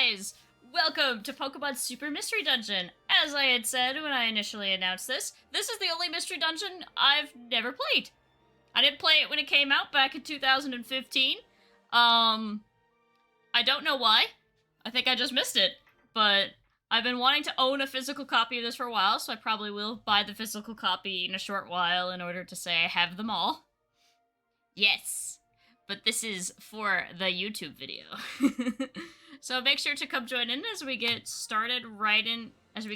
guys! Welcome to Pokemon Super Mystery Dungeon. As I had said when I initially announced this is the only mystery dungeon I've never played. I didn't play it when it came out back in 2015. I don't know why. I think I just missed it. But I've been wanting to own a physical copy of this for a while, so I probably will buy the physical copy in a short while in order to say I have them all. Yes. But this is for the YouTube video. So make sure to come join in as we get started This is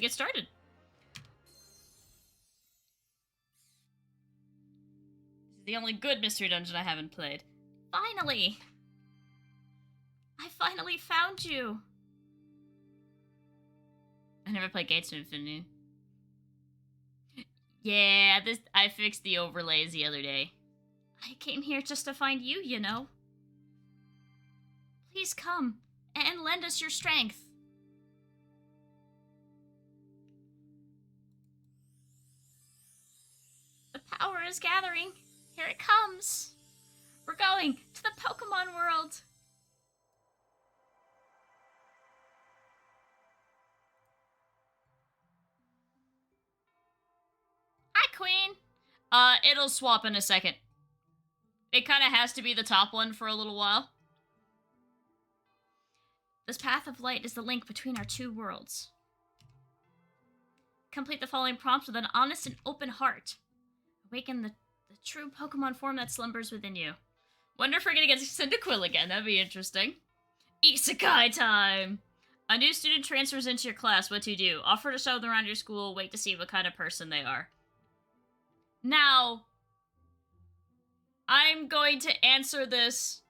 the only good mystery dungeon I haven't played. Finally! I finally found you! I never played Gates of Infinity. Yeah, I fixed the overlays the other day. I came here just to find you, you know. Please come and lend us your strength. The power is gathering. Here it comes. We're going to the Pokémon world. Hi, Queen. It'll swap in a second. It kind of has to be the top one for a little while. This path of light is the link between our two worlds. Complete the following prompts with an honest and open heart. Awaken the true Pokemon form that slumbers within you. Wonder if we're gonna get Cyndaquil again. That'd be interesting. Isekai time! A new student transfers into your class. What to do? Offer to show them around your school. Wait to see what kind of person they are. Now, I'm going to answer this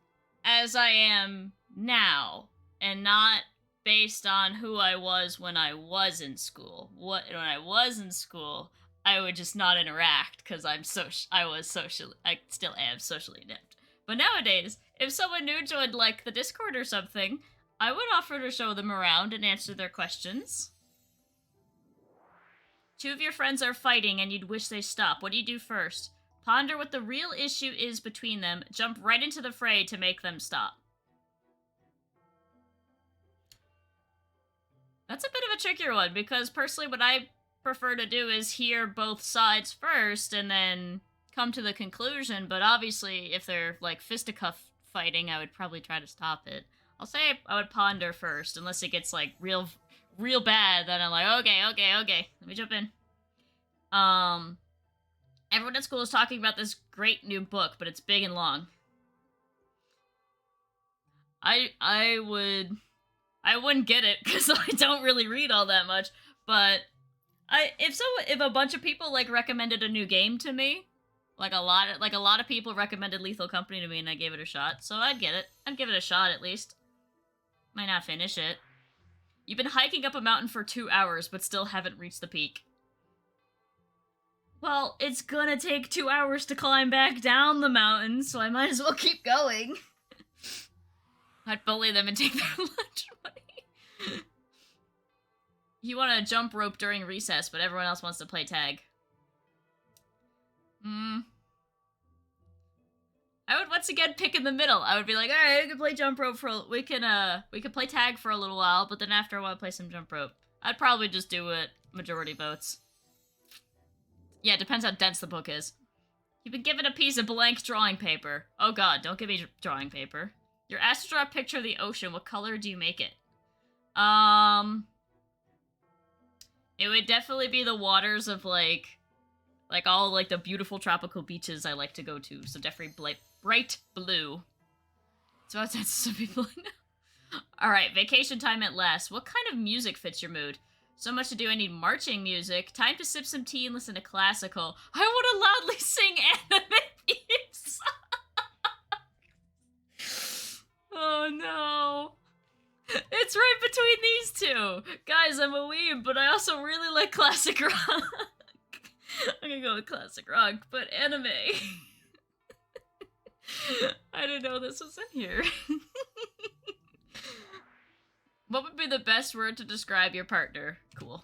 as I am now, and not based on who I was when I was in school. When I was in school, I would just not interact because I still am socially inept. But nowadays, if someone new joined like the Discord or something, I would offer to show them around and answer their questions. Two of your friends are fighting and you'd wish they stop. What do you do first? Ponder what the real issue is between them. Jump right into the fray to make them stop. That's a bit of a trickier one, because personally what I prefer to do is hear both sides first and then come to the conclusion, but obviously if they're like fisticuff fighting, I would probably try to stop it. I'll say I would ponder first, unless it gets like real bad, then I'm like, okay, let me jump in. Everyone at school is talking about this great new book, but it's big and long. I wouldn't get it because I don't really read all that much. But if a bunch of people like recommended a new game to me, like a lot of people recommended Lethal Company to me, and I gave it a shot, so I'd get it. I'd give it a shot at least. Might not finish it. You've been hiking up a mountain for 2 hours, but still haven't reached the peak. Well, it's gonna take 2 hours to climb back down the mountain, so I might as well keep going. I'd bully them and take their lunch money. You want to jump rope during recess, but everyone else wants to play tag. I would once again pick in the middle. I would be like, alright, we can play jump rope we can play tag for a little while, but then after a while play some jump rope. I'd probably just do it majority votes. Yeah, it depends how dense the book is. You've been given a piece of blank drawing paper. Oh god, don't give me drawing paper. You're asked to draw a picture of the ocean. What color do you make it? It would definitely be the waters of like all like the beautiful tropical beaches I like to go to. So definitely bright blue. It's about to some people know. Alright, vacation time at last. What kind of music fits your mood? So much to do, I need marching music. Time to sip some tea and listen to classical. I want to loudly sing anime themes. Oh no. It's right between these two. Guys, I'm a weeb, but I also really like classic rock. I'm gonna go with classic rock, but anime. I didn't know this was in here. What would be the best word to describe your partner? Cool.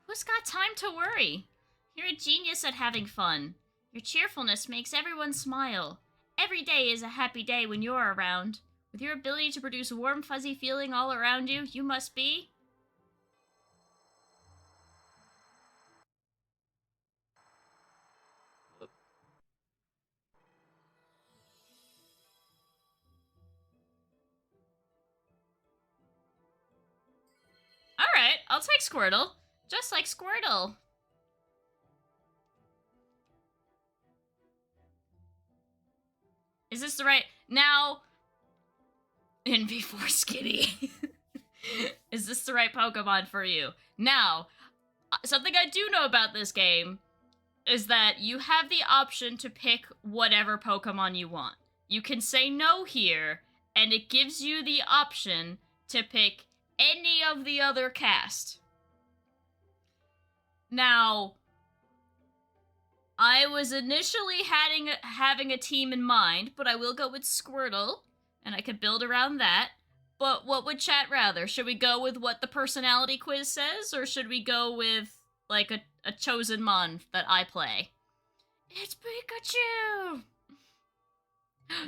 Who's got time to worry? You're a genius at having fun. Your cheerfulness makes everyone smile. Every day is a happy day when you're around. With your ability to produce a warm, fuzzy feeling all around you, you must be... Alright, I'll take Squirtle. Just like Squirtle. Is this the right... Now... In before Skinny. Is this the right Pokemon for you? Now, something I do know about this game is that you have the option to pick whatever Pokemon you want. You can say no here, and it gives you the option to pick any of the other cast. Now, I was initially having a team in mind, but I will go with Squirtle, and I could build around that. But what would chat rather? Should we go with what the personality quiz says, or should we go with, like, a chosen mon that I play? It's Pikachu!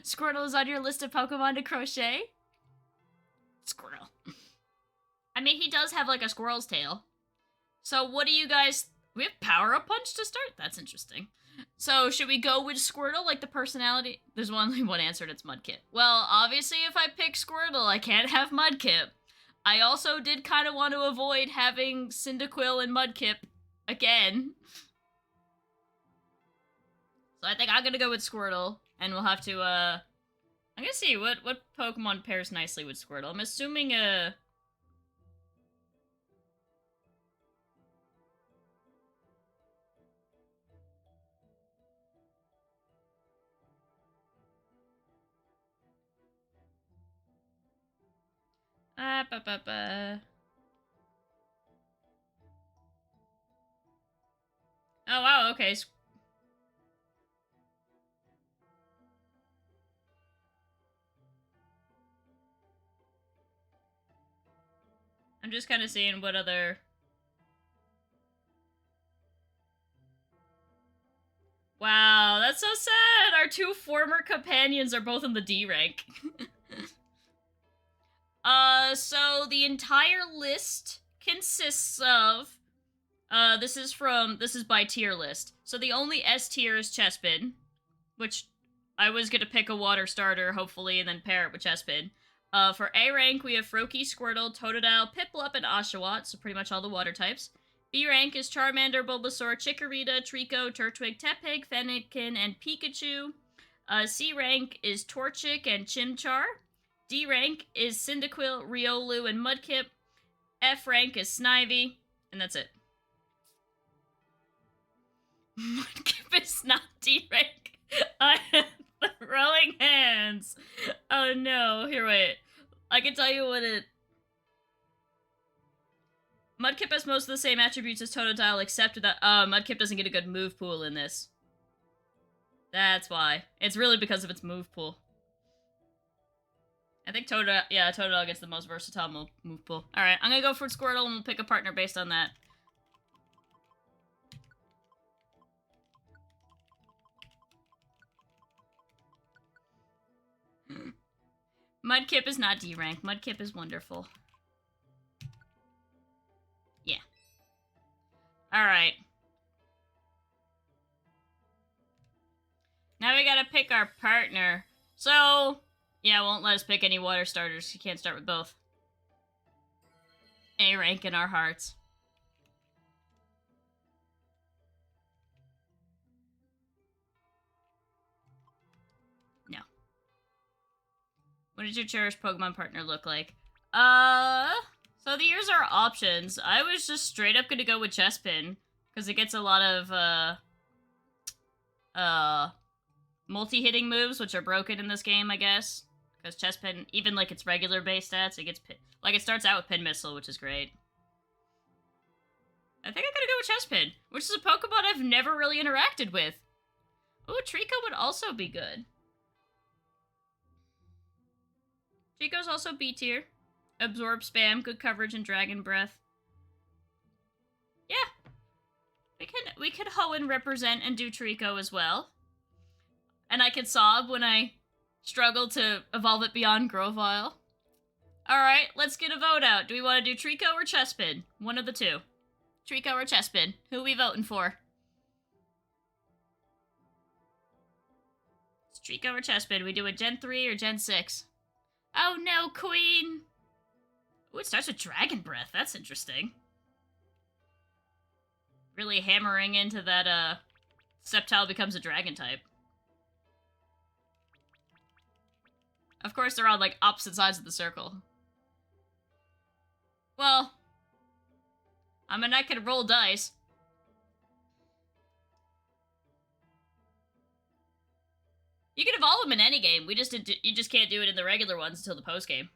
Squirtle is on your list of Pokemon to crochet? Squirtle. I mean, he does have, like, a squirrel's tail. So what do you guys... We have Power-Up Punch to start? That's interesting. So should we go with Squirtle, like the personality? There's only one answer, and it's Mudkip. Well, obviously, if I pick Squirtle, I can't have Mudkip. I also did kind of want to avoid having Cyndaquil and Mudkip again. So I think I'm gonna go with Squirtle, and we'll have to, I'm gonna see what Pokemon pairs nicely with Squirtle. I'm assuming, Oh, wow, okay. I'm just kind of seeing what other... Wow, that's so sad! Our two former companions are both in the D rank. So the entire list consists of... this is by tier list. So the only S tier is Chespin, which I was gonna pick a water starter, hopefully, and then pair it with Chespin. For A rank, we have Froakie, Squirtle, Totodile, Piplup, and Oshawott, so pretty much all the water types. B rank is Charmander, Bulbasaur, Chikorita, Trico, Turtwig, Tepig, Fennekin, and Pikachu. C rank is Torchic and Chimchar. D rank is Cyndaquil, Riolu, and Mudkip. F rank is Snivy, and that's it. Mudkip is not D rank. I am throwing hands. Oh no, here, wait. I can tell you what it... Mudkip has most of the same attributes as Totodile, except that Mudkip doesn't get a good move pool in this. That's why. It's really because of its move pool. I think Totodile gets the most versatile move pool. Alright, I'm gonna go for Squirtle and we'll pick a partner based on that. Mudkip is not D rank. Mudkip is wonderful. Yeah. Alright. Now we gotta pick our partner. So, yeah, it won't let us pick any water starters. You can't start with both. A rank in our hearts. No. What does your cherished Pokemon partner look like? So here's our options. I was just straight up gonna go with Chespin, because it gets a lot of, multi-hitting moves, which are broken in this game, I guess. Because Chespin, even like its regular base stats, it gets like it starts out with Pin Missile, which is great. I think I'm gonna go with Chespin, which is a Pokemon I've never really interacted with. Oh, Trico would also be good. Trico's also B tier. Absorb spam, good coverage, and Dragon Breath. Yeah. We could Hoenn represent and do Trico as well. And I can sob when I struggle to evolve it beyond Grovyle. Alright, let's get a vote out. Do we want to do Trico or Chespin? One of the two. Trico or Chespin? Who are we voting for? It's Trico or Chespin? We do a Gen 3 or Gen 6? Oh no, Queen! Ooh, it starts with Dragon Breath. That's interesting. Really hammering into that, Sceptile becomes a dragon type. Of course, they're on, like, opposite sides of the circle. Well, I mean, I could roll dice. You can evolve them in any game. You just can't do it in the regular ones until the post game.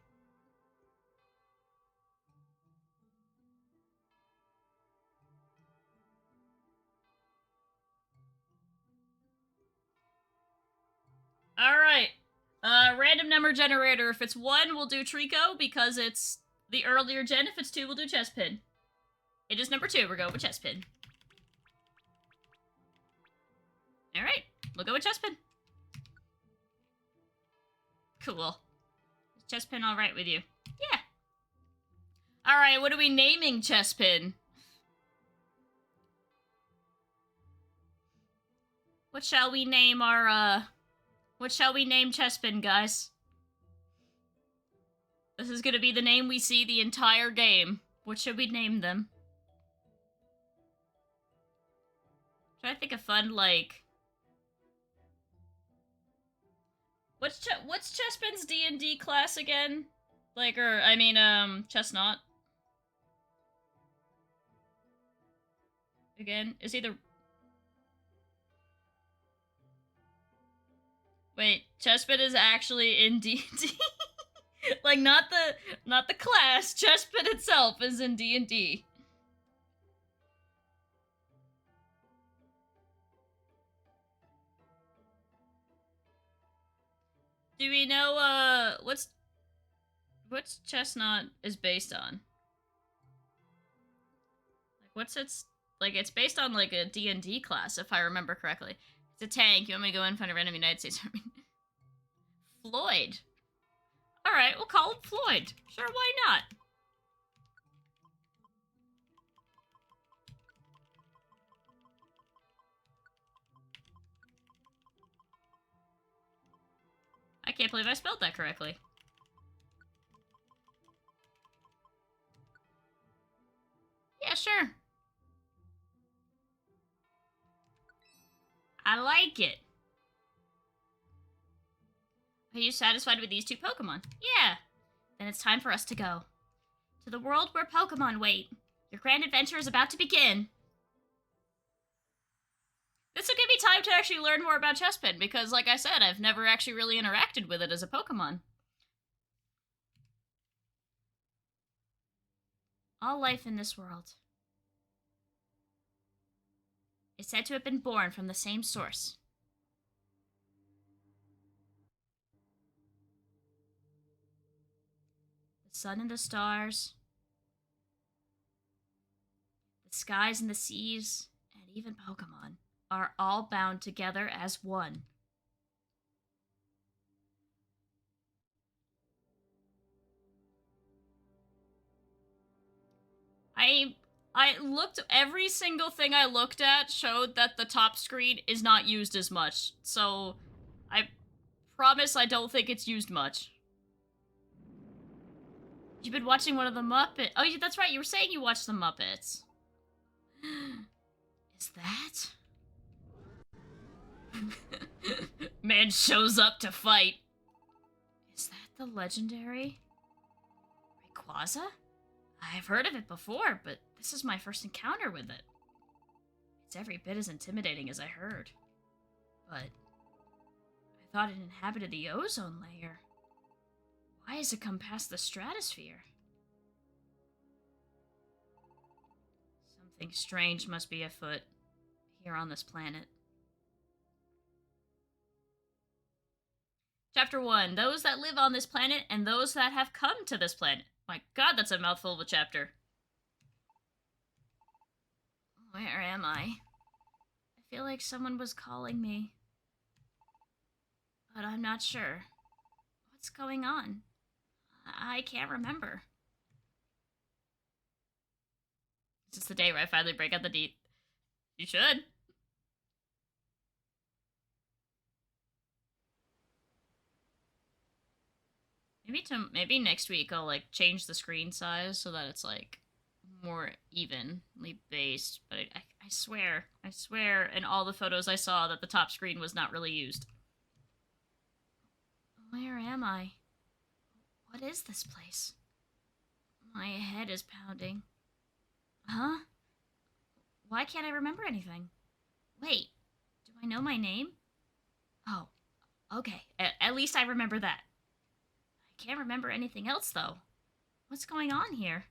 All right. Random number generator. If it's 1, we'll do Trico because it's the earlier gen. If it's 2, we'll do Chespin. It is number 2. We're going with Chespin. All right. We'll go with Chespin. Cool. Is Chespin all right with you? Yeah. All right. What are we naming Chespin? What shall we name our, What shall we name Chespin, guys? This is gonna be the name we see the entire game. What should we name them? Try to think of fun, like... What's Chespin's D&D class again? Like, Chestnut. Again, is either... Wait, Chespin is actually in D&D? Like, not the class, Chespin itself is in D&D. Do we know, what's Chestnut is based on? Like, what's its, like, it's based on, like, a D&D class, if I remember correctly. It's a tank. You want me to go in front of random United States Army? Floyd. Alright, we'll call him Floyd. Sure, why not? I can't believe I spelled that correctly. Yeah, sure. I like it. Are you satisfied with these 2 Pokemon? Yeah. Then it's time for us to go. To the world where Pokemon wait. Your grand adventure is about to begin. This will give me time to actually learn more about Chespin, because, like I said, I've never actually really interacted with it as a Pokemon. All life in this world is said to have been born from the same source. The sun and the stars, the skies and the seas, and even Pokemon are all bound together as one. I looked, every single thing I looked at showed that the top screen is not used as much, so I promise I don't think it's used much. You've been watching one of the Muppets. Oh, that's right, you were saying you watched the Muppets. Is that? Man shows up to fight. Is that the legendary Rayquaza? I've heard of it before, but this is my first encounter with it. It's every bit as intimidating as I heard. But I thought it inhabited the ozone layer. Why has it come past the stratosphere? Something strange must be afoot here on this planet. Chapter 1. Those that live on this planet and those that have come to this planet. My god, that's a mouthful of a chapter. Where am I? I feel like someone was calling me. but I'm not sure. What's going on? I can't remember. Is this the day where I finally break out the deep? You should. Maybe next week I'll like change the screen size so that it's like more evenly based. But I swear in all the photos I saw that the top screen was not really used. Where am I? What is this place? My head is pounding. Huh? Why can't I remember anything? Wait, do I know my name? Oh, okay. At least I remember that. I can't remember anything else, though. What's going on here?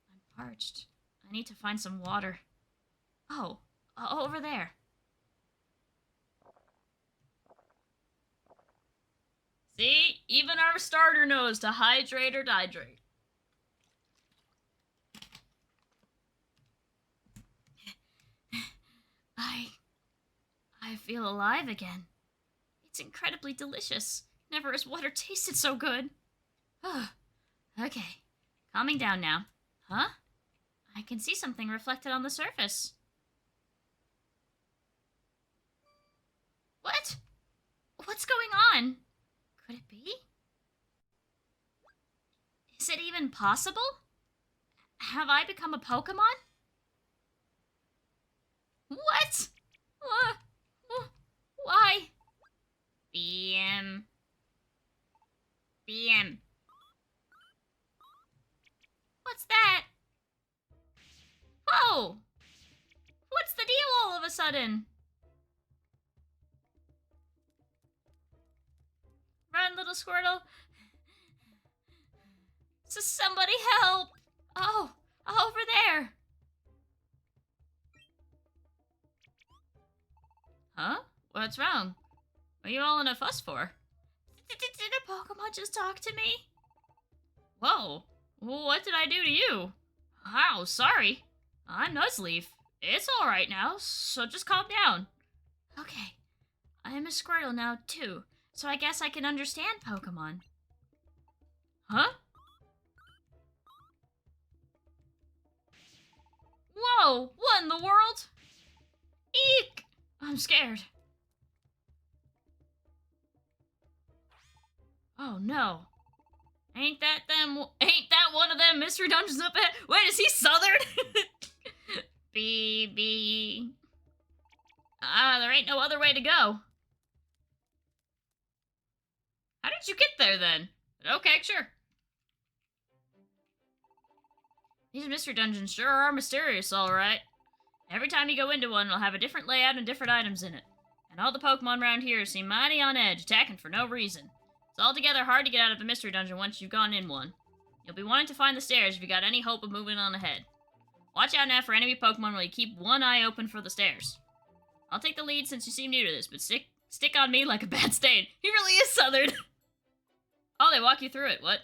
I'm parched. I need to find some water. Oh, over there. See? Even our starter knows to hydrate or dihydrate. I feel alive again. It's incredibly delicious. Never has water tasted so good. Okay. Calming down now. Huh? I can see something reflected on the surface. What? What's going on? Could it be? Is it even possible? Have I become a Pokemon? What? Why? BM. What's that? Whoa! What's the deal all of a sudden? Run, little Squirtle. Somebody help! Oh, over there. Huh? What's wrong? What are you all in a fuss for? Did a Pokemon just talk to me? Whoa. What did I do to you? Ow, sorry. I'm Nuzleaf. It's alright now, so just calm down. Okay. I'm a Squirtle now, too, so I guess I can understand Pokemon. Huh? Whoa! What in the world? Eek! I'm scared. Oh no. Ain't that one of them mystery dungeons up ahead? Wait, is he Southern? BB. There ain't no other way to go. How did you get there then? Okay, sure. These mystery dungeons sure are mysterious, alright. Every time you go into one, it'll have a different layout and different items in it. And all the Pokemon around here seem mighty on edge, attacking for no reason. It's altogether hard to get out of a mystery dungeon once you've gone in one. You'll be wanting to find the stairs if you got any hope of moving on ahead. Watch out now for enemy Pokemon while you keep one eye open for the stairs. I'll take the lead since you seem new to this, but stick on me like a bad stain. He really is Southern. Oh, they walk you through it. What?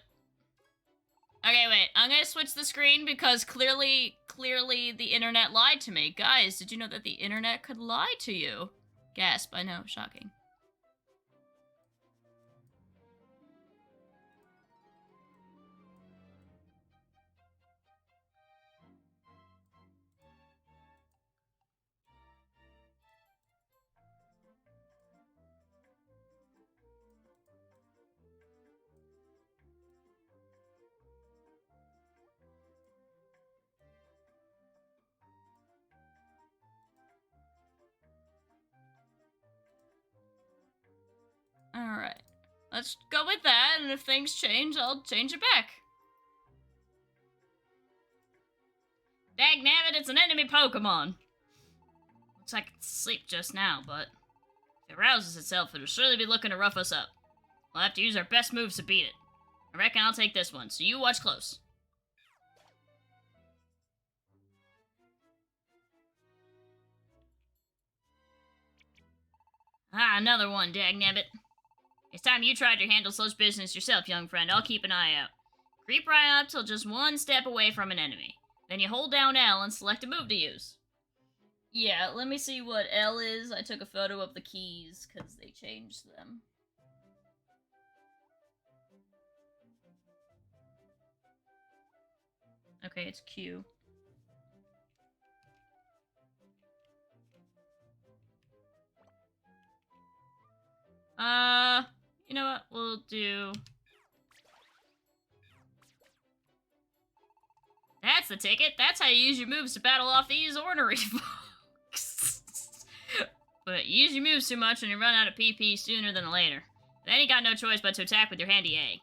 Okay, wait. I'm gonna switch the screen because clearly the internet lied to me. Guys, did you know that the internet could lie to you? Gasp, I know, shocking. Alright. Let's go with that, and if things change, I'll change it back. Dagnabbit, it's an enemy Pokemon! Looks like it's asleep just now, but if it rouses itself, it'll surely be looking to rough us up. We'll have to use our best moves to beat it. I reckon I'll take this one, so you watch close. Ah, another one, Dagnabbit. It's time you tried to handle such business yourself, young friend. I'll keep an eye out. Creep right up till just one step away from an enemy. Then you hold down L and select a move to use. Yeah, let me see what L is. I took a photo of the keys because they changed them. Okay, it's Q. You know what? We'll do... That's the ticket. That's how you use your moves to battle off these ornery folks. But you use your moves too much and you run out of PP sooner than later. Then you got no choice but to attack with your handy A.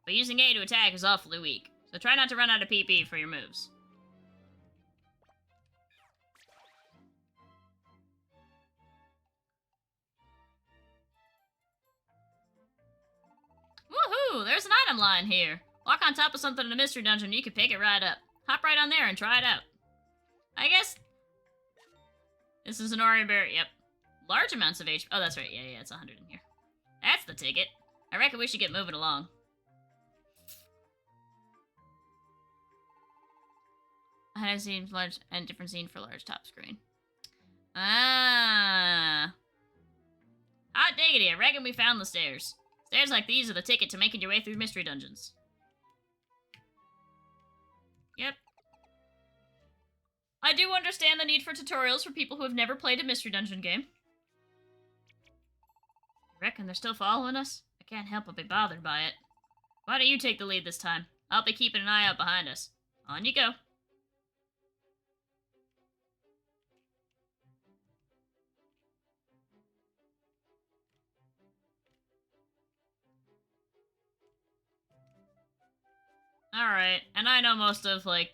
But using A to attack is awfully weak, so try not to run out of PP for your moves. Woohoo! There's an item line here. Walk on top of something in a mystery dungeon and you can pick it right up. Hop right on there and try it out. I guess... This is an Ori Bear, yep. Large amounts of HP. Oh, that's right, yeah, it's 100 in here. That's the ticket. I reckon we should get moving along. I had a scene for large and different scene for large top screen. Ah. Hot diggity, I reckon we found the stairs. Stairs like these are the ticket to making your way through mystery dungeons. Yep. I do understand the need for tutorials for people who have never played a mystery dungeon game. You reckon they're still following us? I can't help but be bothered by it. Why don't you take the lead this time? I'll be keeping an eye out behind us. On you go. Alright, and I know most of, like...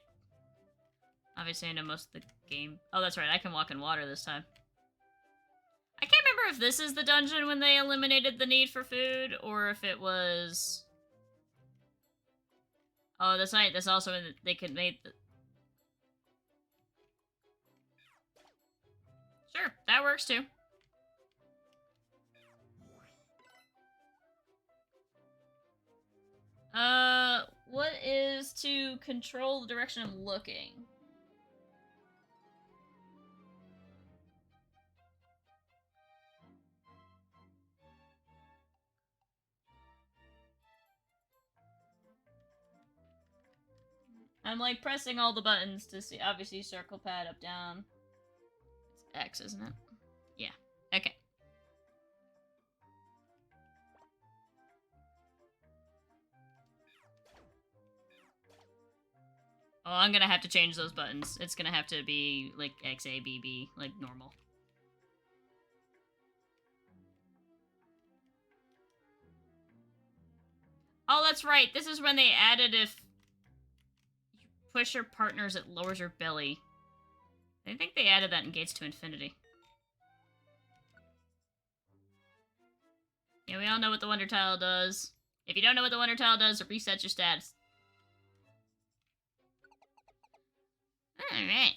Obviously I know most of the game. Oh, that's right, I can walk in water this time. I can't remember if this is the dungeon when they eliminated the need for food, or if it was... Oh, that's right, that's also when they could make the... Sure, that works too. What is to control the direction I'm looking? I'm like pressing all the buttons to see. Obviously, circle, pad, up, down. It's X, isn't it? Yeah. Okay. Oh, I'm gonna have to change those buttons. It's gonna have to be like X, A, B, B, like normal. Oh, that's right. This is when they added if you push your partners, it lowers your belly. I think they added that in Gates to Infinity. Yeah, we all know what the Wonder Tile does. If you don't know what the Wonder Tile does, it resets your stats. Alright.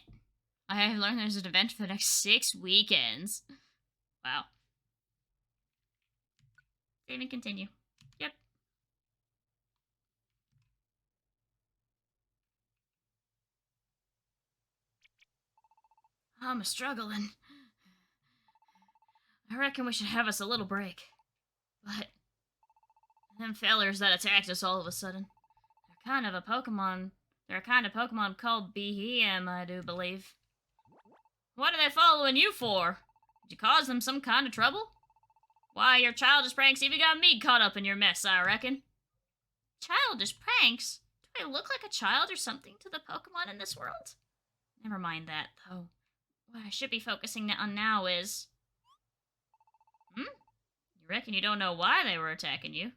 I have learned there's an event for the next 6 weekends. Wow. Save and continue. Yep. I'm struggling. I reckon we should have us a little break. But them fellers that attacked us all of a sudden, they're kind of a Pokemon. They're a kind of Pokemon called Behem, I do believe. What are they following you for? Did you cause them some kind of trouble? Why, your childish pranks even got me caught up in your mess, I reckon. Childish pranks? Do I look like a child or something to the Pokemon in this world? Never mind that, though. What I should be focusing on now is... You reckon you don't know why they were attacking you?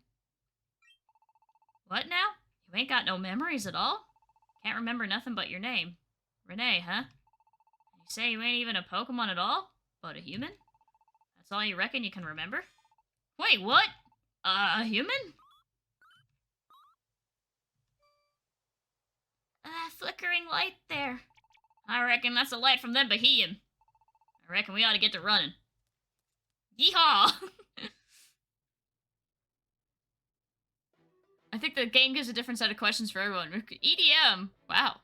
What now? You ain't got no memories at all? Can't remember nothing but your name. Renee, huh? You say you ain't even a Pokemon at all? But a human? That's all you reckon you can remember? Wait, what? A human? Flickering light there. I reckon that's a light from them Behem. I reckon we ought to get to running. Yeehaw! I think the game gives a different set of questions for everyone. EDM! Wow.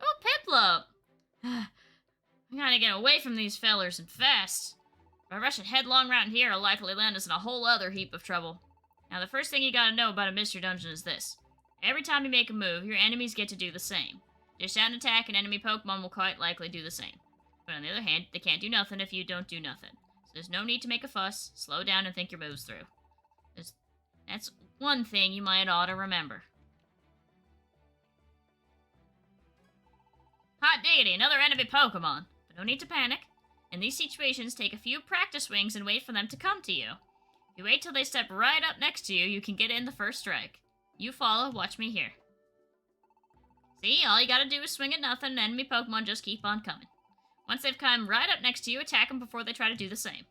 Oh, Piplup! We gotta get away from these fellers and fast. If I rush it headlong round here, I'll likely land us in a whole other heap of trouble. Now, the first thing you gotta know about a mystery dungeon is this. Every time you make a move, your enemies get to do the same. Dish out an attack, and enemy Pokemon will quite likely do the same. But on the other hand, they can't do nothing if you don't do nothing. So there's no need to make a fuss, slow down, and think your moves through. That's one thing you might ought to remember. Hot diggity, another enemy Pokemon. But no need to panic. In these situations, take a few practice swings and wait for them to come to you. If you wait till they step right up next to you, you can get in the first strike. You follow, watch me here. See, all you gotta do is swing at nothing, and enemy Pokemon just keep on coming. Once they've come right up next to you, attack them before they try to do the same.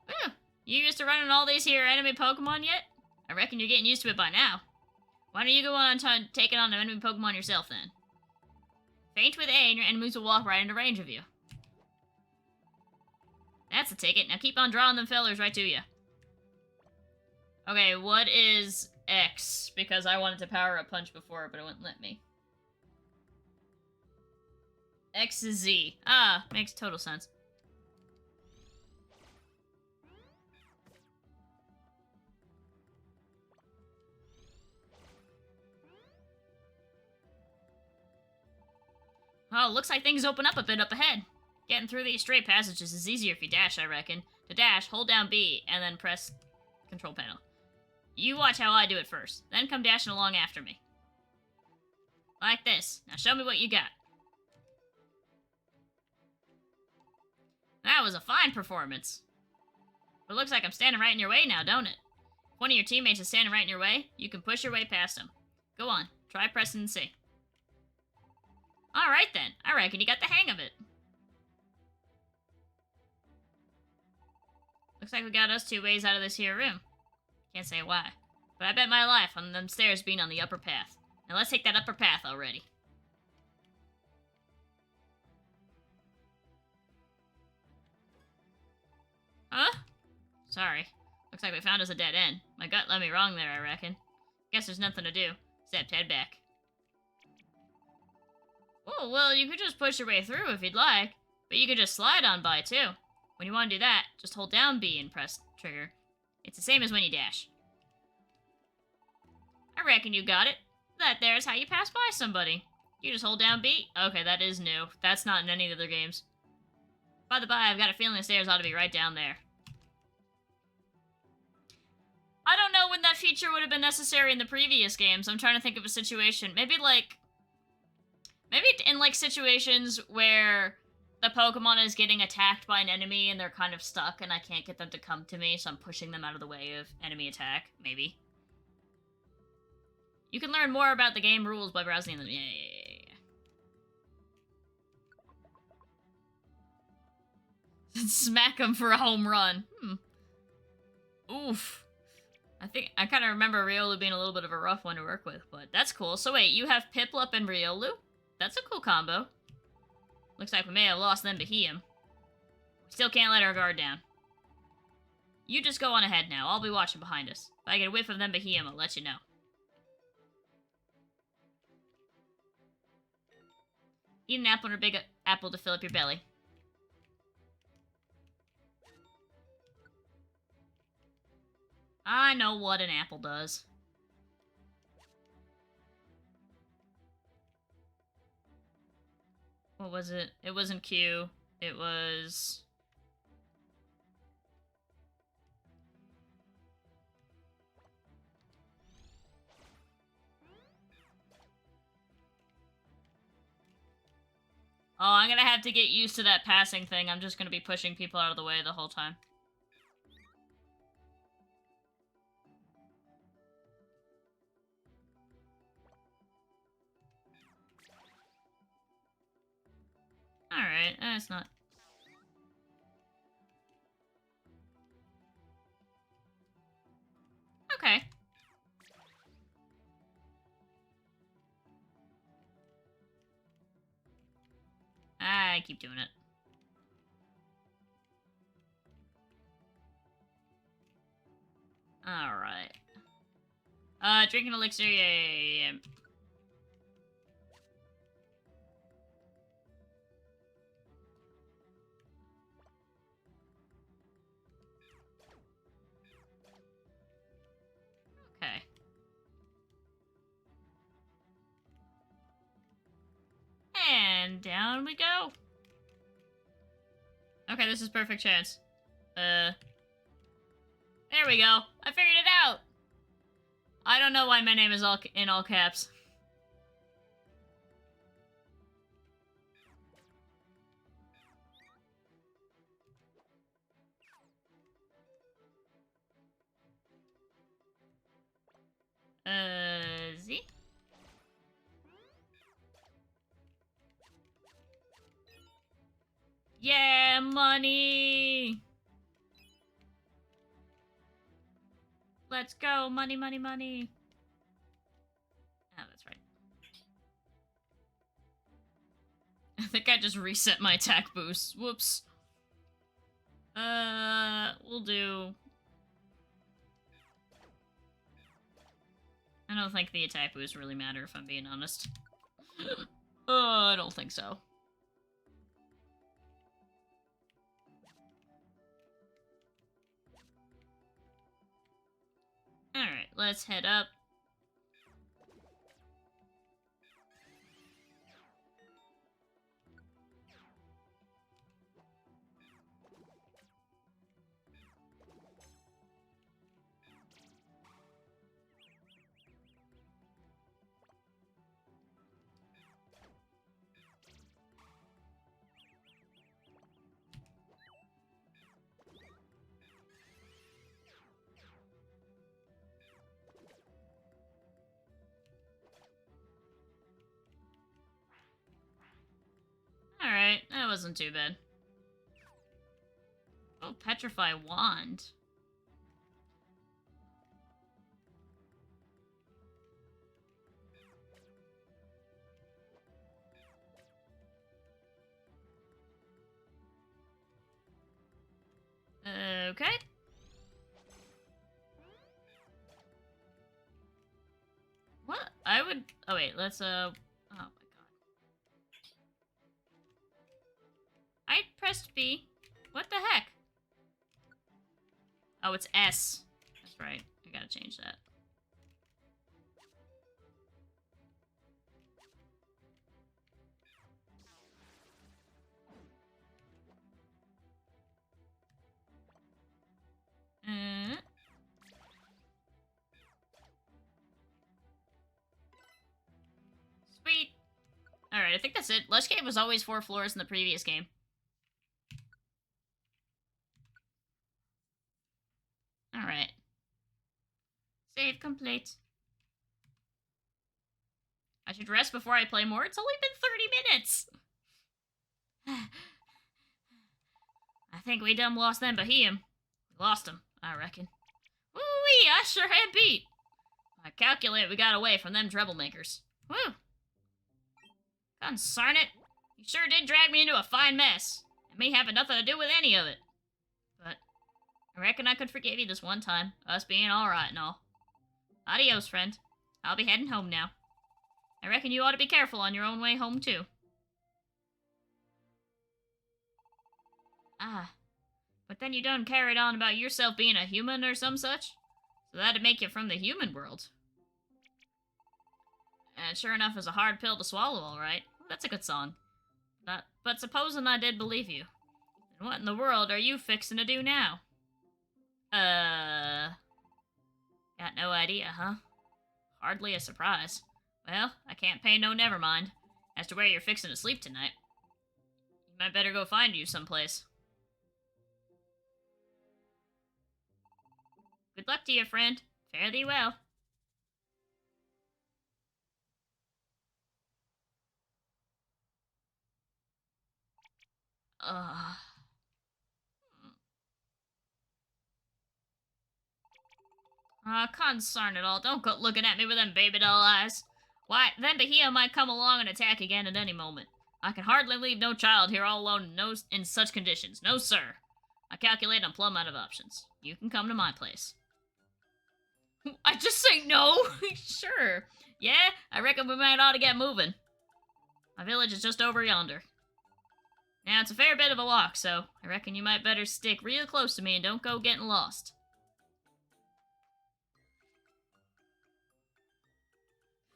Whew. You used to running all these here enemy Pokemon yet? I reckon you're getting used to it by now. Why don't you go on taking on an enemy Pokemon yourself then? Feint with A and your enemies will walk right into range of you. That's the ticket. Now keep on drawing them fellers right to you. Okay, what is X? Because I wanted to power up punch before, but it wouldn't let me. X is Z. Ah, makes total sense. Oh, looks like things open up a bit up ahead. Getting through these straight passages is easier if you dash, I reckon. To dash, hold down B, and then press control panel. You watch how I do it first, then come dashing along after me. Like this. Now show me what you got. That was a fine performance. But it looks like I'm standing right in your way now, don't it? If one of your teammates is standing right in your way, you can push your way past them. Go on, try pressing C. Alright then, I reckon you got the hang of it. Looks like we got us 2 ways out of this here room. Can't say why, but I bet my life on them stairs being on the upper path. Now let's take that upper path already. Huh? Sorry. Looks like we found us a dead end. My gut led me wrong there, I reckon. Guess there's nothing to do, except head back. Oh, well, you could just push your way through if you'd like, but you could just slide on by, too. When you want to do that, just hold down B and press trigger. It's the same as when you dash. I reckon you got it. That there's how you pass by somebody. You just hold down B. Okay, that is new. That's not in any of the other games. By the by, I've got a feeling the stairs ought to be right down there. I don't know when that feature would have been necessary in the previous games. I'm trying to think of a situation. Maybe in, like, situations where the Pokemon is getting attacked by an enemy and they're kind of stuck and I can't get them to come to me, so I'm pushing them out of the way of enemy attack. Maybe. You can learn more about the game rules by browsing them. Yeah. Smack them for a home run. Oof. I kind of remember Riolu being a little bit of a rough one to work with, but that's cool. So wait, you have Piplup and Riolu? That's a cool combo. Looks like we may have lost them to Helium. We still can't let our guard down. You just go on ahead now. I'll be watching behind us. If I get a whiff of them Behemoth, I'll let you know. Eat an apple or a big apple to fill up your belly. I know what an apple does. What was it? It wasn't Q. It was... Oh, I'm gonna have to get used to that passing thing. I'm just gonna be pushing people out of the way the whole time. Alright, that's not... Okay. I keep doing it. Alright. Drinking elixir, yeah. Okay. And down we go. Okay, this is perfect chance. There we go. I figured it out. I don't know why my name is all in all caps. Z? Yeah, money! Let's go, money, money, money. Oh, that's right. I think I just reset my attack boost. Whoops. We'll do... I don't think the attack boosts really matter, if I'm being honest. I don't think so. Alright, let's head up. Alright, that wasn't too bad. Oh, Petrify Wand. Okay. What? I would... Oh, wait, let's, Oh, my God. I pressed B. What the heck? Oh, it's S. That's right. I gotta change that. Sweet. Alright, I think that's it. Lush Cave was always 4 floors in the previous game. Alright. Save complete. I should rest before I play more. It's only been 30 minutes. I think we done lost them Bohemian. We lost them, I reckon. Woo-wee, I sure had beat. I calculate we got away from them troublemakers. Woo. Consarn it. You sure did drag me into a fine mess. And me having nothing to do with any of it. But I reckon I could forgive you this one time, us being alright and all. Adios, friend. I'll be heading home now. I reckon you ought to be careful on your own way home, too. Ah, but then you done carried on about yourself being a human or some such? So that'd make you from the human world. And sure enough is a hard pill to swallow, alright. That's a good song. But supposing I did believe you, then what in the world are you fixing to do now? Got no idea, huh? Hardly a surprise. Well, I can't pay no never mind as to where you're fixing to sleep tonight. You might better go find you someplace. Good luck to you, friend. Fare thee well. Consarn it all. Don't go looking at me with them baby doll eyes. Why, then Bahia might come along and attack again at any moment. I can hardly leave no child here all alone in such conditions. No, sir. I calculate I'm plumb out of options. You can come to my place. I just say no? Sure. Yeah, I reckon we might ought to get moving. My village is just over yonder. Now, it's a fair bit of a walk, so I reckon you might better stick real close to me and don't go getting lost.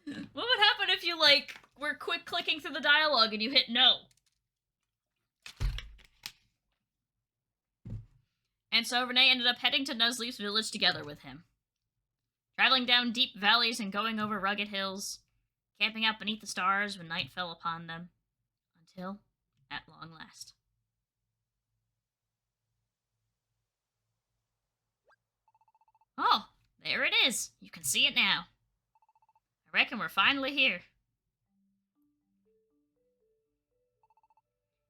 What would happen if you, like, were quick clicking through the dialogue and you hit no? And so Renee ended up heading to Nuzleaf's village together with him. Traveling down deep valleys and going over rugged hills, camping out beneath the stars when night fell upon them, until, at long last. Oh, there it is. You can see it now. I reckon we're finally here.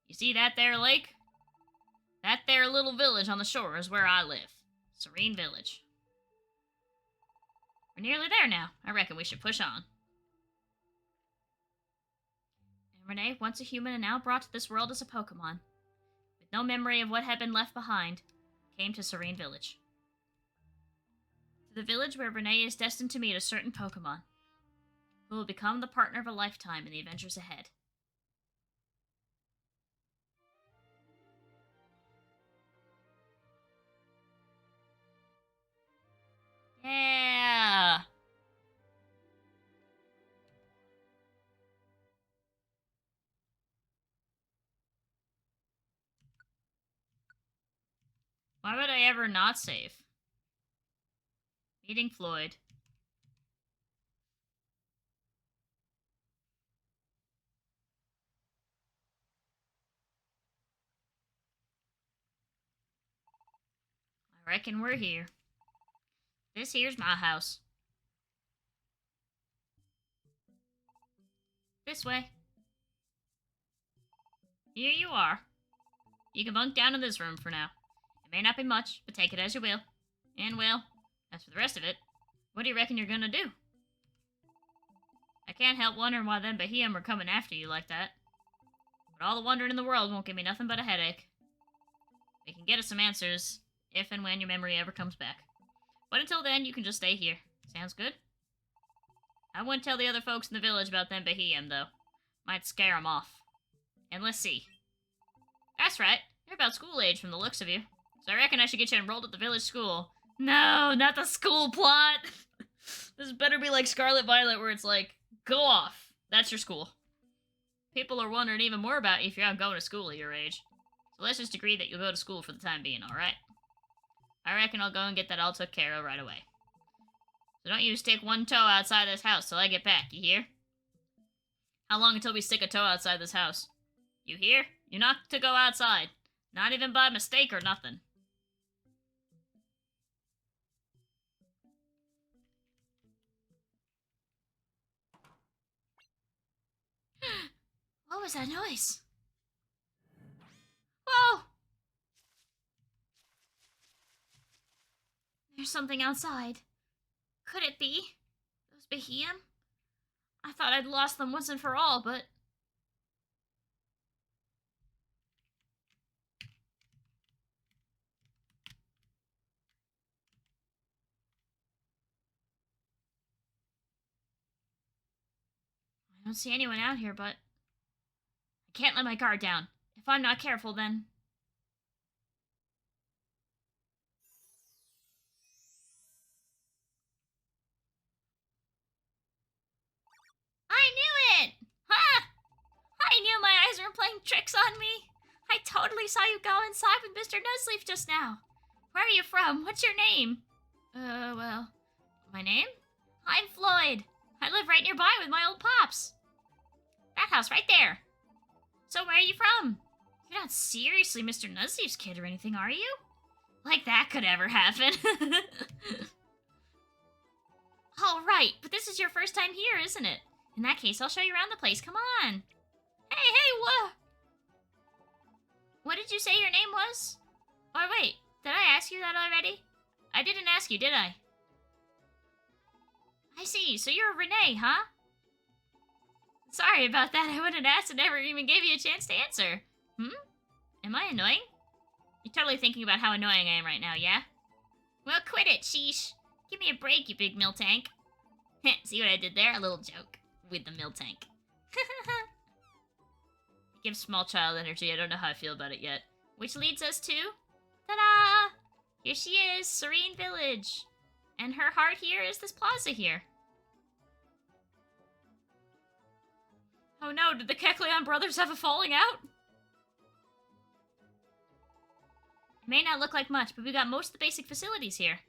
You see that there lake? That there little village on the shore is where I live. Serene Village. We're nearly there now. I reckon we should push on. And Renee, once a human and now brought to this world as a Pokémon, with no memory of what had been left behind, came to Serene Village. To the village where Renee is destined to meet a certain Pokémon, who will become the partner of a lifetime in the adventures ahead. Yeah! Why would I ever not save? Meeting Floyd. I reckon we're here. This here's my house. This way. Here you are. You can bunk down in this room for now. It may not be much, but take it as you will. And well, as for the rest of it, what do you reckon you're gonna do? I can't help wondering why them Bahiem are coming after you like that. But all the wondering in the world won't give me nothing but a headache. We can get us some answers if and when your memory ever comes back. But until then, you can just stay here. Sounds good? I wouldn't tell the other folks in the village about them Bahiem, though. Might scare them off. And let's see. That's right. You're about school age from the looks of you. So I reckon I should get you enrolled at the village school. No, not the school plot! This better be like Scarlet Violet, where it's like, go off. That's your school. People are wondering even more about you if you're out going to school at your age. So let's just agree that you'll go to school for the time being, alright? I reckon I'll go and get that all took care of right away. So don't you stick one toe outside this house till I get back, you hear? How long until we stick a toe outside this house? You hear? You're not to go outside. Not even by mistake or nothing. What was that noise? Whoa! There's something outside. Could it be? Those Bahiem? I thought I'd lost them once and for all, but... I don't see anyone out here, but... I can't let my guard down. If I'm not careful, then... I knew it! Ha! I knew my eyes were playing tricks on me. I totally saw you go inside with Mr. Nuzleaf just now. Where are you from? What's your name? Well... My name? I'm Floyd. I live right nearby with my old pops. That house right there. So where are you from? You're not seriously Mr. Nuzleaf's kid or anything, are you? Like that could ever happen. All right, but this is your first time here, isn't it? In that case, I'll show you around the place. Come on. Hey, what? What did you say your name was? Oh, wait. Did I ask you that already? I didn't ask you, did I? I see. So you're Renee, huh? Sorry about that. I wouldn't ask and never even gave you a chance to answer. Am I annoying? You're totally thinking about how annoying I am right now, yeah? Well, quit it, sheesh. Give me a break, you big milk tank. See what I did there? A little joke with the milk tank. It gives small child energy. I don't know how I feel about it yet. Which leads us to... Ta-da! Here she is, Serene Village. And her heart here is this plaza here. Oh no, did the Kecleon brothers have a falling out? It may not look like much, but we got most of the basic facilities here.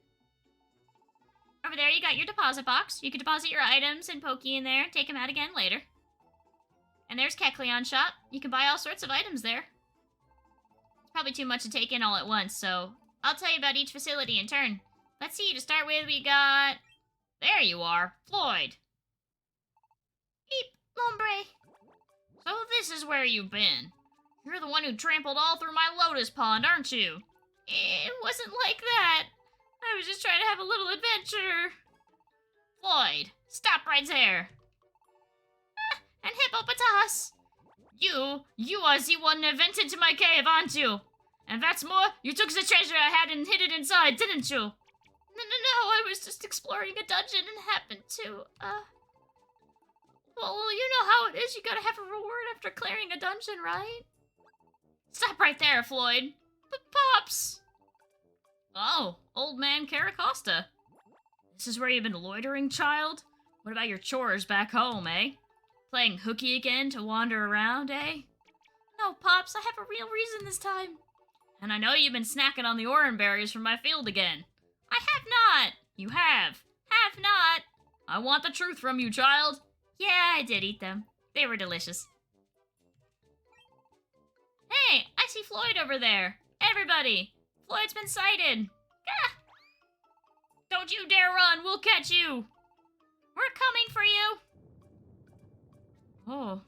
Over there, you got your deposit box. You can deposit your items and Pokey in there and take them out again later. And there's Kecleon shop. You can buy all sorts of items there. It's probably too much to take in all at once, so I'll tell you about each facility in turn. Let's see, to start with, we got... There you are, Floyd. Eep, Lombre. So this is where you've been. You're the one who trampled all through my lotus pond, aren't you? It wasn't like that. I was just trying to have a little adventure. Floyd, stop right there. Ah, and Hippopotas. You are the one that went into my cave, aren't you? And that's more, you took the treasure I had and hid it inside, didn't you? No, I was just exploring a dungeon and happened to, Well, you know how it is, you gotta have a reward after clearing a dungeon, right? Stop right there, Floyd. But Pops! Oh, old man Caracosta. This is where you've been loitering, child? What about your chores back home, eh? Playing hooky again to wander around, eh? No, Pops, I have a real reason this time. And I know you've been snacking on the oran berries from my field again. I have not! You have. Have not! I want the truth from you, child. Yeah, I did eat them. They were delicious. Hey, I see Floyd over there. Everybody! Floyd's been sighted. Ah! Don't you dare run, we'll catch you! We're coming for you! Oh.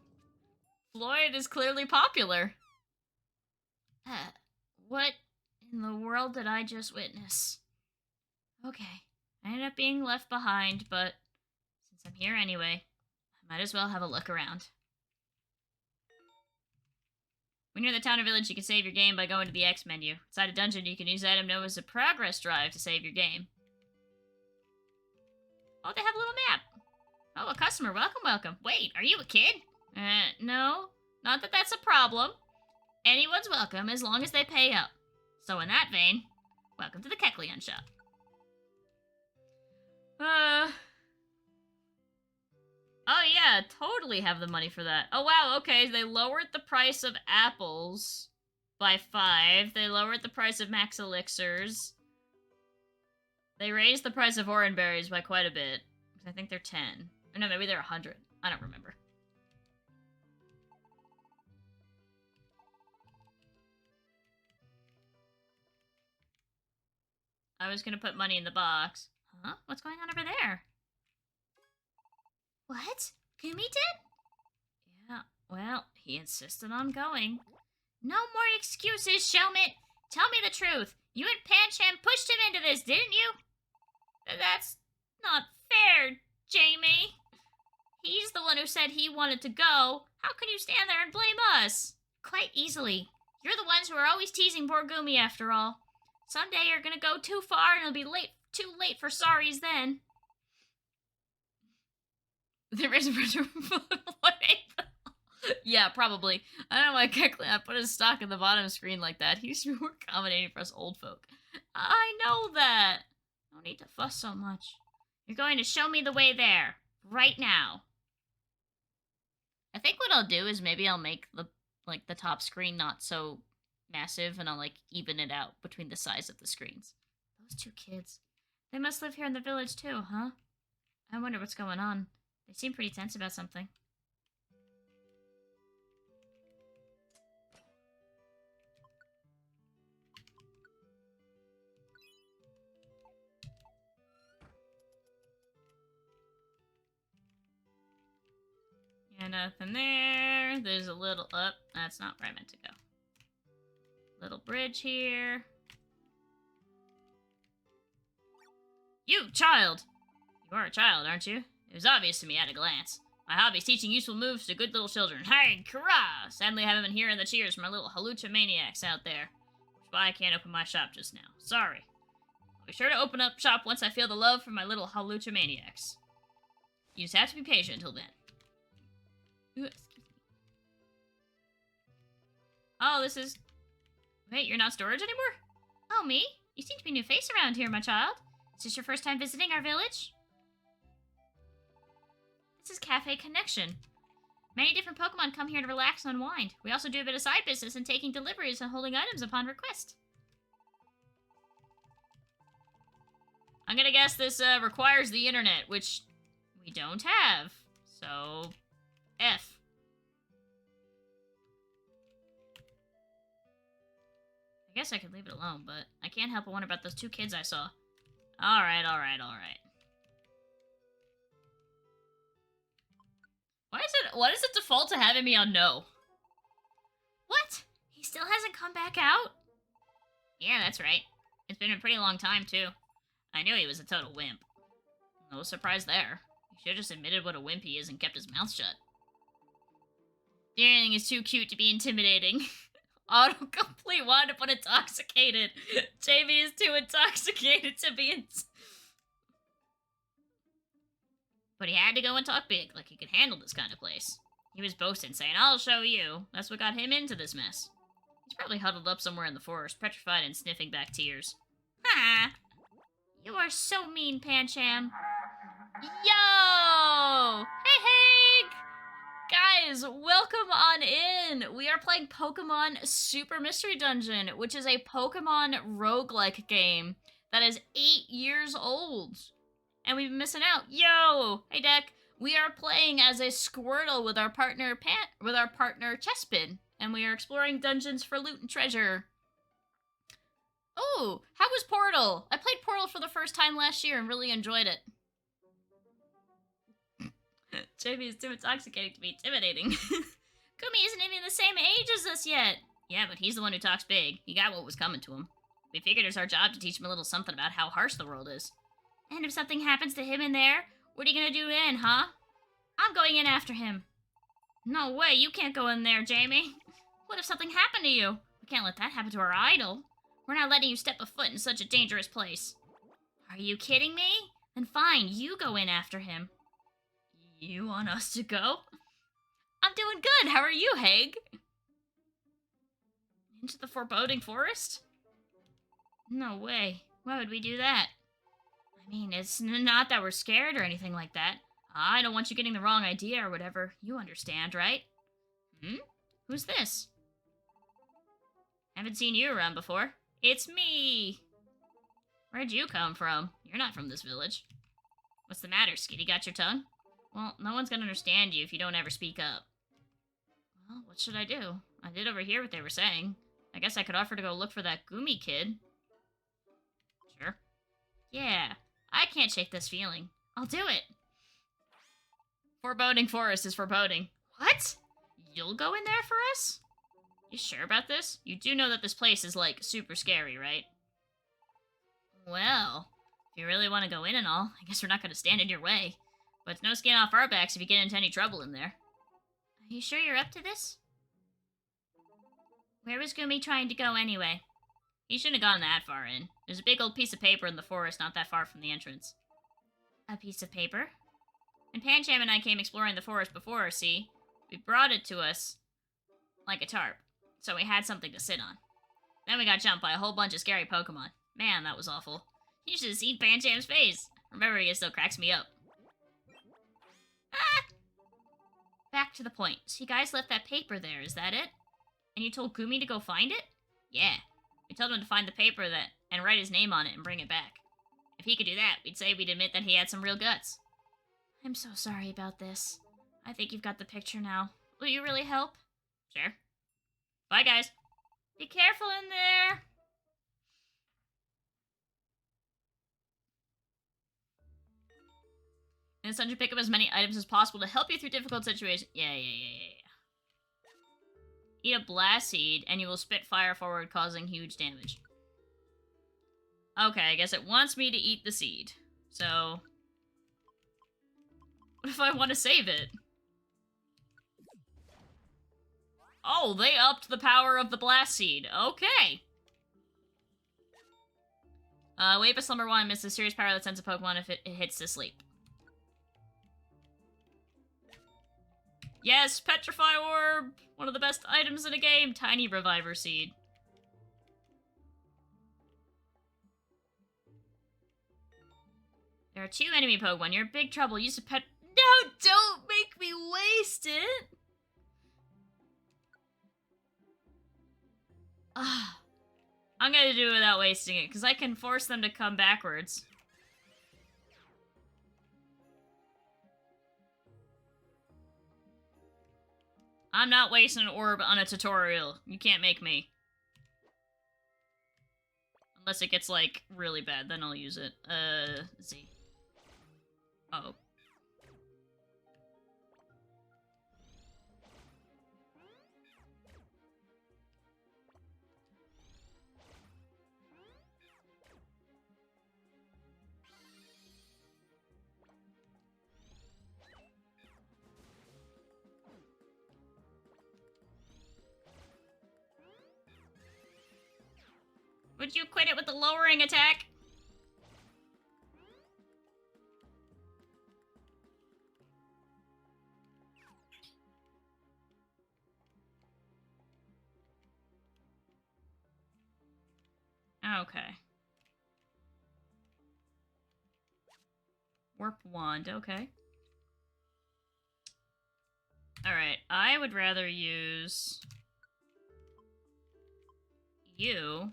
Floyd is clearly popular. What in the world did I just witness? Okay, I ended up being left behind, but since I'm here anyway, I might as well have a look around. When you're in the town or village, you can save your game by going to the X menu. Inside a dungeon, you can use the item known as a progress drive to save your game. Oh, they have a little map. Oh, a customer. Welcome, welcome. Wait, are you a kid? No. Not that that's a problem. Anyone's welcome as long as they pay up. So in that vein, welcome to the Kecleon shop. Oh yeah, totally have the money for that. Oh wow, okay, they lowered the price of apples by 5. They lowered the price of max elixirs. They raised the price of oran berries by quite a bit. I think they're 10. Or no, maybe they're 100. I don't remember. I was gonna put money in the box. Huh? What's going on over there? What? Gumi did? Yeah, well, he insisted on going. No more excuses, Shelmet! Tell me the truth. You and Pancham pushed him into this, didn't you? That's not fair, Jamie. He's the one who said he wanted to go. How can you stand there and blame us? Quite easily. You're the ones who are always teasing poor Gumi after all. Someday you're gonna go too far and it'll be too late for sorries then. There is a pressure for yeah, probably. I don't know why Kecleon put his stock in the bottom screen like that. He's more accommodating for us old folk. I know that. No need to fuss so much. You're going to show me the way there. Right now. I think what I'll do is maybe I'll make the top screen not so massive and I'll even it out between the size of the screens. Those two kids. They must live here in the village too, huh? I wonder what's going on. They seem pretty tense about something. Yeah, nothing there. There's a little up. That's not where I meant to go. Little bridge here. You, child! You are a child, aren't you? It was obvious to me at a glance. My hobby is teaching useful moves to good little children. Hey, hurrah! Sadly, I haven't been hearing the cheers from my little halucha maniacs out there. Which is why I can't open my shop just now. Sorry. I'll be sure to open up shop once I feel the love for my little hallucimaniacs. You just have to be patient until then. Ooh, excuse me. Oh, this is... Wait, you're not storage anymore? Oh, me? You seem to be a new face around here, my child. Is this your first time visiting our village? This is Cafe Connection. Many different Pokemon come here to relax and unwind. We also do a bit of side business in taking deliveries and holding items upon request. I'm gonna guess this requires the internet, which we don't have. So, F. I guess I could leave it alone, but I can't help but wonder about those two kids I saw. Alright. Why does it default to having me on no? What? He still hasn't come back out? Yeah, that's right. It's been a pretty long time, too. I knew he was a total wimp. No surprise there. He should have just admitted what a wimp he is and kept his mouth shut. Everything is too cute to be intimidating. Autocomplete wanted to put intoxicated. Jamie is too intoxicated to be But he had to go and talk big, like he could handle this kind of place. He was boasting, saying, I'll show you. That's what got him into this mess. He's probably huddled up somewhere in the forest, petrified and sniffing back tears. Ha! You are so mean, Pancham. Yo! Hey! Guys, welcome on in! We are playing Pokemon Super Mystery Dungeon, which is a Pokemon roguelike game that is 8 years old. And we've been missing out. Yo! Hey, Deck. We are playing as a Squirtle with our partner Chespin, and we are exploring dungeons for loot and treasure. Oh, how was Portal? I played Portal for the first time last year and really enjoyed it. Jamie is too intoxicating to be intimidating. Gumi isn't even the same age as us yet. Yeah, but he's the one who talks big. He got what was coming to him. We figured it's our job to teach him a little something about how harsh the world is. And if something happens to him in there, what are you gonna do then, huh? I'm going in after him. No way, you can't go in there, Jamie. What if something happened to you? We can't let that happen to our idol. We're not letting you step a foot in such a dangerous place. Are you kidding me? Then fine, you go in after him. You want us to go? I'm doing good, how are you, Haig? Into the foreboding forest? No way, why would we do that? I mean, it's not that we're scared or anything like that. I don't want you getting the wrong idea or whatever. You understand, right? Who's this? Haven't seen you around before. It's me! Where'd you come from? You're not from this village. What's the matter, Skitty? Got your tongue? Well, no one's gonna understand you if you don't ever speak up. Well, what should I do? I did overhear what they were saying. I guess I could offer to go look for that Gumi kid. Sure. Yeah, I can't shake this feeling. I'll do it. Foreboding forest is foreboding. What? You'll go in there for us? You sure about this? You do know that this place is, like, super scary, right? Well, if you really want to go in and all, I guess we're not going to stand in your way. But it's no skin off our backs if you get into any trouble in there. Are you sure you're up to this? Where was Gumi trying to go anyway? He shouldn't have gone that far in. There's a big old piece of paper in the forest not that far from the entrance. A piece of paper? And Pancham and I came exploring the forest before, see? We brought it to us like a tarp, so we had something to sit on. Then we got jumped by a whole bunch of scary Pokemon. Man, that was awful. You should have seen Pancham's face. Remembering it still cracks me up. Ah! Back to the point. So you guys left that paper there, is that it? And you told Gumi to go find it? Yeah. We told him to find the paper and write his name on it and bring it back. If he could do that, we'd say we'd admit that he had some real guts. I'm so sorry about this. I think you've got the picture now. Will you really help? Sure. Bye, guys. Be careful in there. In this dungeon, pick up as many items as possible to help you through difficult situations. Yeah. Eat a blast seed, and you will spit fire forward, causing huge damage. Okay, I guess it wants me to eat the seed. So... what if I want to save it? Oh, they upped the power of the blast seed. Okay. Wake a slumber one, miss a serious power that sends a Pokemon if it hits to sleep. Yes, Petrify Orb! One of the best items in a game. Tiny Reviver Seed. There are 2 enemy Pokemon. You're in big trouble. Use a pet. No, don't make me waste it! Ah. I'm gonna do it without wasting it, because I can force them to come backwards. I'm not wasting an orb on a tutorial. You can't make me. Unless it gets, like, really bad, then I'll use it. Z. Oh. Would you quit it with the lowering attack? Okay. Warp Wand, okay. Alright, I would rather use you.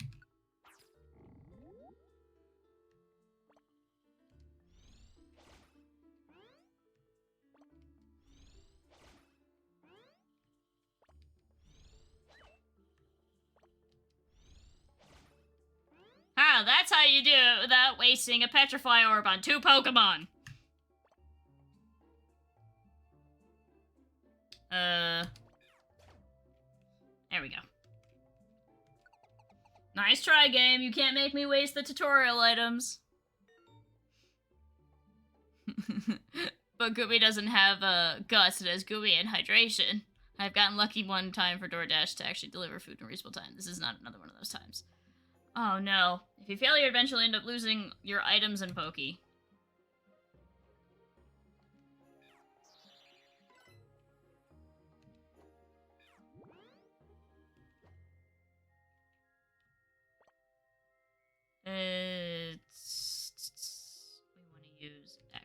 Ah, that's how you do it without wasting a Petrify Orb on 2 Pokemon. There we go. Nice try, game. You can't make me waste the tutorial items. But Gooby doesn't have guts. It has Gooby and hydration. I've gotten lucky one time for DoorDash to actually deliver food in a reasonable time. This is not another one of those times. Oh no. If you fail, you eventually end up losing your items in Poke. We want to use X.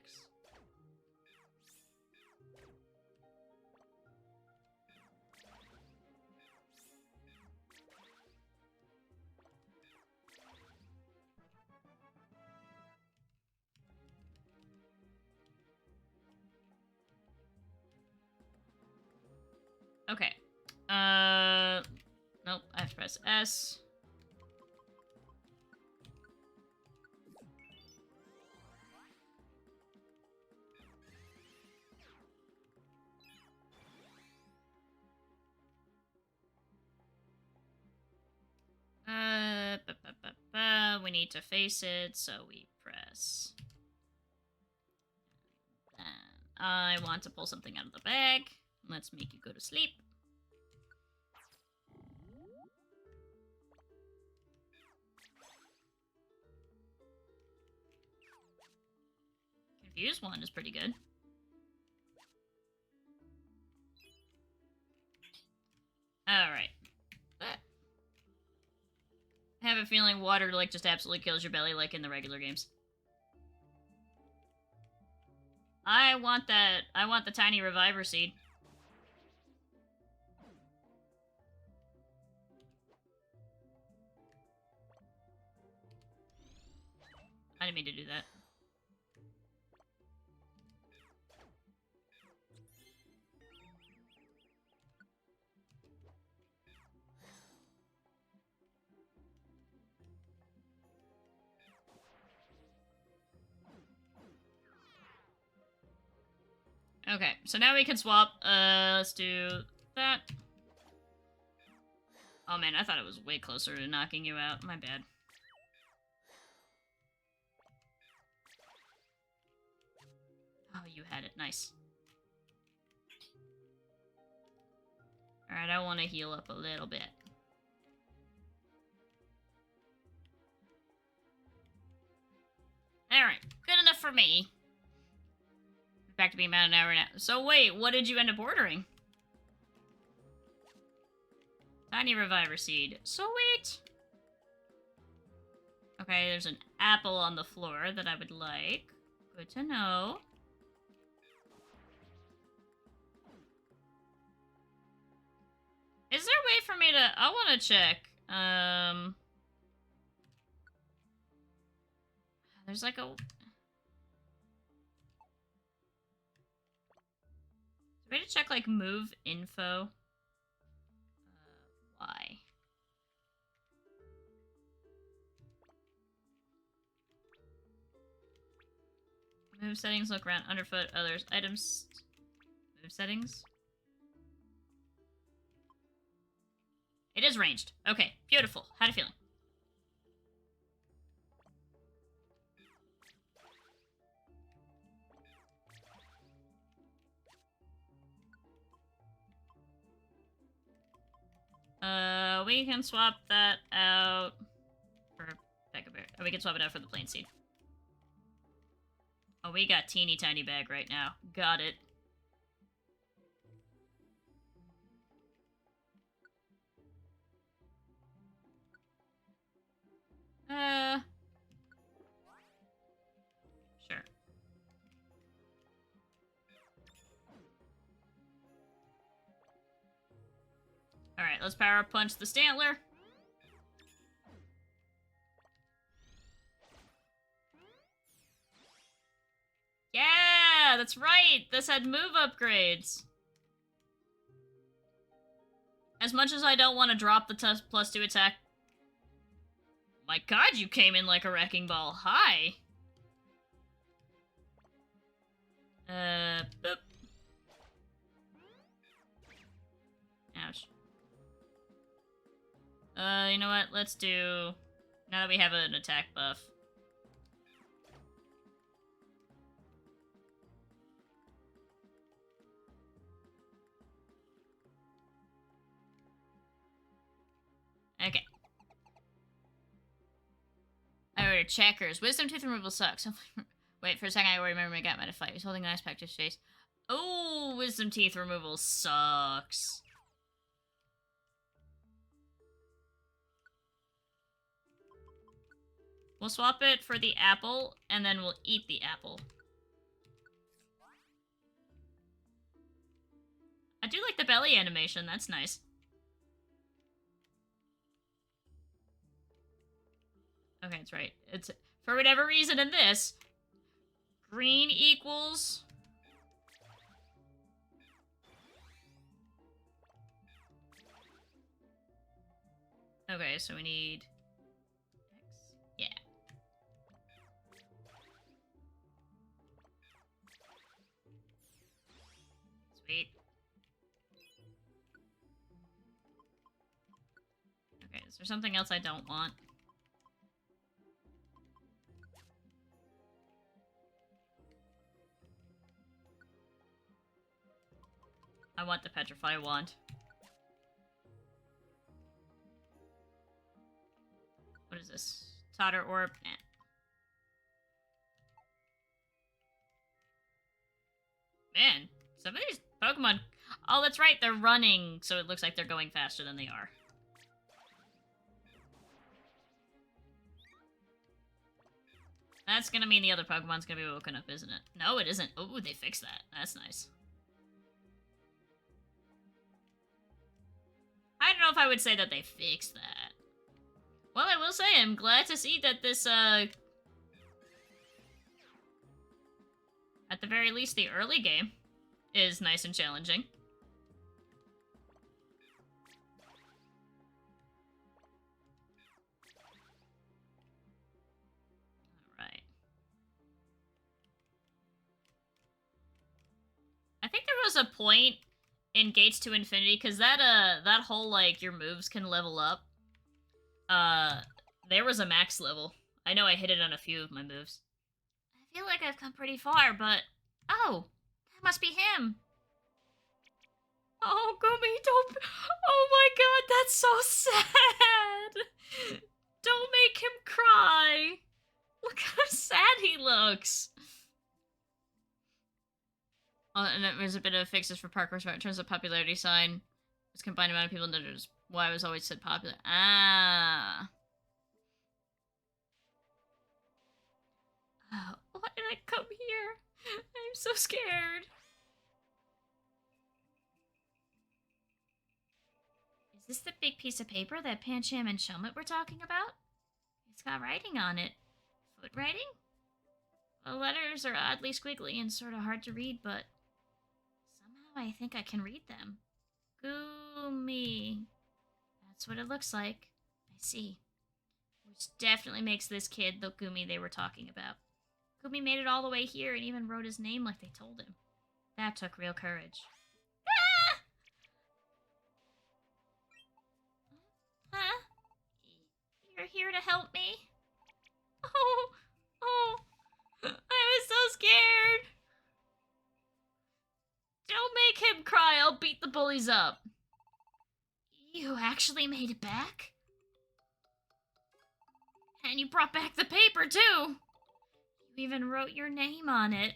Okay. Nope, I have to press S. We need to face it, so we press. And I want to pull something out of the bag. Let's make you go to sleep. Confuse one is pretty good. Alright. I have a feeling water, like, just absolutely kills your belly, like in the regular games. I want that. I want the tiny reviver seed. I didn't mean to do that. Okay, so now we can swap. Let's do that. Oh man, I thought it was way closer to knocking you out. My bad. Oh, you had it. Nice. Alright, I want to heal up a little bit. for me. Back to being about an hour now. So wait, what did you end up ordering? Tiny Reviver Seed. Sweet! Okay, there's an apple on the floor that I would like. Good to know. Is there a way for me to... I want to check. There's like a... Way to check, like, move info. Why? Move settings, look around, underfoot, others, items. Move settings. It is ranged. Okay, beautiful. Had a feeling. We can swap that out for Bear. Oh, we can swap it out for the plain seed. Oh, we got teeny tiny bag right now. Got it. Sure. Alright, let's power punch the Stantler. Yeah, that's right. This had move upgrades. As much as I don't want to drop the +2 attack. My god, you came in like a wrecking ball. Hi. Boop. Ouch. You know what? Let's do... Now that we have an attack buff. Okay. I ordered checkers. Wisdom tooth removal sucks. Wait, for a second, I remember my gut might have fight. He's holding an ice pack to his face. Oh, wisdom teeth removal sucks. We'll swap it for the apple, and then we'll eat the apple. I do like the belly animation. That's nice. Okay, that's right. It's, for whatever reason in this, green equals... Okay, so we need... X. Yeah. Sweet. Okay, is there something else I don't want? I want the Petrify wand. What is this? Totter Orb? Nah. Man, some of these Pokemon... Oh, that's right, they're running, so it looks like they're going faster than they are. That's gonna mean the other Pokemon's gonna be woken up, isn't it? No, it isn't. Oh, they fixed that. That's nice. I don't know if I would say that they fixed that. Well, I will say, I'm glad to see that this, at the very least, the early game is nice and challenging. Alright. I think there was a point in Gates to Infinity, because that whole, like, your moves can level up. There was a max level. I know I hit it on a few of my moves. I feel like I've come pretty far, but... Oh! That must be him! Oh, Gumi, don't... Oh my god, that's so sad! Don't make him cry! Look how sad he looks! and it was a bit of fixes for Parker's in terms of popularity sign. It's combined amount of people noticed why I was always said popular. Ah. Oh, why did I come here? I'm so scared. Is this the big piece of paper that Pancham and Shelmet were talking about? It's got writing on it. Foot writing? The letters are oddly squiggly and sort of hard to read, but somehow I think I can read them. Gumi. That's what it looks like. I see. Which definitely makes this kid the Gumi they were talking about. Gumi made it all the way here and even wrote his name like they told him. That took real courage. Ah! Huh? You're here to help me? Oh, I was so scared. Don't make him cry, I'll beat the bullies up. You actually made it back? And you brought back the paper, too. You even wrote your name on it.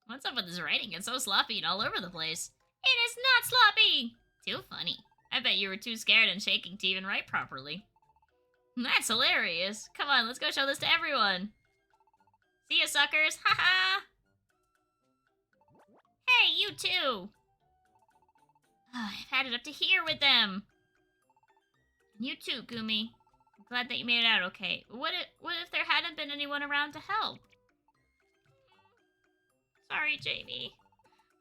What's up with this writing? It's so sloppy and all over the place. It is not sloppy! Too funny. I bet you were too scared and shaking to even write properly. That's hilarious. Come on, let's go show this to everyone. See ya, suckers. Haha! Hey, you too! I've had it up to here with them. And you too, Gumi. I'm glad that you made it out okay. What if there hadn't been anyone around to help? Sorry, Jamie.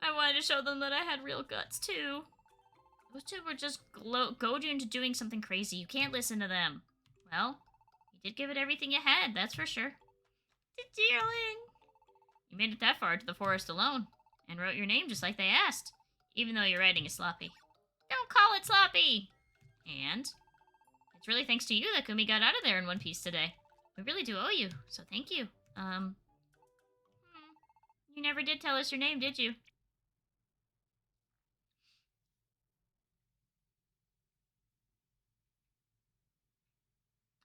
I wanted to show them that I had real guts, too. Those two were just goading you into doing something crazy. You can't listen to them. Well, you did give it everything you had, that's for sure. Dearling! You made it that far to the forest alone, and wrote your name just like they asked, even though your writing is sloppy. Don't call it sloppy! And it's really thanks to you that Gumi got out of there in one piece today. We really do owe you, so thank you. You never did tell us your name, did you?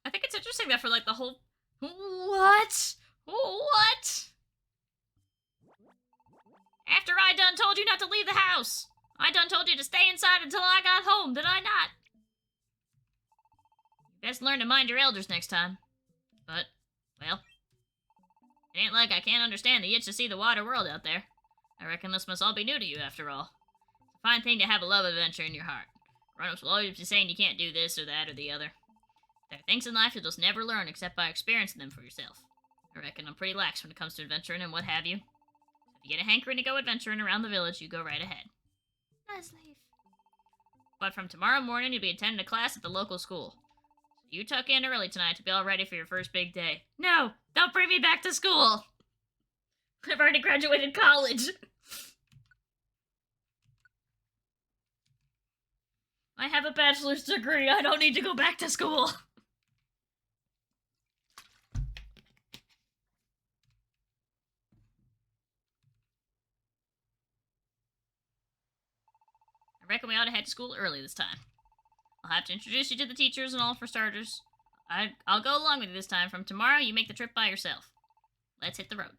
I think it's interesting that for like the whole... What? What? After I done told you not to leave the house. I done told you to stay inside until I got home, did I not? You best learn to mind your elders next time. But, well, it ain't like I can't understand the itch to see the water world out there. I reckon this must all be new to you after all. It's a fine thing to have a love adventure in your heart. Grown-ups will always be saying you can't do this or that or the other. There are things in life you'll just never learn except by experiencing them for yourself. I reckon I'm pretty lax when it comes to adventuring and what have you. So if you get a hankering to go adventuring around the village, you go right ahead. Nice leave. But from tomorrow morning, you'll be attending a class at the local school. So you tuck in early tonight to be all ready for your first big day. No! Don't bring me back to school! I've already graduated college! I have a bachelor's degree. I don't need to go back to school. I reckon we ought to head to school early this time. I'll have to introduce you to the teachers and all for starters. I'll go along with you this time. From tomorrow, you make the trip by yourself. Let's hit the road.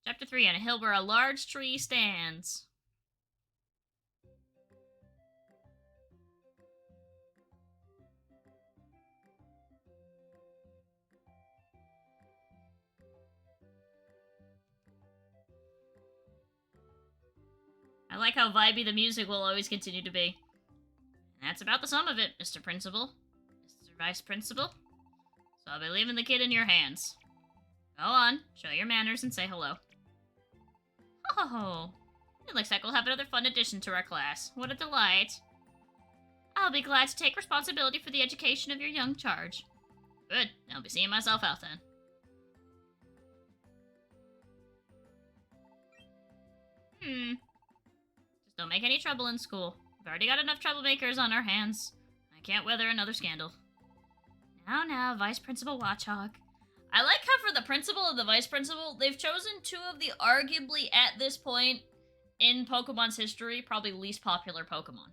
Chapter 3, on a hill where a large tree stands. I like how vibey the music will always continue to be. And that's about the sum of it, Mr. Principal. Mr. Vice Principal. So I'll be leaving the kid in your hands. Go on, show your manners and say hello. Oh, it looks like we'll have another fun addition to our class. What a delight. I'll be glad to take responsibility for the education of your young charge. Good, I'll be seeing myself out then. Just don't make any trouble in school. We've already got enough troublemakers on our hands. I can't weather another scandal. Now, Vice Principal Watchhog. I like how for the principal and the vice principal, they've chosen two of the arguably, at this point, in Pokemon's history, probably least popular Pokemon.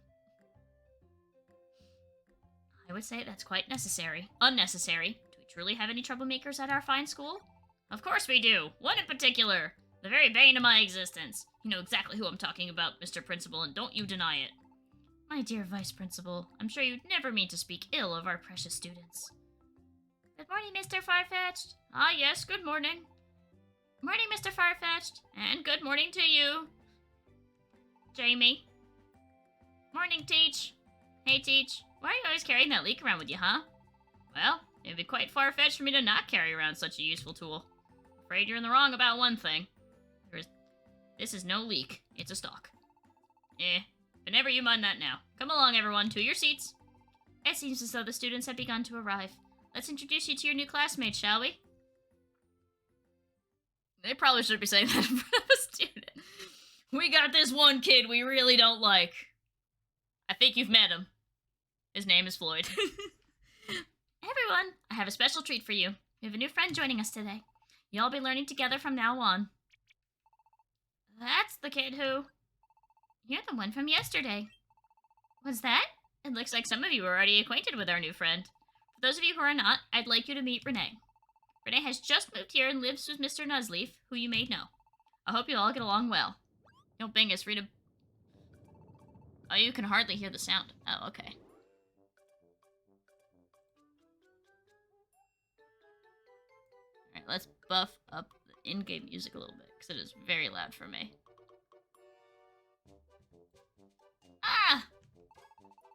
I would say that's quite unnecessary, to truly have any troublemakers at our fine school? Of course we do. One in particular. The very bane of my existence. You know exactly who I'm talking about, Mr. Principal, and don't you deny it. My dear Vice Principal, I'm sure you'd never mean to speak ill of our precious students. Good morning, Mr. Farfetch'd. Ah, yes, good morning. Morning, Mr. Farfetch'd. And good morning to you, Jamie. Morning, Teach. Hey, Teach. Why are you always carrying that leak around with you, huh? Well, it'd be quite far-fetched for me to not carry around such a useful tool. Afraid you're in the wrong about one thing. This is no leak. It's a stock. But never you mind that now. Come along, everyone, to your seats. It seems as though the students have begun to arrive. Let's introduce you to your new classmates, shall we? They probably should be saying that in front of a student. We got this one kid we really don't like. I think you've met him. His name is Floyd. Everyone, I have a special treat for you. We have a new friend joining us today. You'll all be learning together from now on. That's the kid who... You're the one from yesterday. Was that? It looks like some of you are already acquainted with our new friend. For those of you who are not, I'd like you to meet Renee. Renee has just moved here and lives with Mr. Nuzleaf, who you may know. I hope you all get along well. Yo, Bing is free to... Oh, you can hardly hear the sound. Oh, okay. Alright, let's buff up the in-game music a little bit, because it is very loud for me. Ah!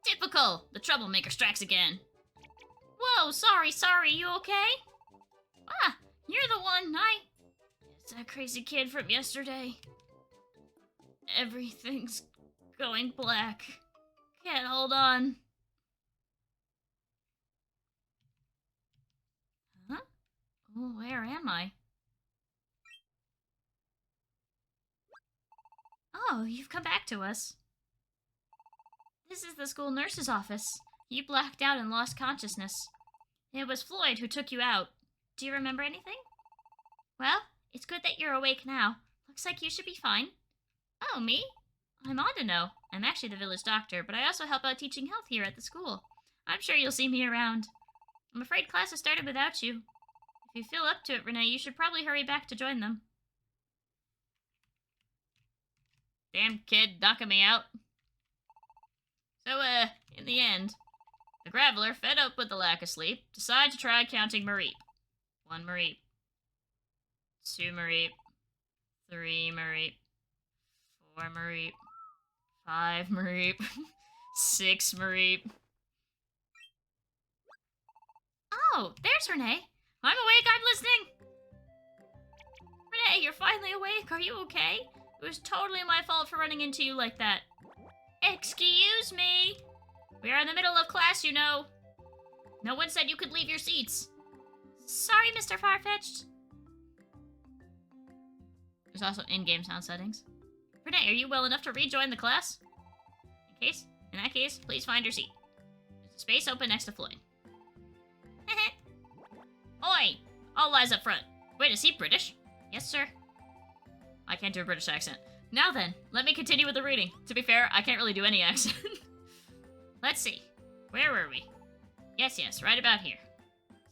Typical! The troublemaker strikes again. Whoa, sorry, you okay? Ah, you're the one, It's that crazy kid from yesterday. Everything's going black. Can't hold on. Huh? Oh, where am I? Oh, you've come back to us. This is the school nurse's office. You blacked out and lost consciousness. It was Floyd who took you out. Do you remember anything? Well, it's good that you're awake now. Looks like you should be fine. Oh, me? I'm Andino. I'm actually the village doctor, but I also help out teaching health here at the school. I'm sure you'll see me around. I'm afraid class has started without you. If you feel up to it, Renee, you should probably hurry back to join them. Damn kid knocking me out. So, in the end, the Graveler, fed up with the lack of sleep, decided to try counting Mareep. 1 Mareep. 2 Mareep. 3 Mareep. 4 Mareep. 5 Mareep. 6 Mareep. Oh, there's Renee. I'm awake, I'm listening. Renee, you're finally awake. Are you okay? It was totally my fault for running into you like that. Excuse me. We are in the middle of class, you know. No one said you could leave your seats. Sorry, Mr. Farfetch'd. There's also in-game sound settings. Renee, are you well enough to rejoin the class? In that case, please find your seat. There's a space open next to Floyd. Oi! All lies up front. Wait, is he British? Yes, sir. I can't do a British accent. Now then, let me continue with the reading. To be fair, I can't really do any accent. Let's see. Where were we? Yes, right about here.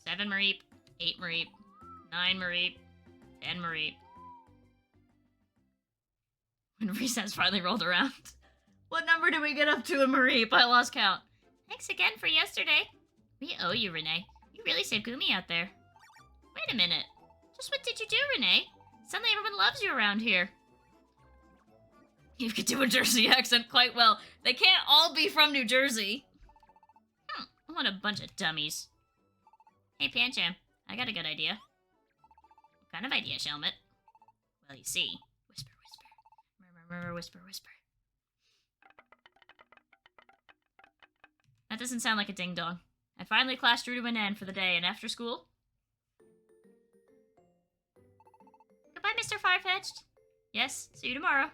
7 Mareep, 8 Mareep, 9 Mareep, 10 Mareep. When recess finally rolled around. What number did we get up to in Mareep? I lost count. Thanks again for yesterday. We owe you, Renee. You really saved Gumi out there. Wait a minute. Just what did you do, Renee? Suddenly everyone loves you around here. You could do a Jersey accent quite well. They can't all be from New Jersey. What a bunch of dummies. Hey, Pancham, I got a good idea. What kind of idea, Shelmet? Well, you see. Whisper, whisper. Murmur, murmur, whisper, whisper. That doesn't sound like a ding-dong. And finally, class drew to an end for the day, and after school... Goodbye, Mr. Farfetch'd. Yes, see you tomorrow.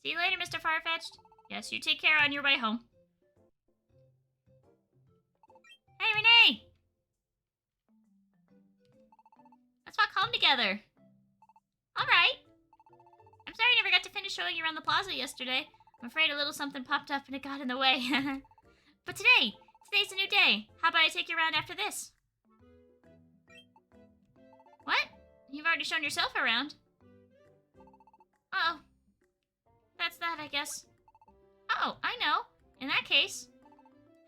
See you later, Mr. Farfetch'd. Yes, you take care on your way home. Hey, Renee! Let's walk home together. Alright. I'm sorry I never got to finish showing you around the plaza yesterday. I'm afraid a little something popped up and it got in the way. But today's a new day. How about I take you around after this? What? You've already shown yourself around. Uh-oh. That's that, I guess. Oh, I know. In that case,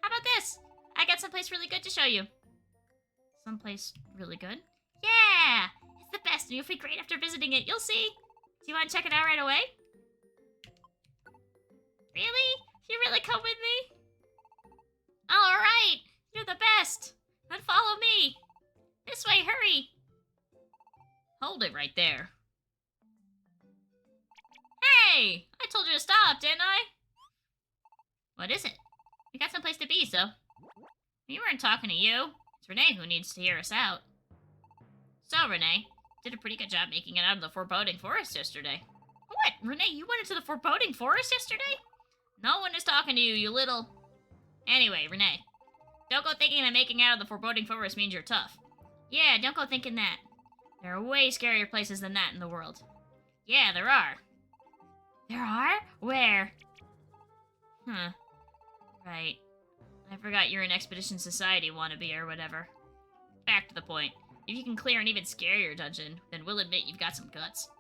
how about this? I got someplace really good to show you. Someplace really good? Yeah! It's the best, and you'll feel great after visiting it. You'll see. Do you want to check it out right away? Really? You really come with me? Alright! You're the best! Then follow me! This way, hurry! Hold it right there. Hey! I told you to stop, didn't I? What is it? We got someplace to be, so... We weren't talking to you. It's Renee who needs to hear us out. So, Renee, did a pretty good job making it out of the foreboding forest yesterday. What? Renee, you went into the foreboding forest yesterday? No one is talking to you, you little... Anyway, Renee, don't go thinking that making out of the foreboding forest means you're tough. Yeah, don't go thinking that. There are way scarier places than that in the world. Yeah, there are. There are? Where? Huh. Right. I forgot you're an Expedition Society wannabe or whatever. Back to the point. If you can clear an even scarier dungeon, then we'll admit you've got some guts.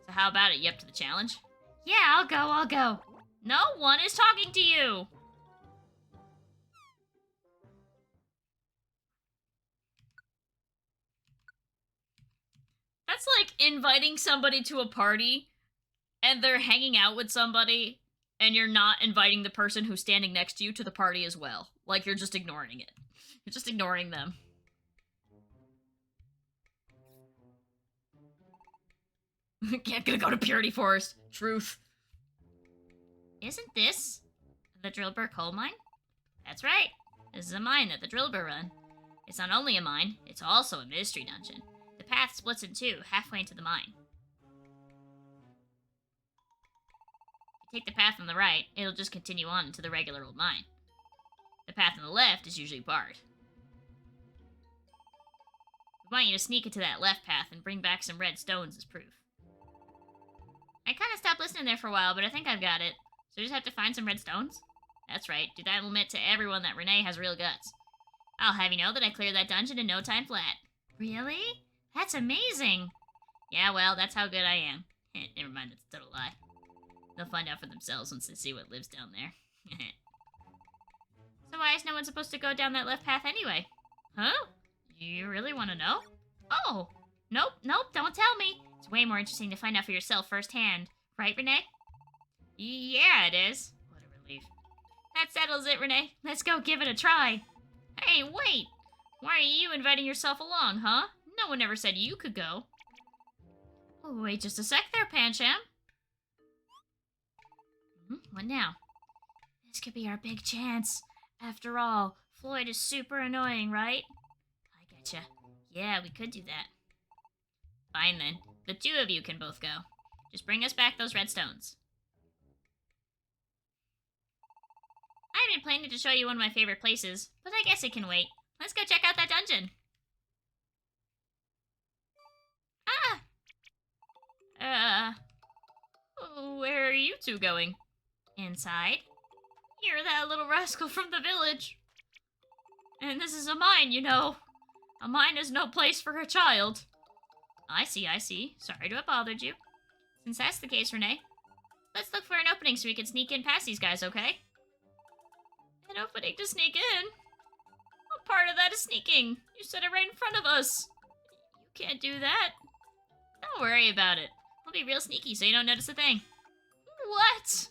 So how about it? You up to the challenge? Yeah, I'll go. No one is talking to you! That's like inviting somebody to a party, and they're hanging out with somebody, and you're not inviting the person who's standing next to you to the party as well. Like, you're just ignoring it. You're just ignoring them. Can't gonna go to Purity Forest. Truth. Isn't this the Drillbur coal mine? That's right. This is a mine that the Drillbur run. It's not only a mine, it's also a mystery dungeon. The path splits in two, halfway into the mine. If you take the path on the right, it'll just continue on into the regular old mine. The path on the left is usually barred. We want you to sneak into that left path and bring back some red stones as proof. I kind of stopped listening there for a while, but I think I've got it. So we just have to find some red stones? That's right. Do that and admit to everyone that Renee has real guts. I'll have you know that I cleared that dungeon in no time flat. Really? That's amazing! Yeah, well, that's how good I am. Never mind, it's a total lie. They'll find out for themselves once they see what lives down there. So why is no one supposed to go down that left path anyway? Huh? You really want to know? Oh! Nope, don't tell me! It's way more interesting to find out for yourself firsthand. Right, Renee? Yeah, it is. What a relief. That settles it, Renee. Let's go give it a try. Hey, wait! Why are you inviting yourself along, huh? No one ever said you could go. Oh, wait just a sec there, Pancham. What now? This could be our big chance. After all, Floyd is super annoying, right? I getcha. Yeah, we could do that. Fine then. The two of you can both go. Just bring us back those red stones. I've been planning to show you one of my favorite places, but I guess it can wait. Let's go check out that dungeon. Where are you two going? Inside. You're that little rascal from the village. And this is a mine, you know. A mine is no place for a child. I see. Sorry to have bothered you. Since that's the case, Renee, let's look for an opening so we can sneak in past these guys, okay? An opening to sneak in? What part of that is sneaking? You said it right in front of us. You can't do that. Don't worry about it. We'll be real sneaky so you don't notice a thing. What?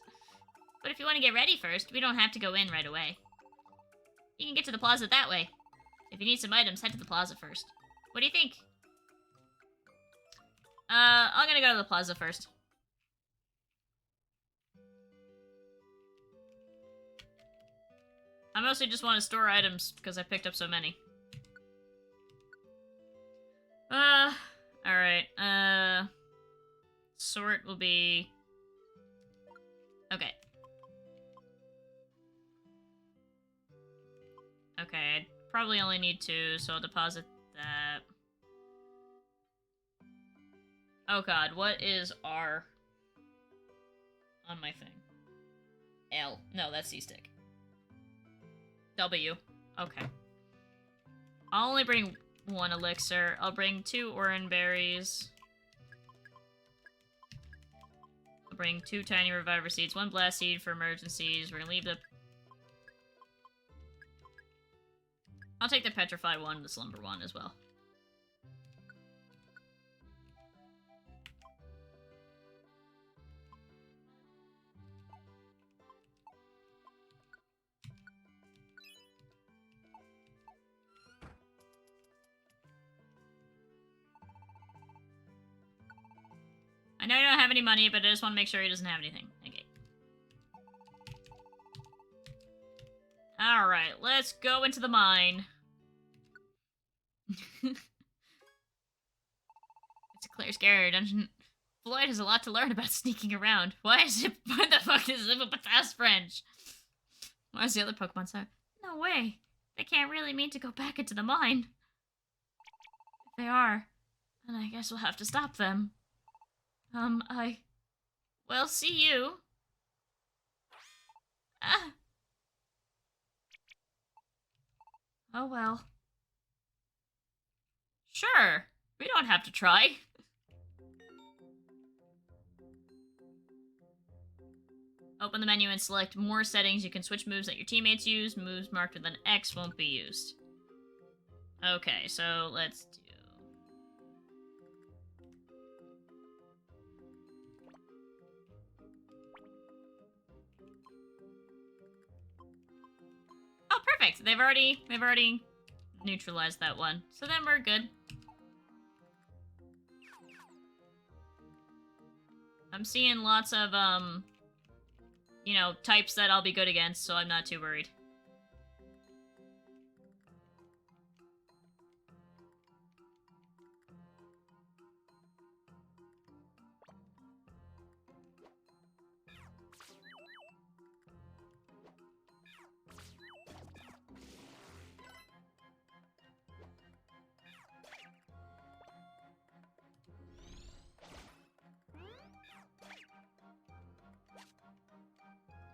But if you want to get ready first, we don't have to go in right away. You can get to the plaza that way. If you need some items, head to the plaza first. What do you think? I'm gonna go to the plaza first. I mostly just want to store items because I picked up so many. Alright, sort will be... Okay. Okay, I'd probably only need two, so I'll deposit that. Oh god, what is R on my thing? L. No, that's C-stick. W. Okay. I'll only bring 1 elixir. I'll bring 2 oran berries. I'll bring 2 tiny reviver seeds, 1 blast seed for emergencies. We're gonna leave the... I'll take the petrified one, the slumber one as well. I know you don't have any money, but I just want to make sure he doesn't have anything. Okay. Alright, let's go into the mine. It's a clear, scary dungeon. Floyd has a lot to learn about sneaking around. Why the fuck is it with fast French? Why is the other Pokemon so? No way. They can't really mean to go back into the mine. If they are, then I guess we'll have to stop them. Well, see you. Ah. Oh well. Sure. We don't have to try. Open the menu and select more settings. You can switch moves that your teammates use. Moves marked with an X won't be used. Okay, so let's do... Oh, perfect. They've already neutralized that one. So then we're good. I'm seeing lots of, you know, types that I'll be good against, so I'm not too worried.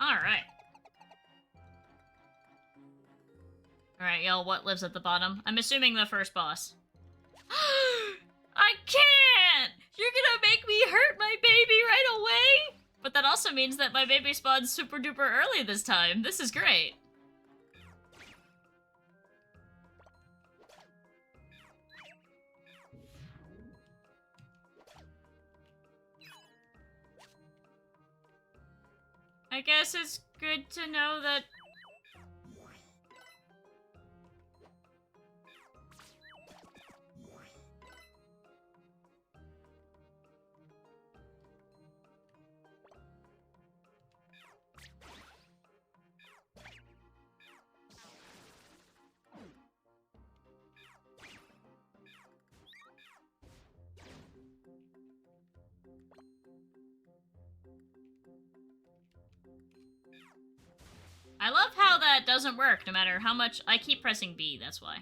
Alright. Alright, y'all, what lives at the bottom? I'm assuming the first boss. I can't! You're gonna make me hurt my baby right away? But that also means that my baby spawns super duper early this time. This is great. I guess it's good to know that... I love how that doesn't work, no matter how much... I keep pressing B, that's why.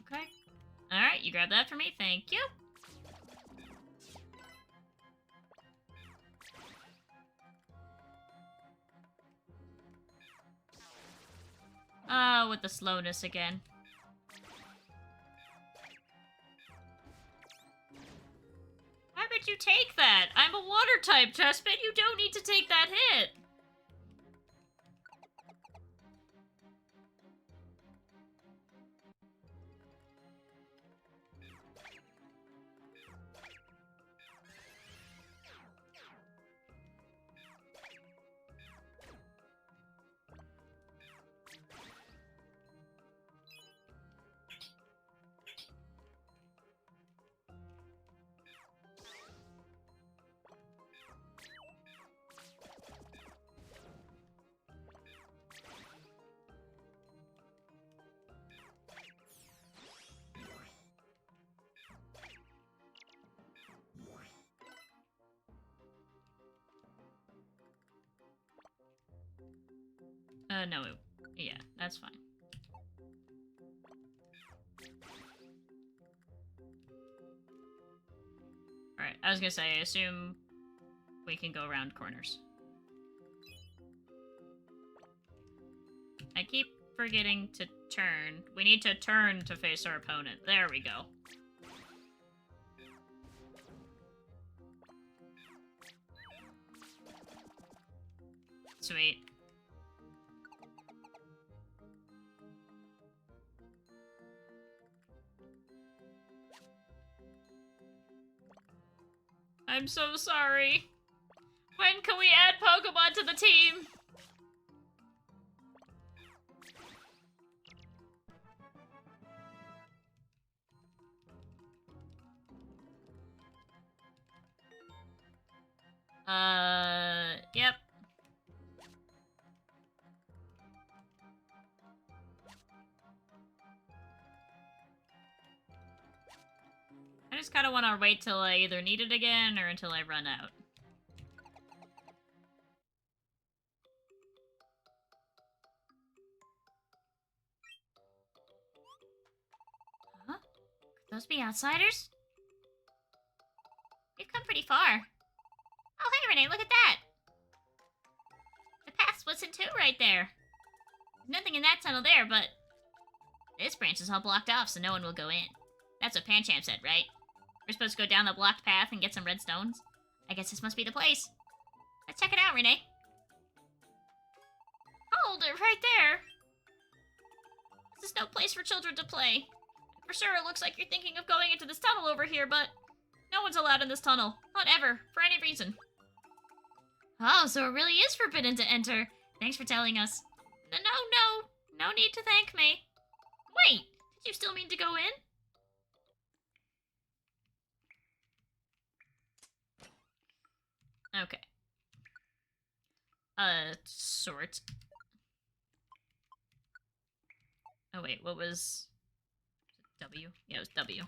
Okay. Alright, you grab that for me, thank you. With the slowness again. Why would you take that? I'm a water type, Chespin. You don't need to take that hit. No. Yeah, that's fine. Alright, I was gonna say, I assume we can go around corners. I keep forgetting to turn. We need to turn to face our opponent. There we go. Sweet. I'm so sorry. When can we add Pokemon to the team? Yep. I just kind of want to wait till I either need it again or until I run out. Huh? Could those be outsiders? We've come pretty far. Oh, hey, Renee, look at that! The path splits in two right there. There's nothing in that tunnel there, but this branch is all blocked off, so no one will go in. That's what Pancham said, right? We're supposed to go down the blocked path and get some red stones? I guess this must be the place. Let's check it out, Renee. Hold it right there! This is no place for children to play. For sure, it looks like you're thinking of going into this tunnel over here, but no one's allowed in this tunnel. Not ever, for any reason. Oh, so it really is forbidden to enter. Thanks for telling us. No need to thank me. Wait, did you still mean to go in? Okay. Sort. Oh wait, what was... W? Yeah, it was W.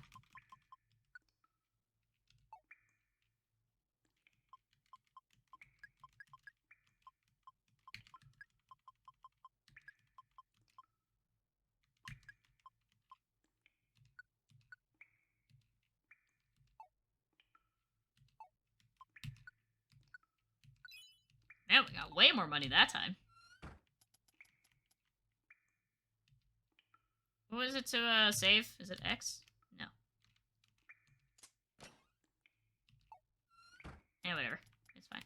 Man, we got way more money that time. What is it to, save? Is it X? No. Yeah, whatever. It's fine.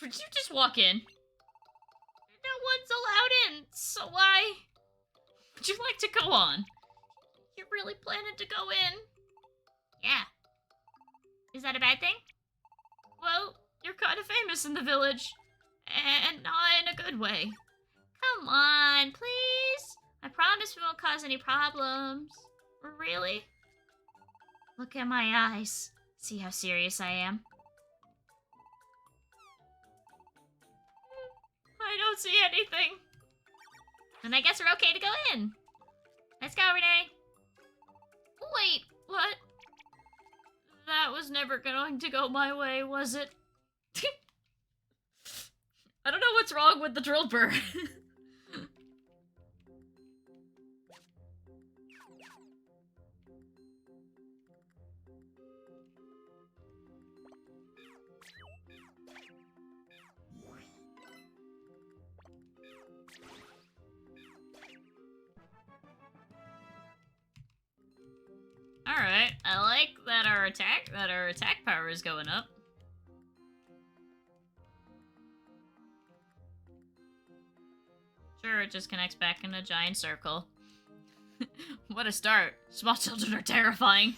You just walk in. No one's allowed in, so why would you like to go on? You're really planning to go in? Yeah. Is that a bad thing? Well, you're kind of famous in the village. And not in a good way. Come on, please. I promise we won't cause any problems. Really? Look at my eyes. See how serious I am? I don't see anything. Then I guess we're okay to go in. Let's go, Renee. Wait, what? That was never going to go my way, was it? I don't know what's wrong with the drill bird. Alright, I like that our attack power is going up. Sure, it just connects back in a giant circle. What a start. Small children are terrifying.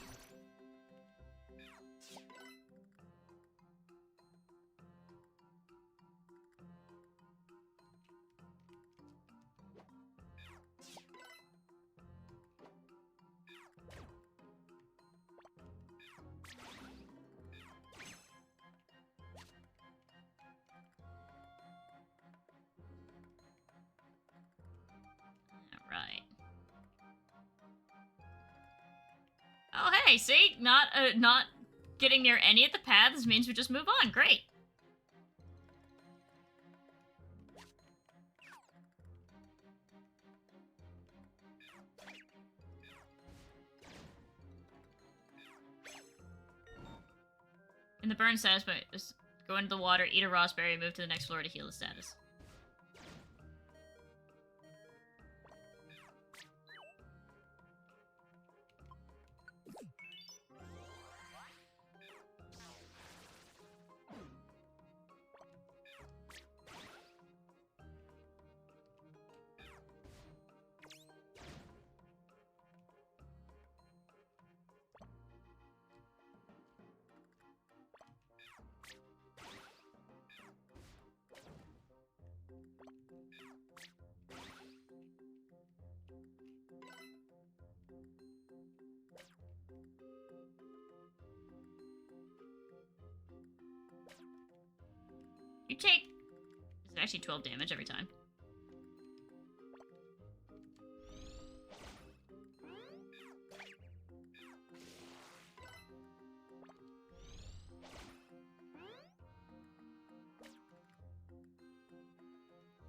Right. Oh, hey, see? Not getting near any of the paths means we just move on. Great. In the burn status, but just go into the water, eat a raspberry, move to the next floor to heal the status. You take... Is it actually 12 damage every time?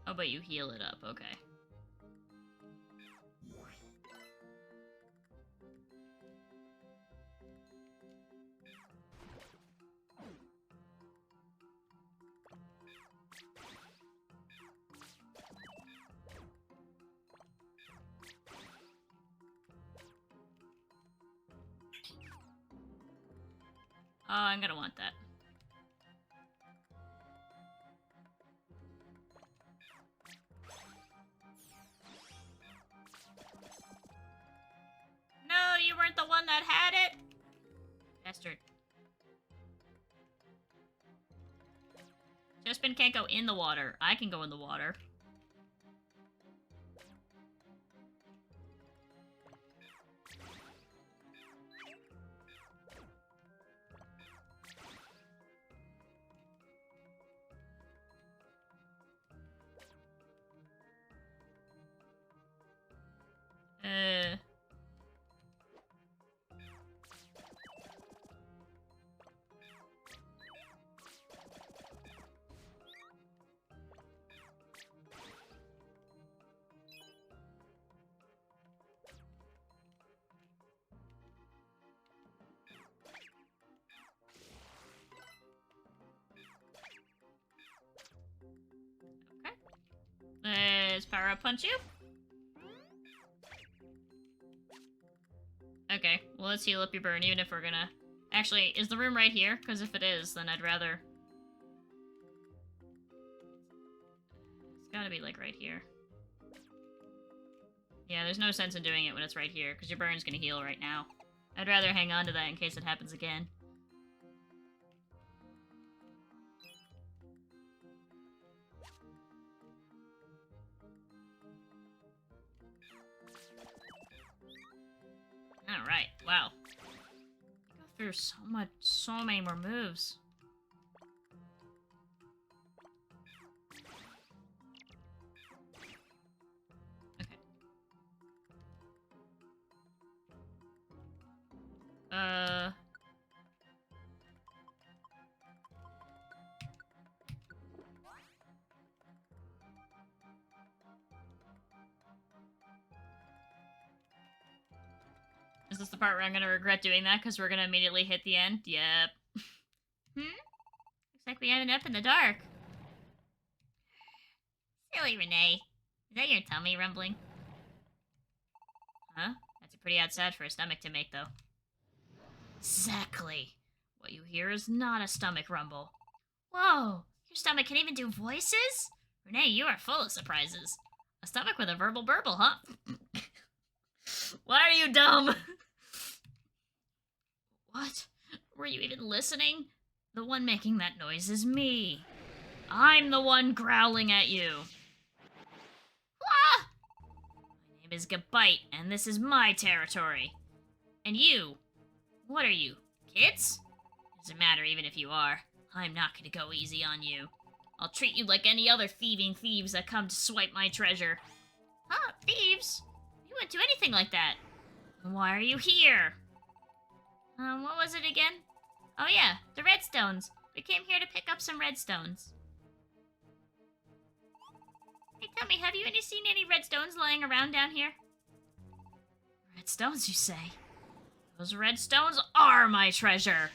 Oh, but you heal it up. Okay. Oh, I'm gonna want that. No, you weren't the one that had it! Bastard. Chespin can't go in the water. I can go in the water. Let's power up punch you. Okay, well let's heal up your burn, even if we're gonna... Actually, is the room right here? Because if it is, then I'd rather... It's gotta be, like, right here. Yeah, there's no sense in doing it when it's right here, because your burn's gonna heal right now. I'd rather hang on to that in case it happens again. Alright, wow. Go through so many more moves. Okay. Is this the part where I'm gonna regret doing that because we're gonna immediately hit the end? Yep. Looks like we ended up in the dark. Silly Renee. Is that your tummy rumbling? Huh? That's a pretty odd sound for a stomach to make, though. Exactly. What you hear is not a stomach rumble. Whoa! Your stomach can even do voices? Renee, you are full of surprises. A stomach with a verbal burble, huh? Why are you dumb? What? Were you even listening? The one making that noise is me. I'm the one growling at you. Ah! My name is Gabite, and this is my territory. And you? What are you? Kids? Doesn't matter even if you are. I'm not gonna go easy on you. I'll treat you like any other thieving thieves that come to swipe my treasure. Huh? Thieves? You wouldn't do anything like that. Why are you here? What was it again? Oh yeah, the redstones. We came here to pick up some redstones. Hey, tell me, have you seen any redstones lying around down here? Redstones, you say? Those redstones are my treasure.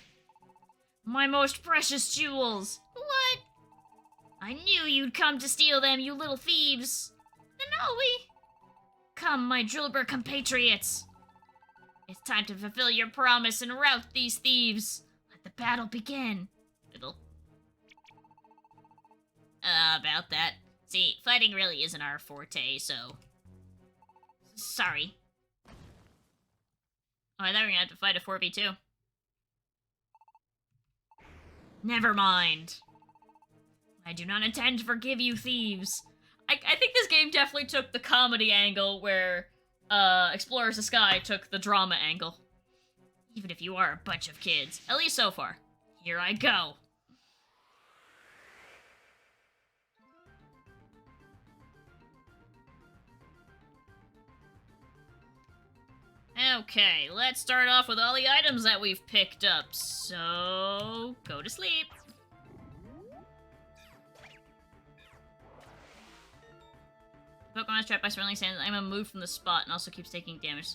My most precious jewels! What? I knew you'd come to steal them, you little thieves! No, we... Come, my Drillbur compatriots! It's time to fulfill your promise and rout these thieves! Let the battle begin! Fiddle. About that. See, fighting really isn't our forte, so... Sorry. Oh, I thought we were gonna have to fight a 4v2. Never mind. I do not intend to forgive you, thieves. I think this game definitely took the comedy angle where Explorers of Sky took the drama angle. Even if you are a bunch of kids. At least so far. Here I go. Okay, let's start off with all the items that we've picked up. So, go to sleep. Pokemon is trapped by swirling sand. I'm moved from the spot and also keeps taking damage.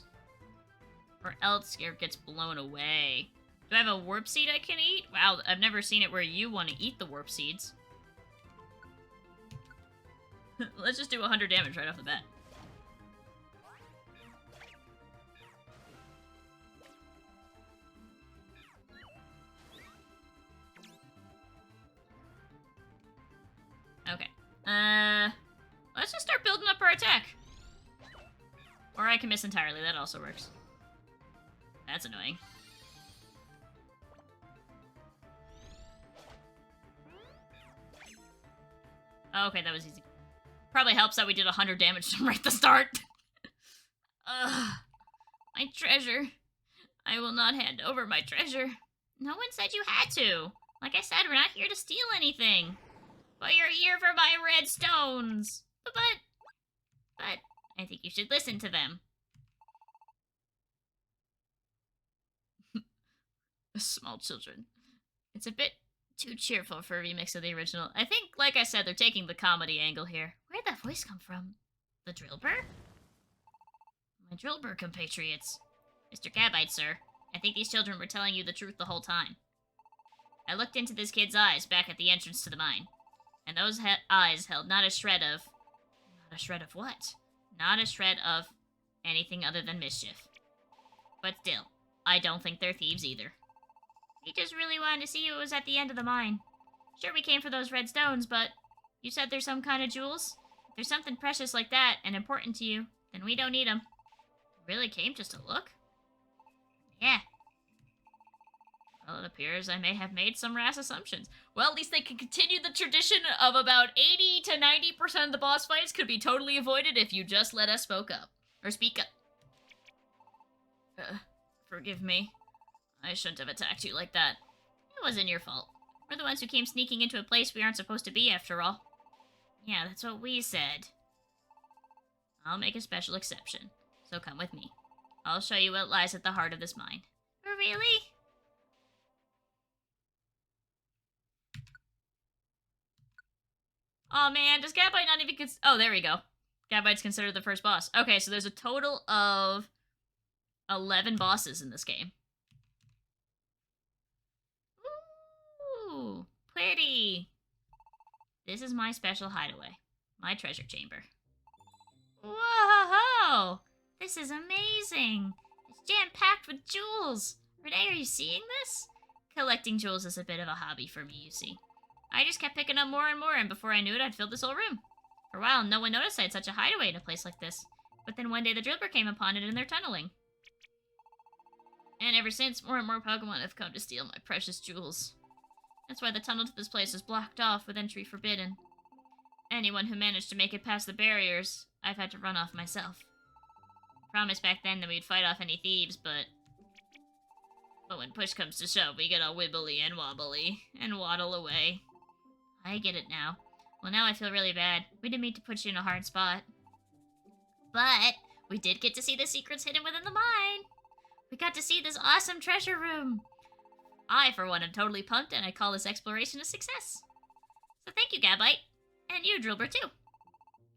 Or else it gets blown away. Do I have a warp seed I can eat? Wow, I've never seen it where you want to eat the warp seeds. Let's just do 100 damage right off the bat. Okay. Let's just start building up our attack. Or I can miss entirely, that also works. That's annoying. Okay, that was easy. Probably helps that we did 100 damage right at the start. Ugh. My treasure. I will not hand over my treasure. No one said you had to. Like I said, we're not here to steal anything. But you're here for my red stones. But, I think you should listen to them. Small children. It's a bit too cheerful for a remix of the original. I think, like I said, they're taking the comedy angle here. Where'd that voice come from? The Drillbur? My Drillbur compatriots. Mr. Gabite, sir. I think these children were telling you the truth the whole time. I looked into this kid's eyes back at the entrance to the mine. And those eyes held not a shred of... Not a shred of what? Not a shred of anything other than mischief. But still, I don't think they're thieves either. We just really wanted to see who was at the end of the mine. Sure, we came for those red stones, but you said there's some kind of jewels? If there's something precious like that and important to you, then we don't need them. You really came just to look? Yeah. Well, it appears I may have made some rash assumptions. Well, at least they can continue the tradition of about 80 to 90% of the boss fights could be totally avoided if you just let us speak up. Forgive me. I shouldn't have attacked you like that. It wasn't your fault. We're the ones who came sneaking into a place we aren't supposed to be, after all. Yeah, that's what we said. I'll make a special exception, so come with me. I'll show you what lies at the heart of this mine. Really? Oh man, does Gabite not even oh, there we go. Gabite's considered the first boss. Okay, so there's a total of 11 bosses in this game. Ooh, pretty. This is my special hideaway. My treasure chamber. Whoa! This is amazing. It's jam-packed with jewels. Renee, are you seeing this? Collecting jewels is a bit of a hobby for me, you see. I just kept picking up more and more, and before I knew it, I'd filled this whole room. For a while, no one noticed I had such a hideaway in a place like this. But then one day the Drillbur came upon it in their tunneling. And ever since, more and more Pokemon have come to steal my precious jewels. That's why the tunnel to this place is blocked off with entry forbidden. Anyone who managed to make it past the barriers, I've had to run off myself. I promised back then that we'd fight off any thieves, but when push comes to shove, we get all wibbly and wobbly and waddle away. I get it now. Well, now I feel really bad. We didn't mean to put you in a hard spot. But we did get to see the secrets hidden within the mine. We got to see this awesome treasure room. I, for one, am totally pumped, and I call this exploration a success. So thank you, Gabite. And you, Drillbur, too.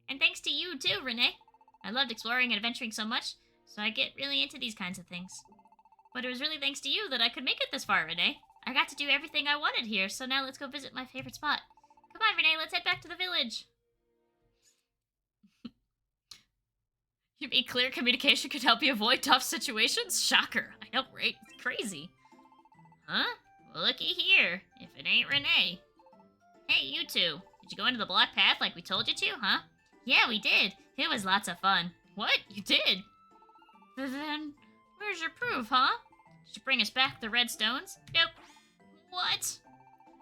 And thanks to you, too, Renee. I loved exploring and adventuring so much, so I get really into these kinds of things. But it was really thanks to you that I could make it this far, Renee. I got to do everything I wanted here, so now let's go visit my favorite spot. Come on, Renee, let's head back to the village. You mean clear communication could help you avoid tough situations? Shocker. I know, right? It's crazy. Huh? Well, looky here. If it ain't Renee. Hey, you two. Did you go into the block path like we told you to, huh? Yeah, we did. It was lots of fun. What? You did? Then, where's your proof, huh? Did you bring us back the red stones? Nope. What?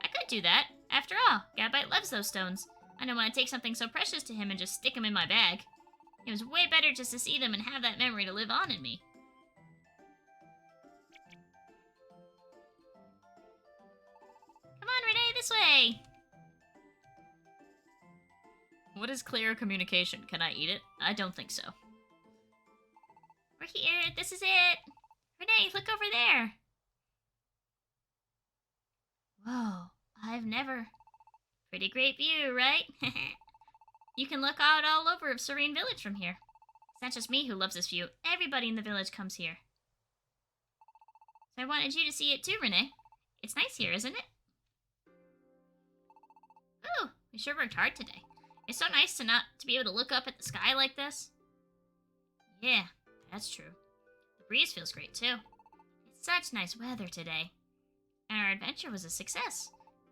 I could do that. After all, Gabite loves those stones. I don't want to take something so precious to him and just stick them in my bag. It was way better just to see them and have that memory to live on in me. Come on, Renee, this way! What is clear communication? Can I eat it? I don't think so. We're here. This is it. Renee, look over there. Whoa, I've never... Pretty great view, right? You can look out all over of Serene Village from here. It's not just me who loves this view. Everybody in the village comes here. So I wanted you to see it too, Renee. It's nice here, isn't it? Ooh, we sure worked hard today. It's so nice to be able to look up at the sky like this. Yeah, that's true. The breeze feels great too. It's such nice weather today. And our adventure was a success.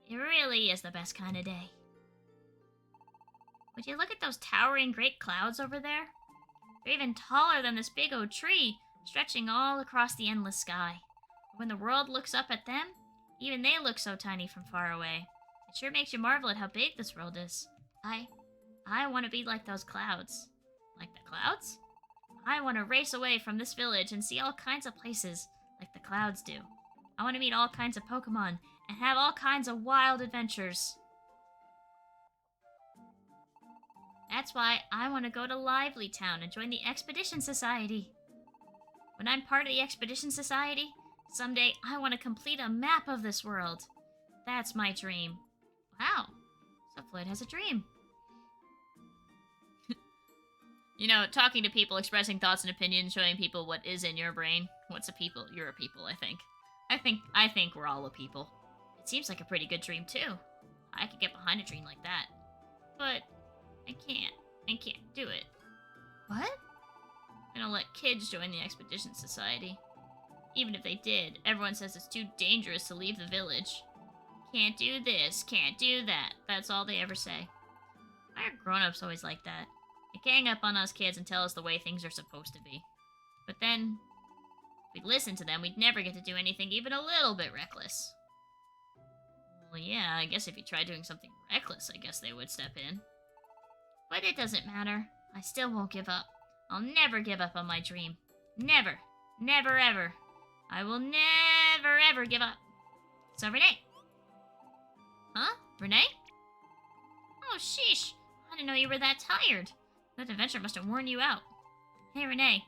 It really is the best kind of day. Would you look at those towering great clouds over there? They're even taller than this big old tree, stretching all across the endless sky. When the world looks up at them, even they look so tiny from far away. It sure makes you marvel at how big this world is. I want to be like those clouds. Like the clouds? I want to race away from this village and see all kinds of places, like the clouds do. I want to meet all kinds of Pokémon and have all kinds of wild adventures. That's why I want to go to Lively Town and join the Expedition Society. When I'm part of the Expedition Society, someday I want to complete a map of this world. That's my dream. Wow, so Floyd has a dream. You know, talking to people, expressing thoughts and opinions, showing people what is in your brain. What's a people? You're a people, I think. I think we're all a people. It seems like a pretty good dream, too. I could get behind a dream like that. But I can't. I can't do it. What? I don't let kids join the Expedition Society. Even if they did, everyone says it's too dangerous to leave the village. Can't do this, can't do that. That's all they ever say. Why are grown-ups always like that? They gang up on us kids and tell us the way things are supposed to be. But then, if we'd listen to them, we'd never get to do anything even a little bit reckless. Well, yeah, I guess if you try doing something reckless, I guess they would step in. But it doesn't matter. I still won't give up. I'll never give up on my dream. Never. Never ever. I will never ever give up. So, Renee. Huh? Renee? Oh, sheesh. I didn't know you were that tired. That adventure must have worn you out. Hey, Renee.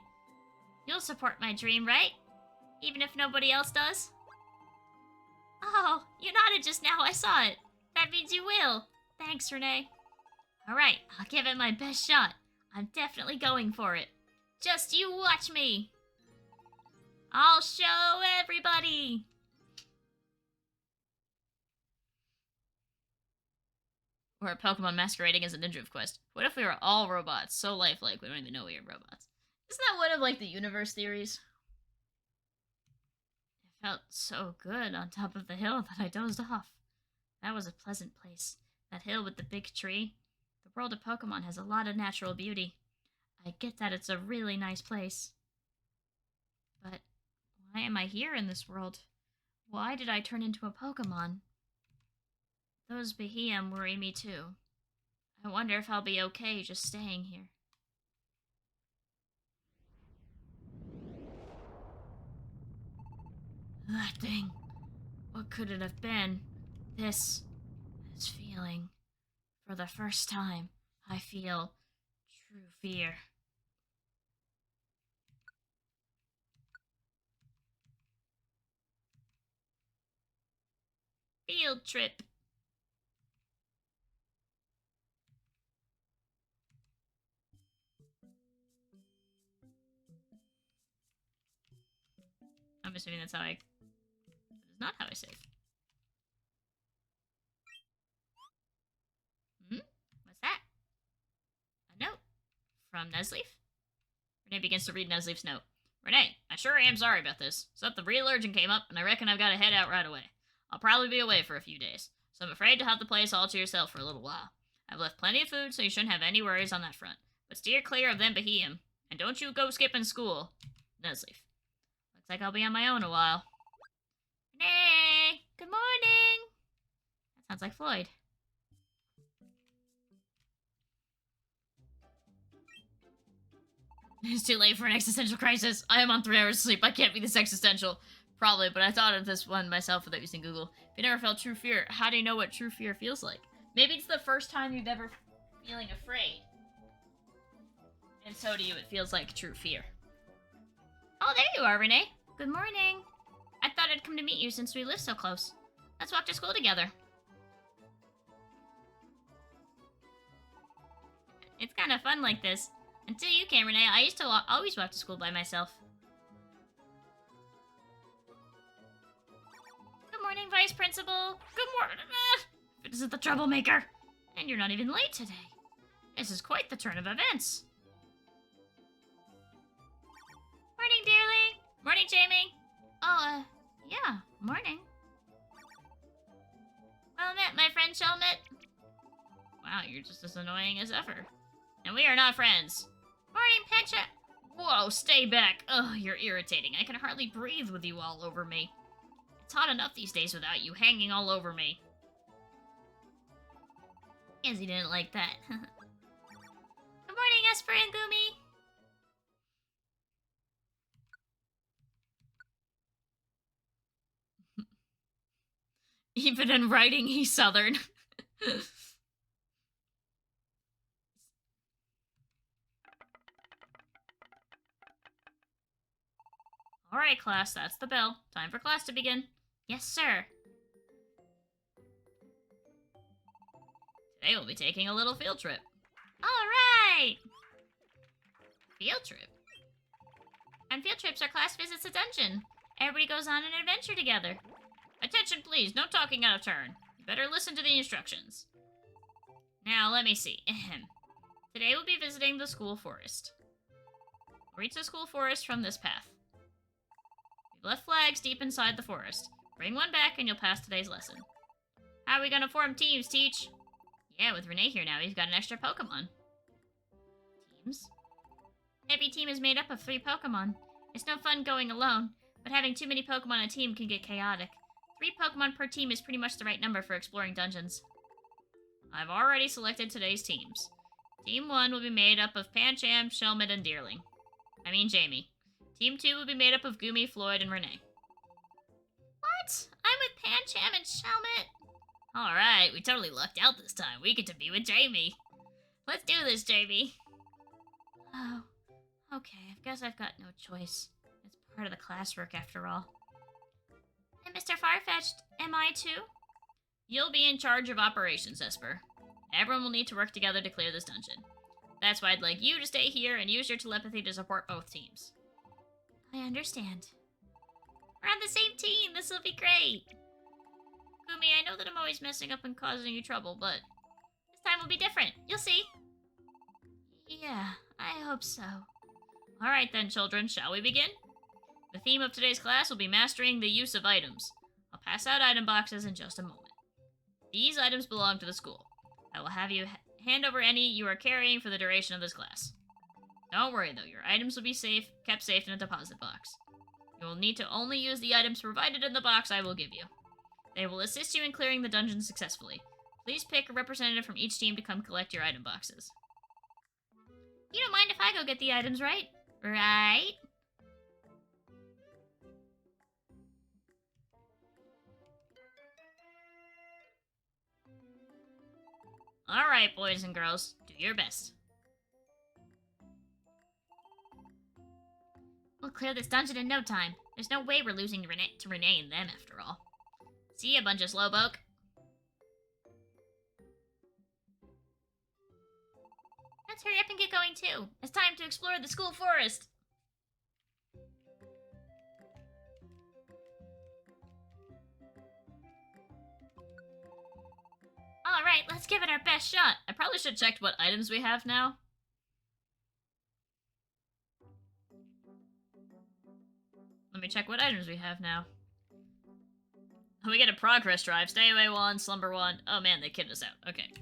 You'll support my dream, right? Even if nobody else does? Oh, you nodded just now. I saw it. That means you will. Thanks, Renee. Alright, I'll give it my best shot. I'm definitely going for it. Just you watch me. I'll show everybody. Or a Pokemon masquerading as a ninja of Quest. What if we were all robots, so lifelike we don't even know we are robots? Isn't that one of, like, the universe theories? It felt so good on top of the hill that I dozed off. That was a pleasant place. That hill with the big tree. The world of Pokemon has a lot of natural beauty. I get that it's a really nice place. But why am I here in this world? Why did I turn into a Pokemon? Those Behem worry me too. I wonder if I'll be okay just staying here. That thing. What could it have been? This feeling. For the first time, I feel true fear. Field trip. I'm assuming that's how I... is not how I save. What's that? A note. From Nesleaf? Renee begins to read Nesleaf's note. Renee, I sure am sorry about this. Something real urgent came up, and I reckon I've got to head out right away. I'll probably be away for a few days, so I'm afraid to have the place all to yourself for a little while. I've left plenty of food, so you shouldn't have any worries on that front. But steer clear of them Bohemian, and don't you go skipping school. Nesleaf. Looks like I'll be on my own a while. Renee! Good morning! That sounds like Floyd. It's too late for an existential crisis. I am on 3 hours sleep. I can't be this existential. Probably, but I thought of this one myself without using Google. If you never felt true fear, how do you know what true fear feels like? Maybe it's the first time you've ever feeling afraid. And so to you, it feels like true fear. Oh, there you are, Renee. Good morning. I thought I'd come to meet you since we live so close. Let's walk to school together. It's kind of fun like this. Until you came, Renee, I used to always walk to school by myself. Good morning, Vice Principal. Good morning. This is the troublemaker. And you're not even late today. This is quite the turn of events. Morning, dearling. Morning, Jamie. Oh, yeah, morning. Well met, my friend Shelmet. Wow, you're just as annoying as ever. And we are not friends. Morning, Petra. Whoa, stay back. Ugh, you're irritating. I can hardly breathe with you all over me. It's hot enough these days without you hanging all over me. Guess he didn't like that. Good morning, Esper and Gumi. Even in writing, he's Southern. Alright, class, that's the bell. Time for class to begin. Yes, sir. Today we'll be taking a little field trip. Alright! Field trip? On field trips, our class visits a dungeon. Everybody goes on an adventure together. Attention, please. No talking out of turn. You better listen to the instructions. Now, let me see. Today we'll be visiting the school forest. We'll reach the school forest from this path. We've left flags deep inside the forest. Bring one back and you'll pass today's lesson. How are we gonna form teams, Teach? Yeah, with Renee here now, we've got an extra Pokemon. Teams? Every team is made up of 3 Pokemon. It's no fun going alone, but having too many Pokemon on a team can get chaotic. 3 Pokemon per team is pretty much the right number for exploring dungeons. I've already selected today's teams. Team 1 will be made up of Pancham, Shelmet, and Deerling. I mean Jamie. Team 2 will be made up of Gumi, Floyd, and Renee. What? I'm with Pancham and Shelmet. Alright, we totally lucked out this time. We get to be with Jamie. Let's do this, Jamie. Oh, okay. I guess I've got no choice. It's part of the classwork after all. And Mr. Farfetch'd, am I too? You'll be in charge of operations, Esper. Everyone will need to work together to clear this dungeon. That's why I'd like you to stay here and use your telepathy to support both teams. I understand. We're on the same team! This will be great! Gumi, I know that I'm always messing up and causing you trouble, but this time will be different. You'll see. Yeah, I hope so. Alright then, children, shall we begin? The theme of today's class will be mastering the use of items. I'll pass out item boxes in just a moment. These items belong to the school. I will have you hand over any you are carrying for the duration of this class. Don't worry though, your items will be kept safe in a deposit box. You will need to only use the items provided in the box I will give you. They will assist you in clearing the dungeon successfully. Please pick a representative from each team to come collect your item boxes. You don't mind if I go get the items, right? Right? Alright, boys and girls, do your best. We'll clear this dungeon in no time. There's no way we're losing to Renee and them, after all. See ya, bunch of slowpoke. Let's hurry up and get going, too. It's time to explore the school forest. Alright, let's give it our best shot. I probably should have checked what items we have now. Let me check what items we have now. Oh, we get a progress drive. Stay away 1, slumber 1. Oh man, they kitted us out. Okay.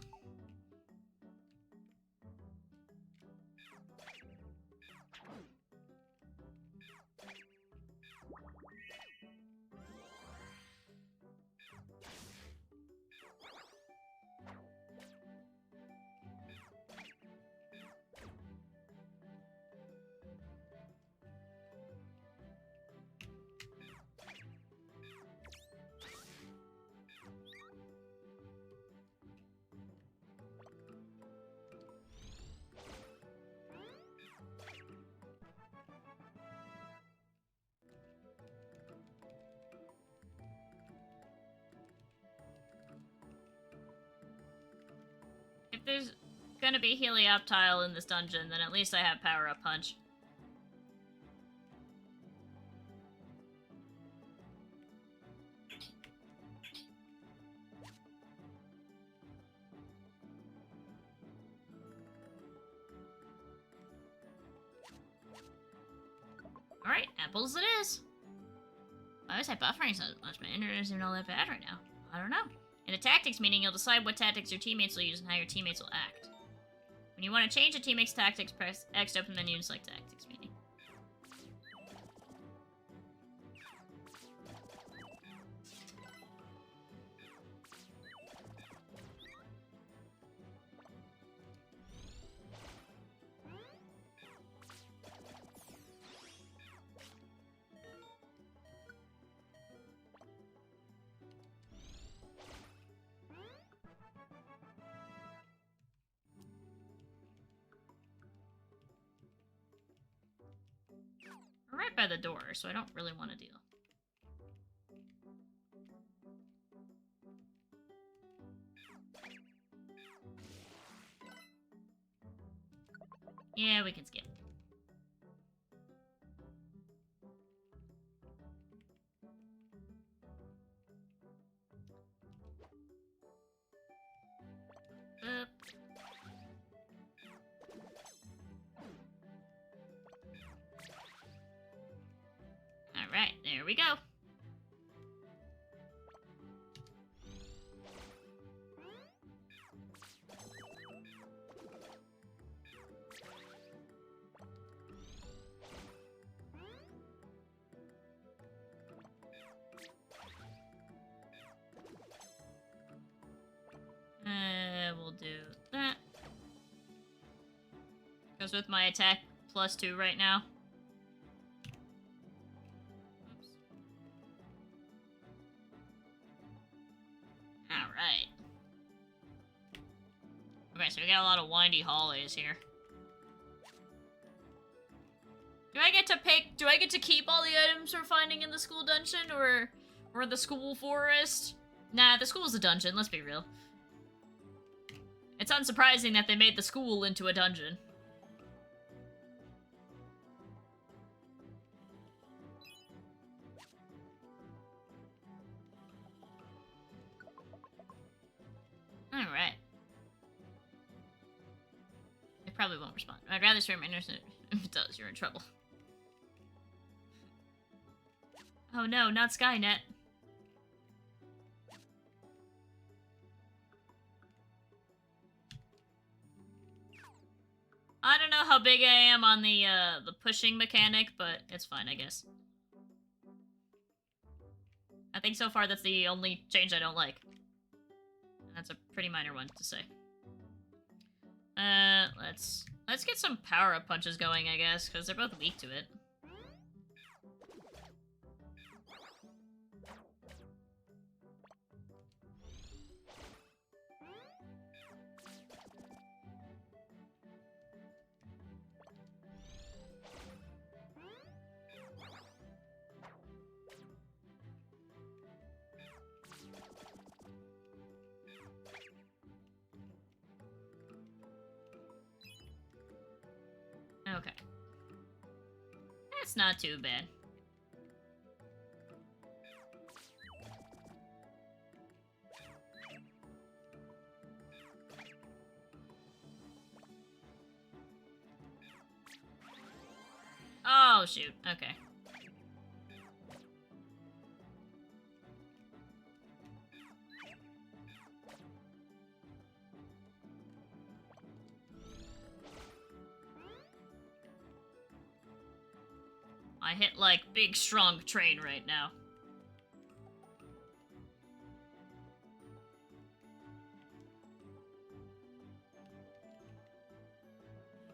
If there's gonna be Helioptile in this dungeon, then at least I have Power Up Punch. Alright, apples it is. Why was I buffering so much? My internet isn't all that bad right now. I don't know. In a tactics meeting, you'll decide what tactics your teammates will use and how your teammates will act. When you want to change a teammate's tactics, press X to open the menu and select tactics meeting. We're right by the door, so I don't really want to deal. Yeah, we can skip. Boop. Alright, there we go. We'll do that. Goes with my attack +2 right now. Oops. Alright. Okay, so we got a lot of windy hallways here. Do I get to keep all the items we're finding in the school dungeon, or the school forest? Nah, the school's a dungeon, let's be real. It's unsurprising that they made the school into a dungeon. Alright. It probably won't respond. I'd rather stream internet. If it does, you're in trouble. Oh no, not Skynet. I don't know how big I am on the pushing mechanic, but it's fine, I guess. I think so far that's the only change I don't like. And that's a pretty minor one to say. Let's get some power-up punches going, I guess, because they're both weak to it. Okay. That's not too bad. Oh, shoot. Okay. I hit, like, big, strong train right now.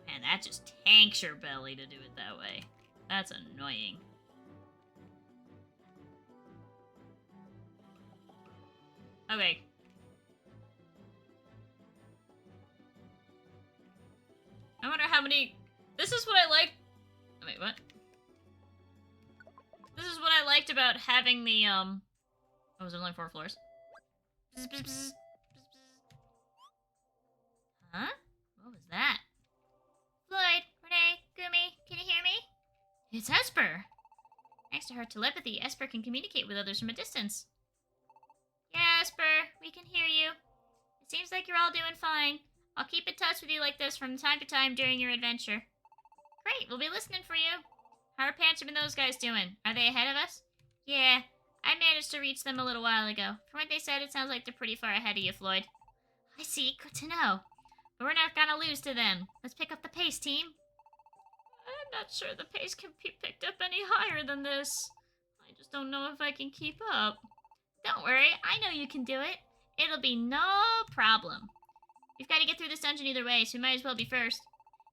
Man, that just tanks your belly to do it that way. That's annoying. Okay. I wonder how many... This is what I like... Wait, what? This is what I liked about having the, Oh, was it only 4 floors? Bzz, bzz, bzz. Huh? What was that? Floyd, Renee, Gumi, can you hear me? It's Esper! Thanks to her telepathy, Esper can communicate with others from a distance. Yeah, Esper, we can hear you. It seems like you're all doing fine. I'll keep in touch with you like this from time to time during your adventure. Great, we'll be listening for you. How are Pancham and those guys doing? Are they ahead of us? Yeah, I managed to reach them a little while ago. From what they said, it sounds like they're pretty far ahead of you, Floyd. I see, good to know. But we're not gonna lose to them. Let's pick up the pace, team. I'm not sure the pace can be picked up any higher than this. I just don't know if I can keep up. Don't worry, I know you can do it. It'll be no problem. We've got to get through this dungeon either way, so we might as well be first.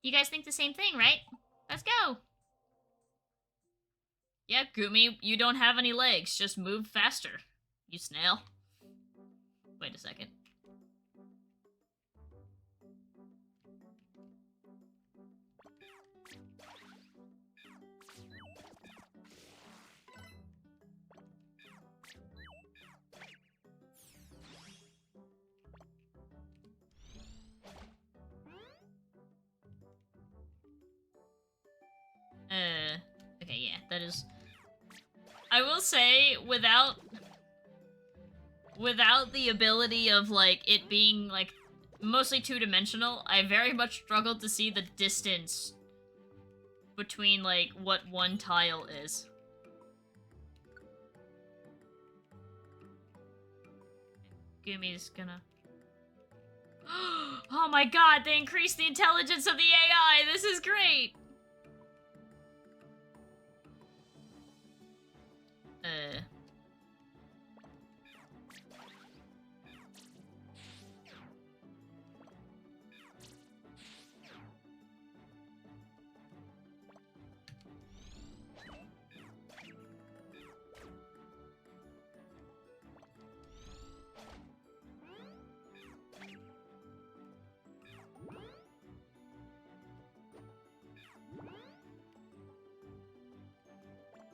You guys think the same thing, right? Let's go! Yeah, Gumi, you don't have any legs. Just move faster, you snail. Wait a second. Okay, yeah, that is... I will say, without the ability of, like, it being, like, mostly two-dimensional, I very much struggled to see the distance between, like, what one tile is. Gumi's gonna... Oh my god, they increased the intelligence of the AI! This is great!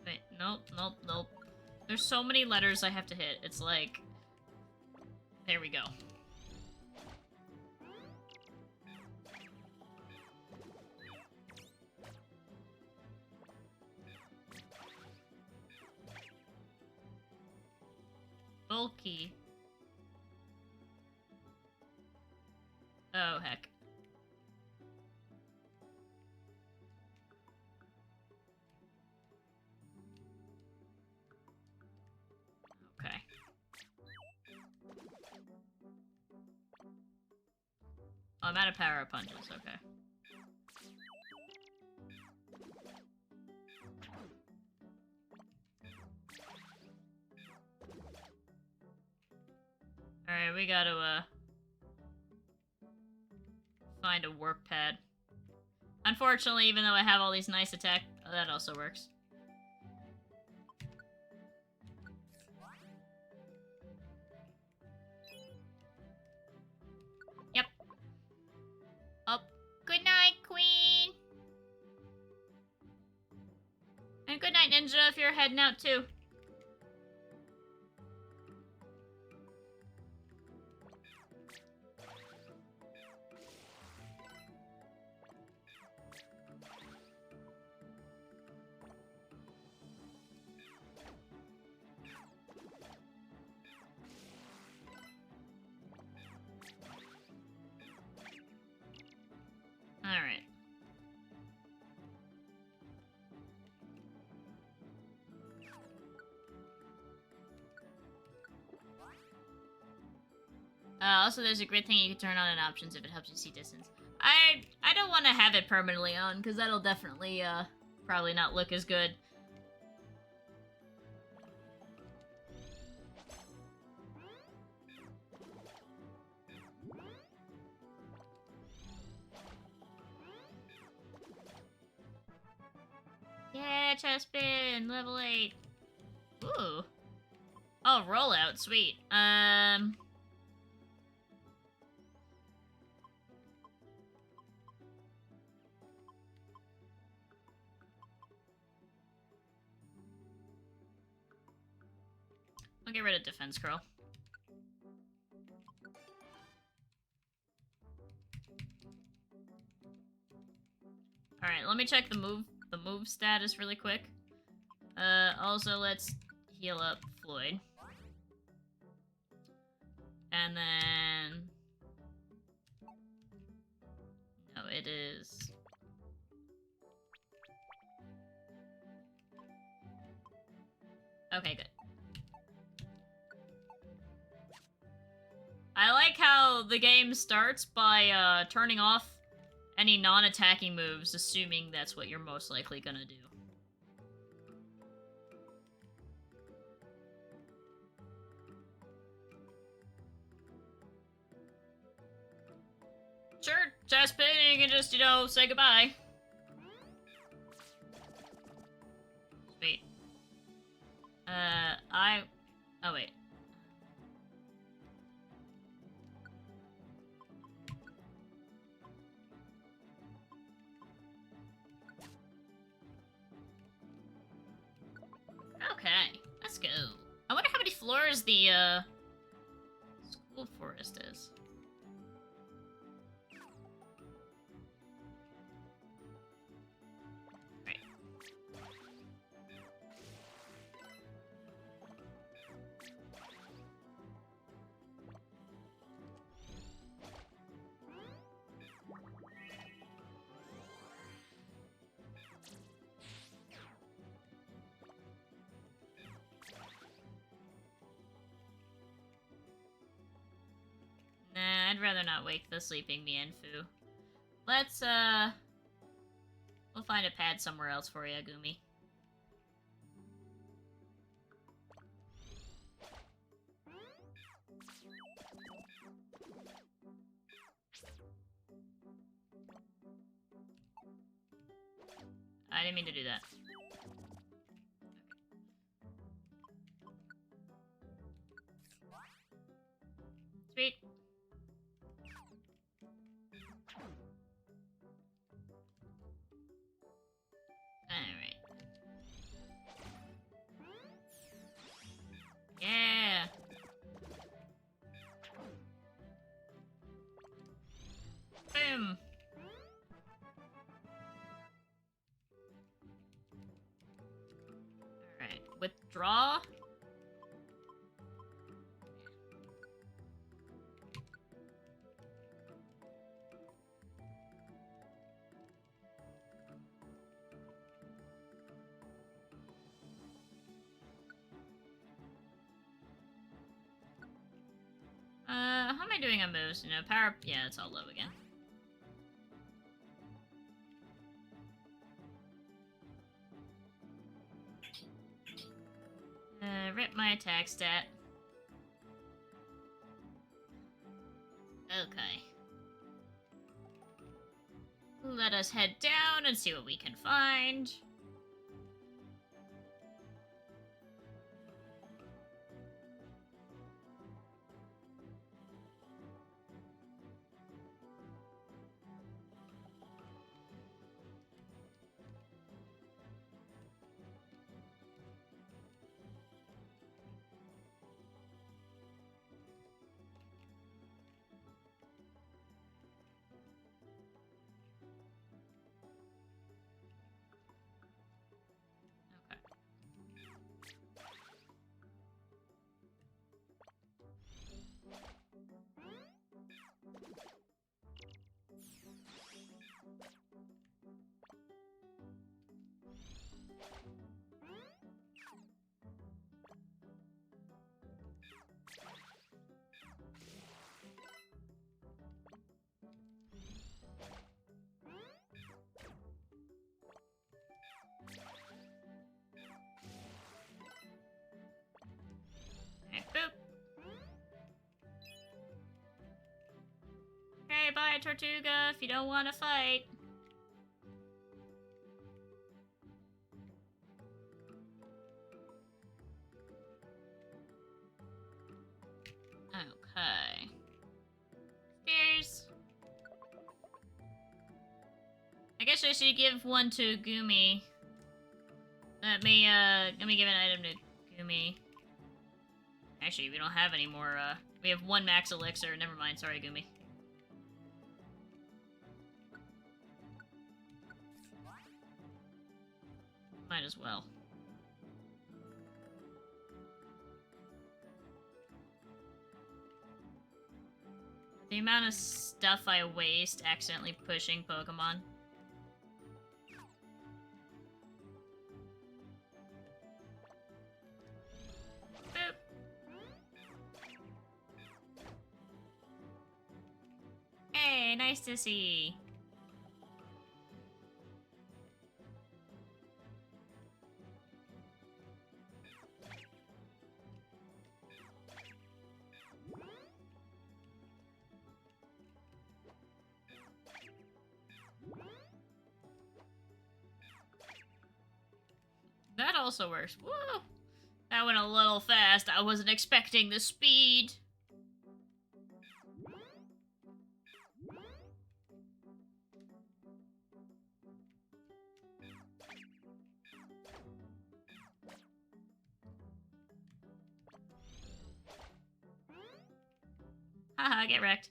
Wait, nope, nope, nope. There's so many letters I have to hit. It's like... There we go. Bulky. Oh, heck. Okay. Oh, I'm out of power of punches, okay. Alright, we gotta, find a warp pad. Unfortunately, even though I have all these nice attack, that also works. Yep. Oh, good night, Queen! And good night, Ninja, if you're heading out too. Alright. Also, there's a grid thing you can turn on in options if it helps you see distance. I don't want to have it permanently on, because that'll definitely, probably not look as good. Yeah, chest spin, level 8. Ooh. Oh, rollout, sweet. I'll get rid of defense curl. Alright, let me check the move status really quick. Also let's heal up Floyd. And then... No, it is... Okay, good. I like how the game starts by, turning off any non-attacking moves, assuming that's what you're most likely gonna do. Sure, chest spin, you can just, you know, say goodbye. Sweet. Oh, wait. Okay, let's go. I wonder how many floors the, school forest is. Right. Nah, I'd rather not wake the sleeping Mienfu. Let's, we'll find a pad somewhere else for you, Gumi. I didn't mean to do that. Sweet. Alright. Yeah! Boom! Alright, withdraw. How am I doing on moves? You know, power... Yeah, it's all low again. Rip my attack stat. Okay. Let us head down and see what we can find. Hi, Tortuga, if you don't want to fight. Okay. Cheers. I guess I should give one to Gumi. Let me give an item to Gumi. Actually, we don't have any more, we have one max elixir. Never mind, sorry, Gumi. Might as well. The amount of stuff I waste accidentally pushing Pokemon. Boop. Hey, nice to see. That also works. Whoa! That went a little fast. I wasn't expecting the speed. Haha, get wrecked.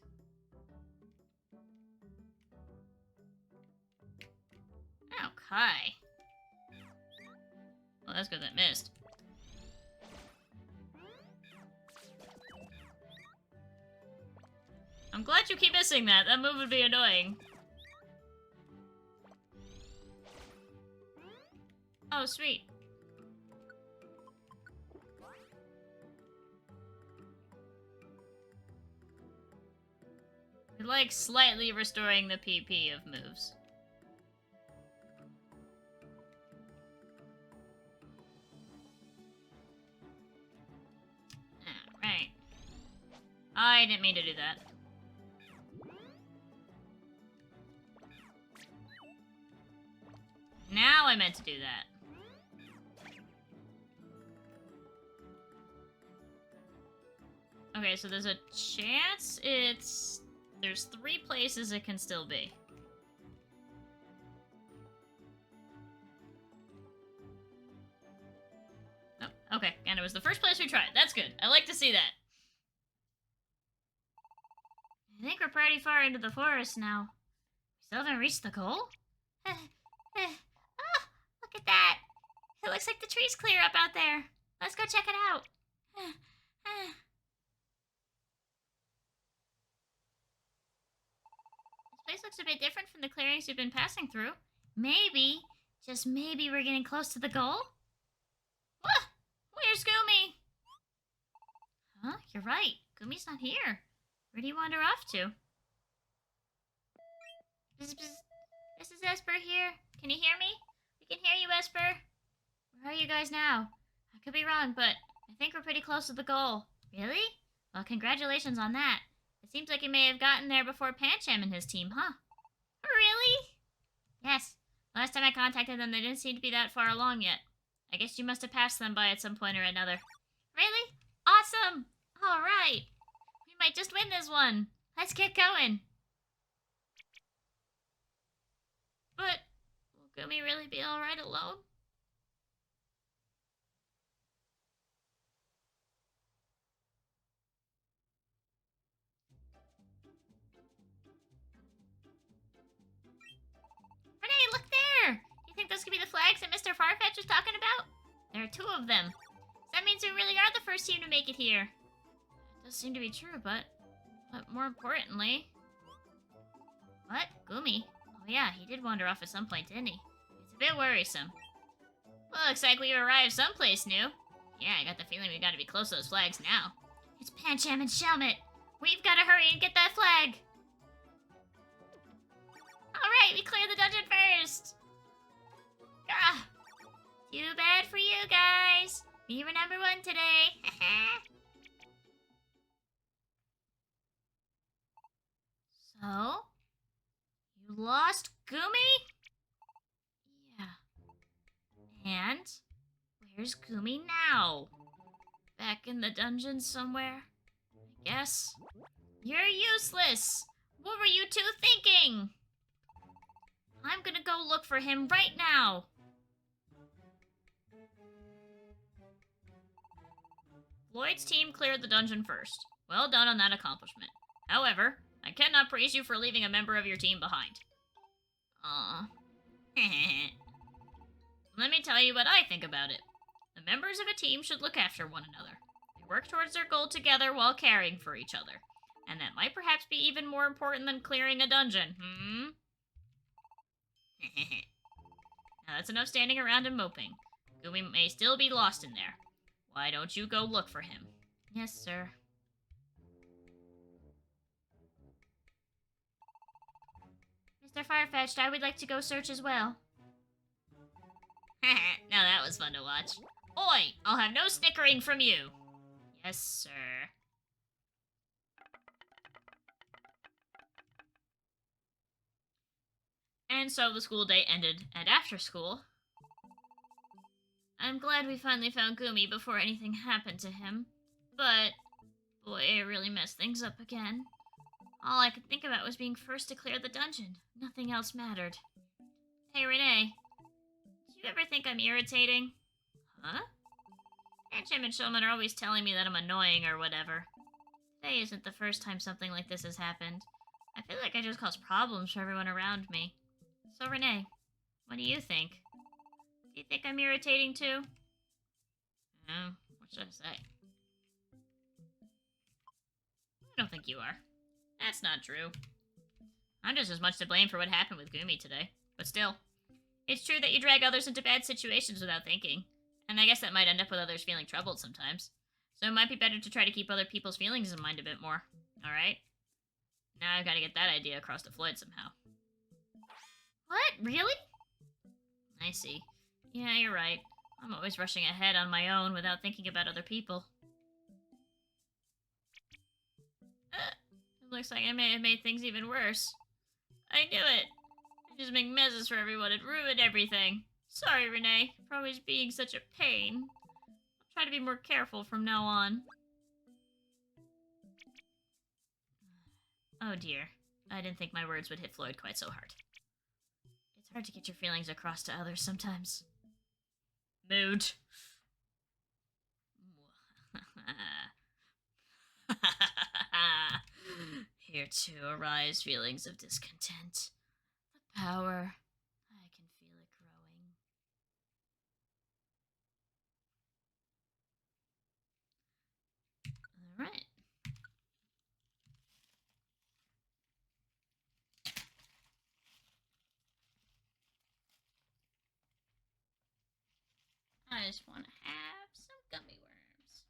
Okay. Well, that's good that missed. I'm glad you keep missing that. That move would be annoying. Oh, sweet. I like slightly restoring the PP of moves. Alright. I didn't mean to do that. Now I meant to do that. Okay, so there's a chance there's 3 places it can still be. Oh, okay, and it was the first place we tried. That's good. I like to see that. I think we're pretty far into the forest now. We still haven't reached the goal? Oh, look at that. It looks like the tree's clear up out there. Let's go check it out. This place looks a bit different from the clearings we've been passing through. Maybe, just maybe we're getting close to the goal? Where's Gumi? Huh? You're right. Gumi's not here. Where do you wander off to? Bzz, bzz. This is Esper here. Can you hear me? We can hear you, Esper. Where are you guys now? I could be wrong, but I think we're pretty close to the goal. Really? Well, congratulations on that. It seems like you may have gotten there before Pancham and his team, huh? Really? Yes. Last time I contacted them, they didn't seem to be that far along yet. I guess you must have passed them by at some point or another. Really? Awesome! Alright. We might just win this one. Let's get going. But will Gumi really be alright alone? Renee, look there! You think those could be the flags that Mr. Farfetch was talking about? There are 2 of them. So that means we really are the first team to make it here. It does seem to be true, but more importantly... What? Gumi? Oh yeah, he did wander off at some point, didn't he? It's a bit worrisome. Well, looks like we've arrived someplace new. Yeah, I got the feeling we gotta be close to those flags now. It's Pancham and Shelmet! We've gotta hurry and get that flag! Alright, we clear the dungeon first! Ah! Too bad for you guys! We were number 1 today! So, lost Gumi? Yeah. And where's Gumi now? Back in the dungeon somewhere? I guess. You're useless! What were you two thinking? I'm gonna go look for him right now. Lloyd's team cleared the dungeon first. Well done on that accomplishment. However, I cannot praise you for leaving a member of your team behind. Aww. Let me tell you what I think about it. The members of a team should look after one another. They work towards their goal together while caring for each other. And that might perhaps be even more important than clearing a dungeon, Now that's enough standing around and moping. Gumi may still be lost in there. Why don't you go look for him? Yes, sir. Mr. Firefetched, I would like to go search as well. Now that was fun to watch. Oi! I'll have no snickering from you! Yes, sir. And so the school day ended, and after school... I'm glad we finally found Gumi before anything happened to him. But, boy, it really messed things up again. All I could think about was being first to clear the dungeon. Nothing else mattered. Hey, Renee. Do you ever think I'm irritating? Huh? Aunt Jim and Shulman are always telling me that I'm annoying or whatever. Today isn't the first time something like this has happened. I feel like I just cause problems for everyone around me. So, Renee, what do you think? Do you think I'm irritating too? What should I say? I don't think you are. That's not true. I'm just as much to blame for what happened with Gumi today. But still, it's true that you drag others into bad situations without thinking. And I guess that might end up with others feeling troubled sometimes. So it might be better to try to keep other people's feelings in mind a bit more. Alright? Now I've got to get that idea across to Floyd somehow. What? Really? I see. Yeah, you're right. I'm always rushing ahead on my own without thinking about other people. It looks like I may have made things even worse. I knew it. I just make messes for everyone and ruin everything. Sorry, Renee, for always being such a pain. I'll try to be more careful from now on. Oh dear. I didn't think my words would hit Floyd quite so hard. It's hard to get your feelings across to others sometimes. Mood. Here too arise feelings of discontent. The power. I can feel it growing. Alright. I just want to have some gummy worms.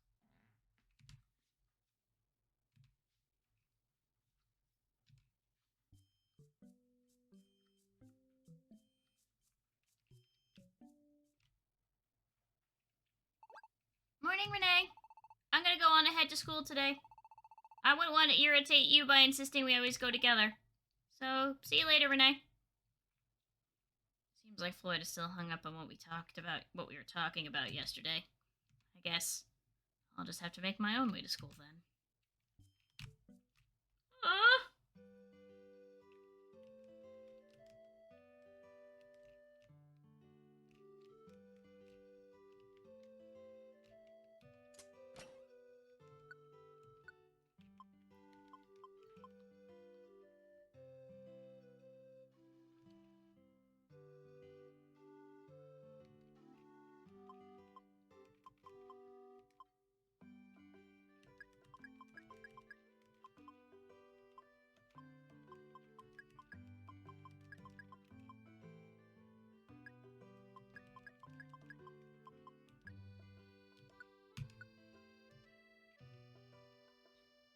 Morning, Renee. I'm gonna go on ahead to school today. I wouldn't want to irritate you by insisting we always go together. So, see you later, Renee. Seems like Floyd is still hung up on what we were talking about yesterday. I guess I'll just have to make my own way to school then.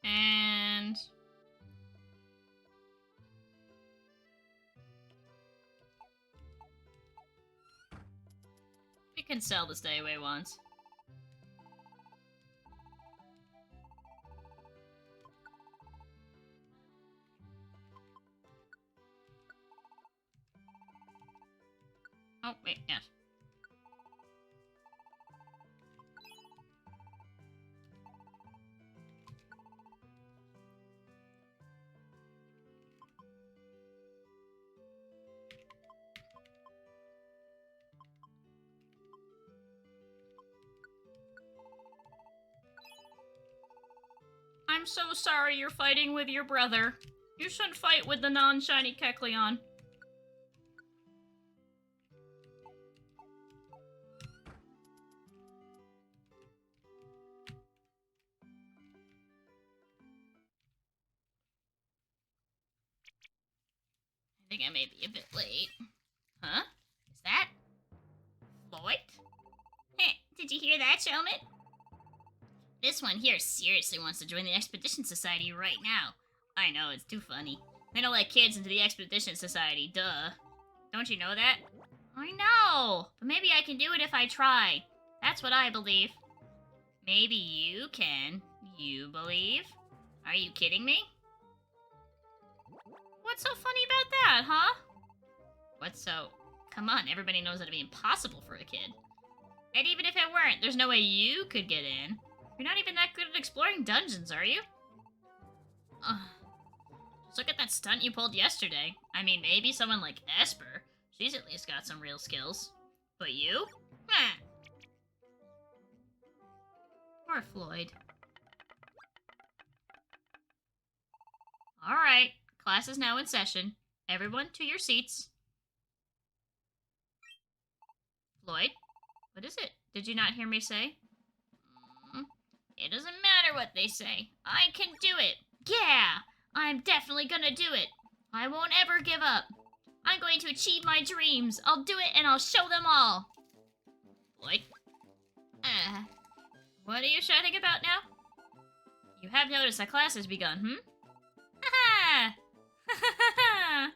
And we can sell the stay away ones. Oh, wait, yes. I'm so sorry you're fighting with your brother. You shouldn't fight with the non-shiny Kecleon. I think I may be a bit late. Huh? Is that Floyd? Heh, did you hear that, Showman? This one here seriously wants to join the Expedition Society right now. I know, it's too funny. They don't let kids into the Expedition Society, duh. Don't you know that? I know, but maybe I can do it if I try. That's what I believe. Maybe you can. You believe? Are you kidding me? What's so funny about that, huh? What's so... Come on, everybody knows that'd be impossible for a kid. And even if it weren't, there's no way you could get in. You're not even that good at exploring dungeons, are you? Just look at that stunt you pulled yesterday. I mean, maybe someone like Esper. She's at least got some real skills. But you? Meh. Poor Floyd. Alright, class is now in session. Everyone to your seats. Floyd? What is it? Did you not hear me say? It doesn't matter what they say. I can do it. Yeah! I'm definitely gonna do it. I won't ever give up. I'm going to achieve my dreams. I'll do it and I'll show them all. Floyd? What are you shouting about now? You have noticed that class has begun, Ha ha!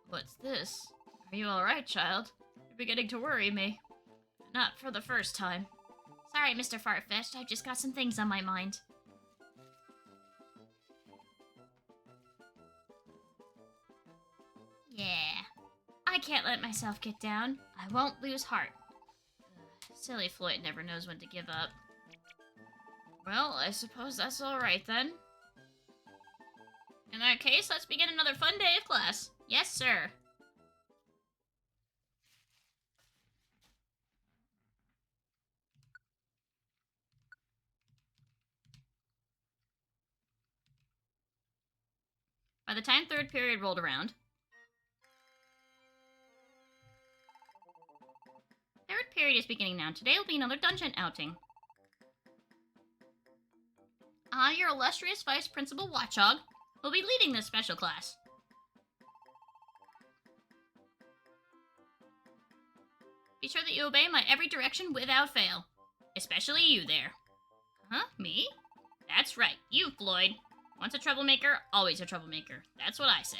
What's this? Are you alright, child? You're beginning to worry me. Not for the first time. Sorry, Mr. Fartfetched. I've just got some things on my mind. Yeah. I can't let myself get down. I won't lose heart. Silly Floyd never knows when to give up. Well, I suppose that's alright then. In that case, let's begin another fun day of class. Yes, sir. By the time third period rolled around... Third period is beginning now. Today will be another dungeon outing. Your illustrious Vice Principal Watchog will be leading this special class. Be sure that you obey my every direction without fail. Especially you there. Huh? Me? That's right. You, Floyd. Once a troublemaker, always a troublemaker. That's what I say.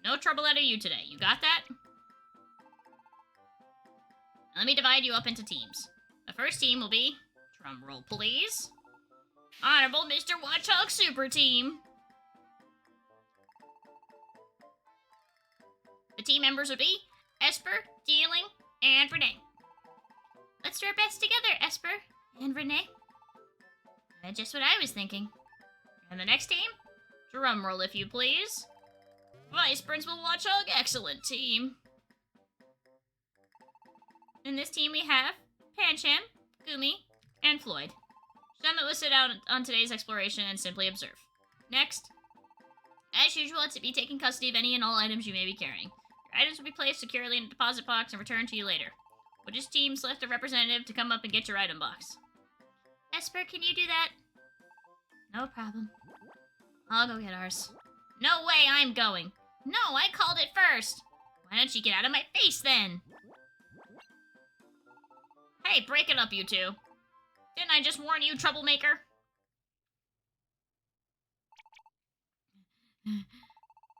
No trouble out of you today. You got that? Let me divide you up into teams. The first team will be... Drum roll, please. Honorable Mr. Watchog Super Team. The team members will be Esper, Dealing, and Renee. Let's do our best together, Esper and Renee. That's just what I was thinking. And the next team? Drum roll, if you please. Vice Principal Watchog, excellent team. In this team we have Pancham, Gumi, and Floyd. Summit will sit down on today's exploration and simply observe. Next. As usual, it's to be taking custody of any and all items you may be carrying. Your items will be placed securely in a deposit box and returned to you later. We'll just team select a representative to come up and get your item box. Esper, can you do that? No problem. I'll go get ours. No way I'm going. No, I called it first. Why don't you get out of my face then? Hey, break it up, you two. Didn't I just warn you, troublemaker?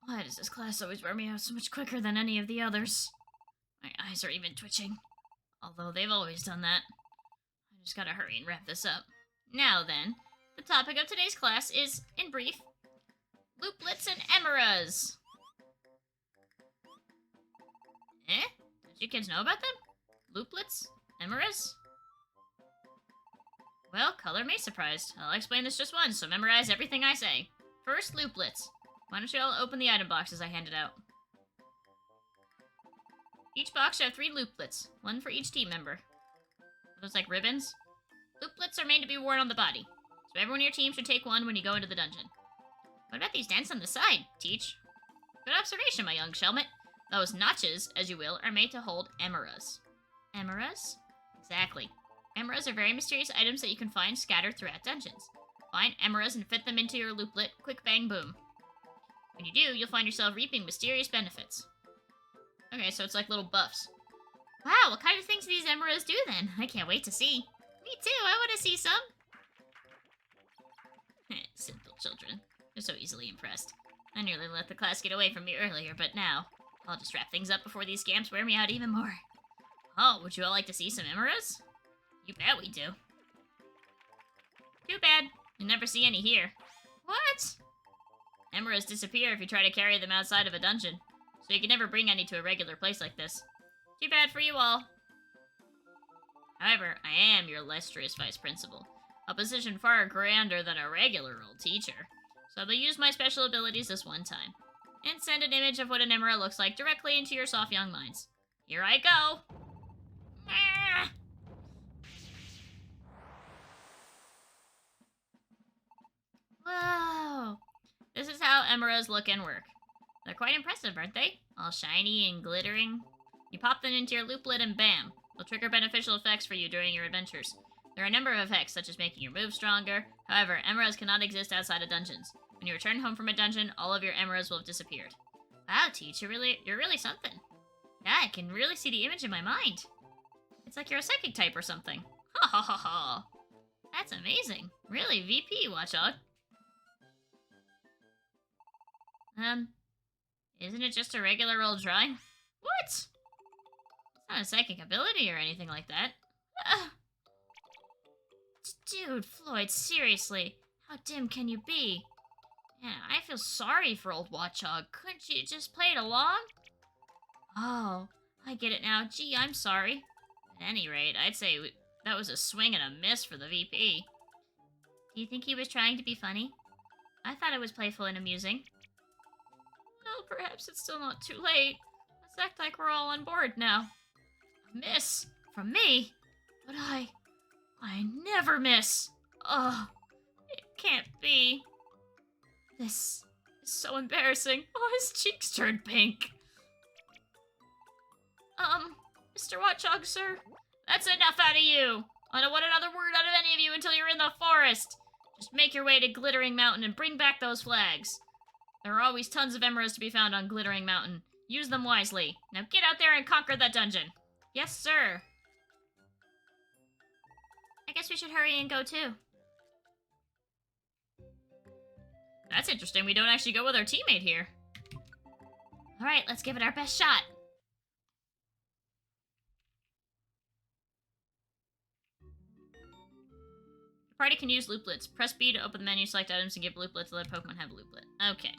Why does this class always wear me out so much quicker than any of the others? My eyes are even twitching. Although they've always done that. I just gotta hurry and wrap this up. Now then, the topic of today's class is, in brief, Looplets and Emeras. Eh? Do you kids know about them? Looplets? Emeras? Well, color me surprised. I'll explain this just once, so memorize everything I say. First, looplets. Why don't you all open the item boxes I handed out? Each box should have 3 looplets, one for each team member. Are those like ribbons? Looplets are made to be worn on the body, so everyone in your team should take one when you go into the dungeon. What about these dents on the side, Teach? Good observation, my young Shelmet. Those notches, as you will, are made to hold emeras. Emeras? Exactly. Emeras are very mysterious items that you can find scattered throughout dungeons. Find emeras and fit them into your looplet, quick bang boom. When you do, you'll find yourself reaping mysterious benefits. Okay, so it's like little buffs. Wow, what kind of things do these emeras do then? I can't wait to see. Me too, I want to see some. Simple children. They're so easily impressed. I nearly let the class get away from me earlier, but now I'll just wrap things up before these scamps wear me out even more. Oh, would you all like to see some emeras? You bet we do. Too bad. You never see any here. What? Emeras disappear if you try to carry them outside of a dungeon, so you can never bring any to a regular place like this. Too bad for you all. However, I am your illustrious vice principal, a position far grander than a regular old teacher, so I'll use my special abilities this one time, and send an image of what an emerald looks like directly into your soft young minds. Here I go! Ah! Whoa! This is how emeras look and work. They're quite impressive, aren't they? All shiny and glittering. You pop them into your looplet and bam! They'll trigger beneficial effects for you during your adventures. There are a number of effects, such as making your moves stronger. However, emeras cannot exist outside of dungeons. When you return home from a dungeon, all of your emeras will have disappeared. Wow, Teach, you're really something. Yeah, I can really see the image in my mind. It's like you're a psychic type or something. Ha ha ha ha. That's amazing. Really, VP, Watchdog. Isn't it just a regular old drawing? What? It's not a psychic ability or anything like that. Dude, Floyd, seriously. How dim can you be? Man, I feel sorry for old Watchdog. Couldn't you just play it along? Oh, I get it now. Gee, I'm sorry. At any rate, I'd say that was a swing and a miss for the VP. Do you think he was trying to be funny? I thought it was playful and amusing. Well, perhaps it's still not too late. Let's act like we're all on board now. A miss? From me? But I never miss. Ugh, it can't be. This is so embarrassing. Oh, his cheeks turned pink. Mr. Watchdog, sir? That's enough out of you! I don't want another word out of any of you until you're in the forest! Just make your way to Glittering Mountain and bring back those flags. There are always tons of emeralds to be found on Glittering Mountain. Use them wisely. Now get out there and conquer that dungeon. Yes, sir. I guess we should hurry and go too. That's interesting. We don't actually go with our teammate here. Alright, let's give it our best shot. The party can use looplets. Press B to open the menu, select items, and give looplets to let Pokemon have a looplet. Okay.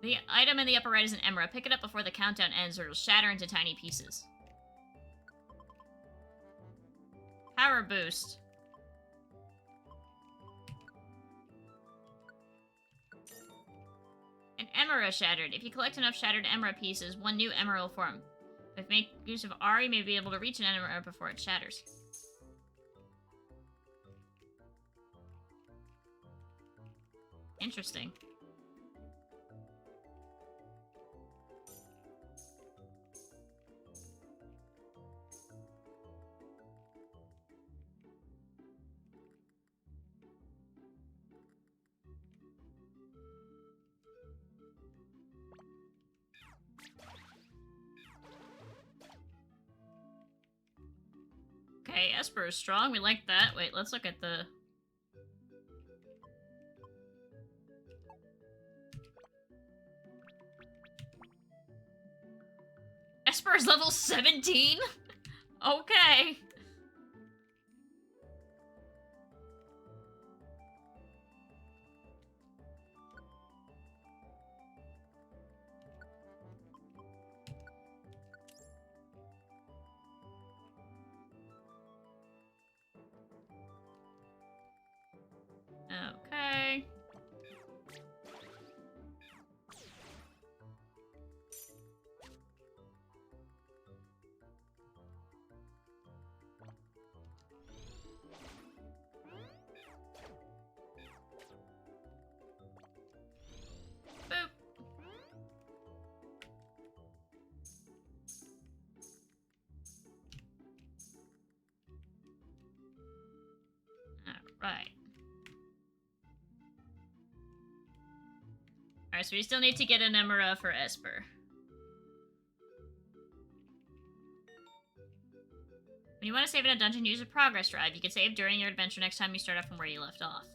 The item in the upper right is an emerald. Pick it up before the countdown ends or it'll shatter into tiny pieces. Power boost. An emerald shattered. If you collect enough shattered emerald pieces, one new emerald will form. If you make use of R, you may be able to reach an emerald before it shatters. Interesting. Okay, Esper is strong. We like that. Wait, let's look at the... Esper's level 17? Okay. Okay. Boop. Alright. Alright, so we still need to get an Emera for Esper. When you want to save in a dungeon, use a progress drive. You can save during your adventure next time you start off from where you left off.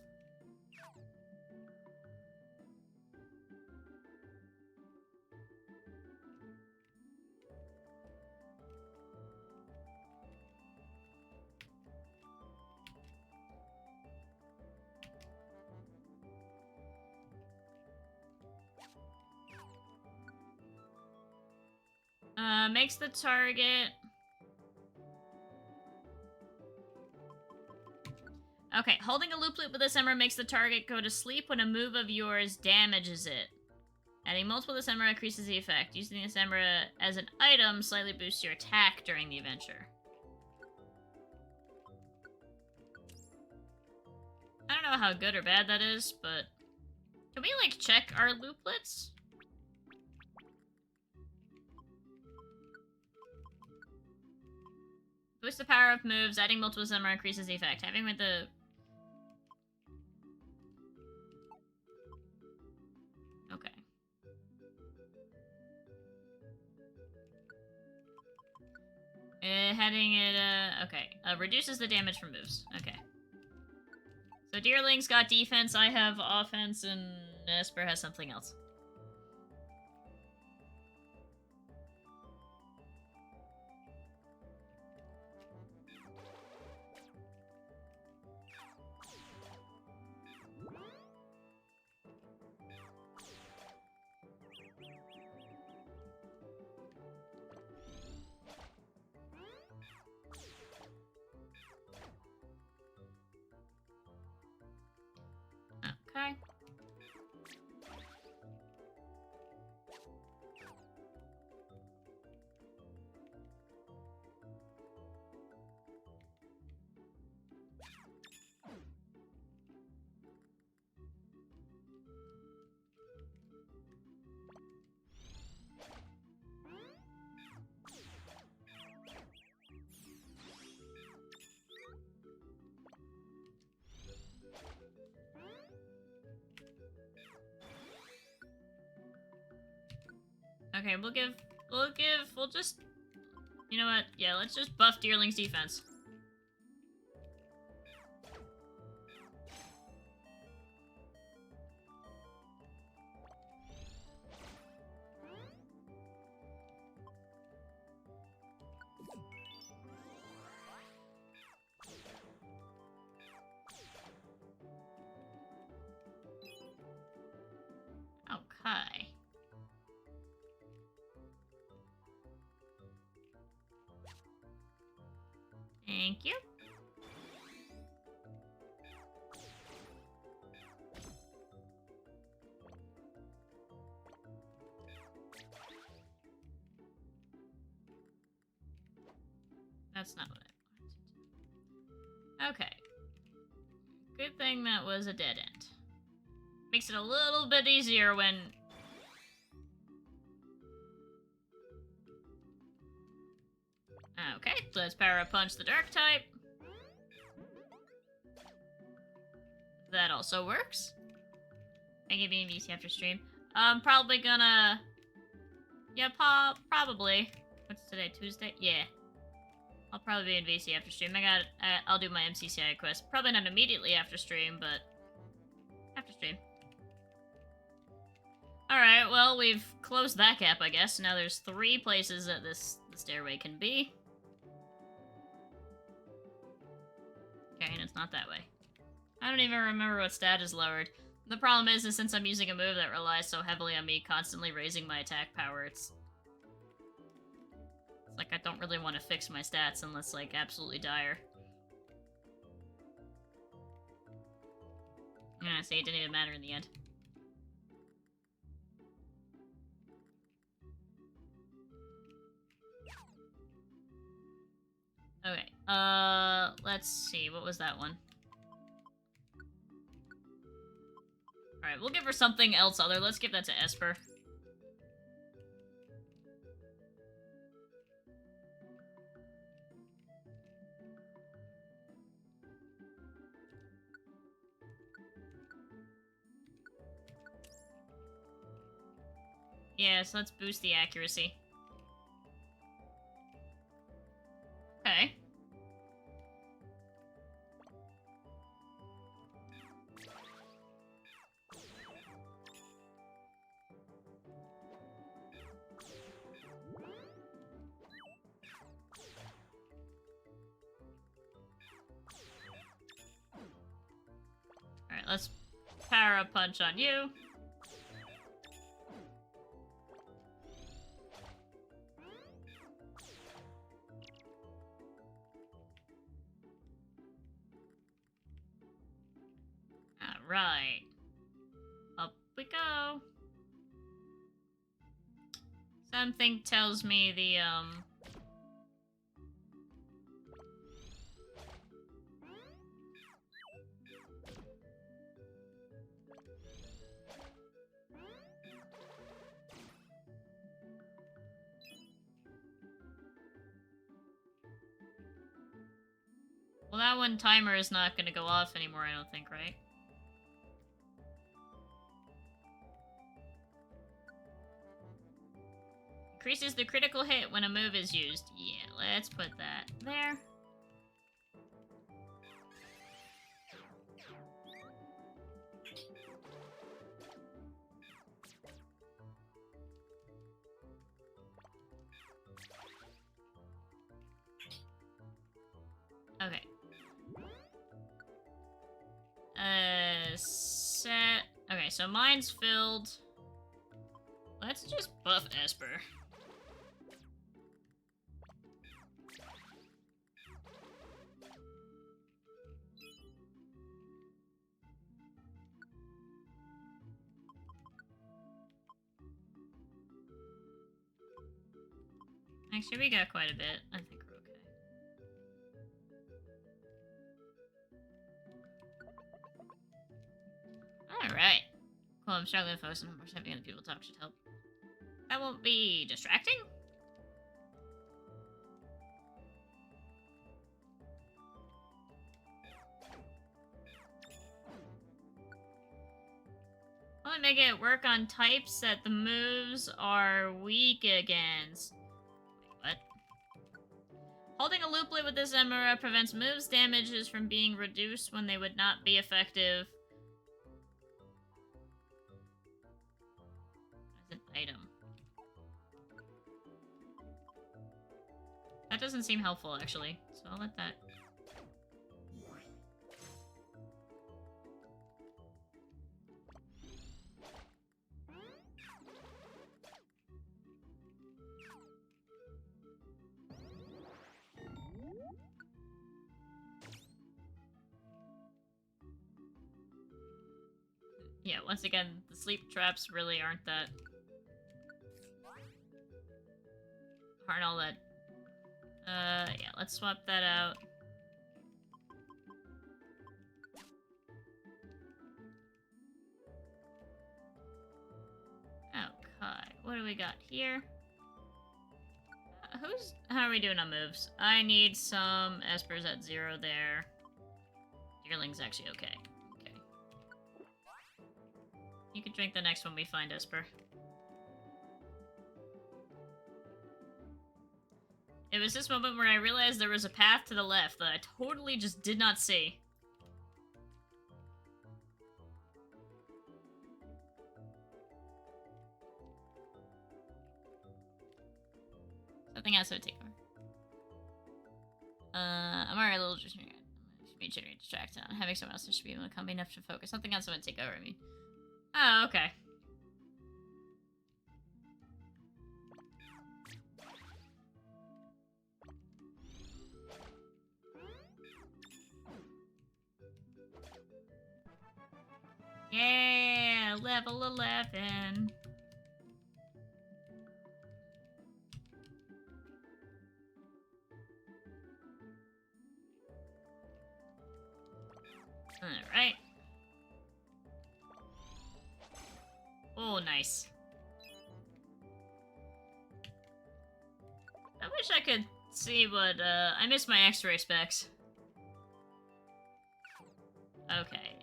Makes the target... Okay, holding a loop with this Emera makes the target go to sleep when a move of yours damages it. Adding multiple this Emera increases the effect. Using this Emera as an item slightly boosts your attack during the adventure. I don't know how good or bad that is, but... Can we, like, check our looplets? Boost the power of moves. Adding multiple Emera increases the effect. Having with the... Okay. Heading it, okay. Reduces the damage from moves. Okay. So Deerling's got defense, I have offense, and Esper has something else. Okay. Okay, we'll just... You know what? Yeah, let's just buff Deerling's defense. Okay. Thank you. That's not what I wanted. Okay. Good thing that was a dead end. Makes it a little bit easier when... Okay, so let's power up punch the dark type. That also works. I give you VC after stream. I'm probably gonna... Yeah, probably. What's today, Tuesday? Yeah. I'll probably be in VC after stream. I'll do my MCCI quest. Probably not immediately after stream, but... After stream. Alright, well, we've closed that gap, I guess. Now there's 3 places that the stairway can be. Okay, and it's not that way. I don't even remember what stat is lowered. The problem is since I'm using a move that relies so heavily on me constantly raising my attack power, it's like I don't really want to fix my stats unless, like, absolutely dire. Yeah, see, it didn't even matter in the end. Okay, let's see, what was that one? Alright, we'll give her something else other. Let's give that to Esper. Yeah, so let's boost the accuracy. Okay. Alright, let's power up punch on you. Alright. Up we go. Something tells me the, well, that one timer is not gonna go off anymore, I don't think, right? Increases the critical hit when a move is used. Yeah, let's put that there. Okay. Set. Okay, so mine's filled. Let's just buff Esper. Actually, we got quite a bit. I think we're okay. Alright. Cool, I'm struggling to focus on how much having other people talk should help. That won't be distracting? Only make it work on types that the moves are weak against. Wait, what? Holding a looplet with this emerald prevents moves damages from being reduced when they would not be effective. As an item. That doesn't seem helpful, actually. So I'll let that... Yeah, once again, the sleep traps really aren't all that... yeah, let's swap that out. Okay, what do we got here? How are we doing on moves? I need some Espers at 0 there. Deerling's actually okay. Okay. You can drink the next one we find, Esper. It was this moment where I realized there was a path to the left that I totally just did not see. Something else would take over. I'm already a little just be generate distracted on having someone else that should be able to calm me enough to focus. Something else would take over me. Oh, okay. Yeah, level 11. Alright. Oh, nice. I wish I could see what, I miss my X-ray specs. Okay.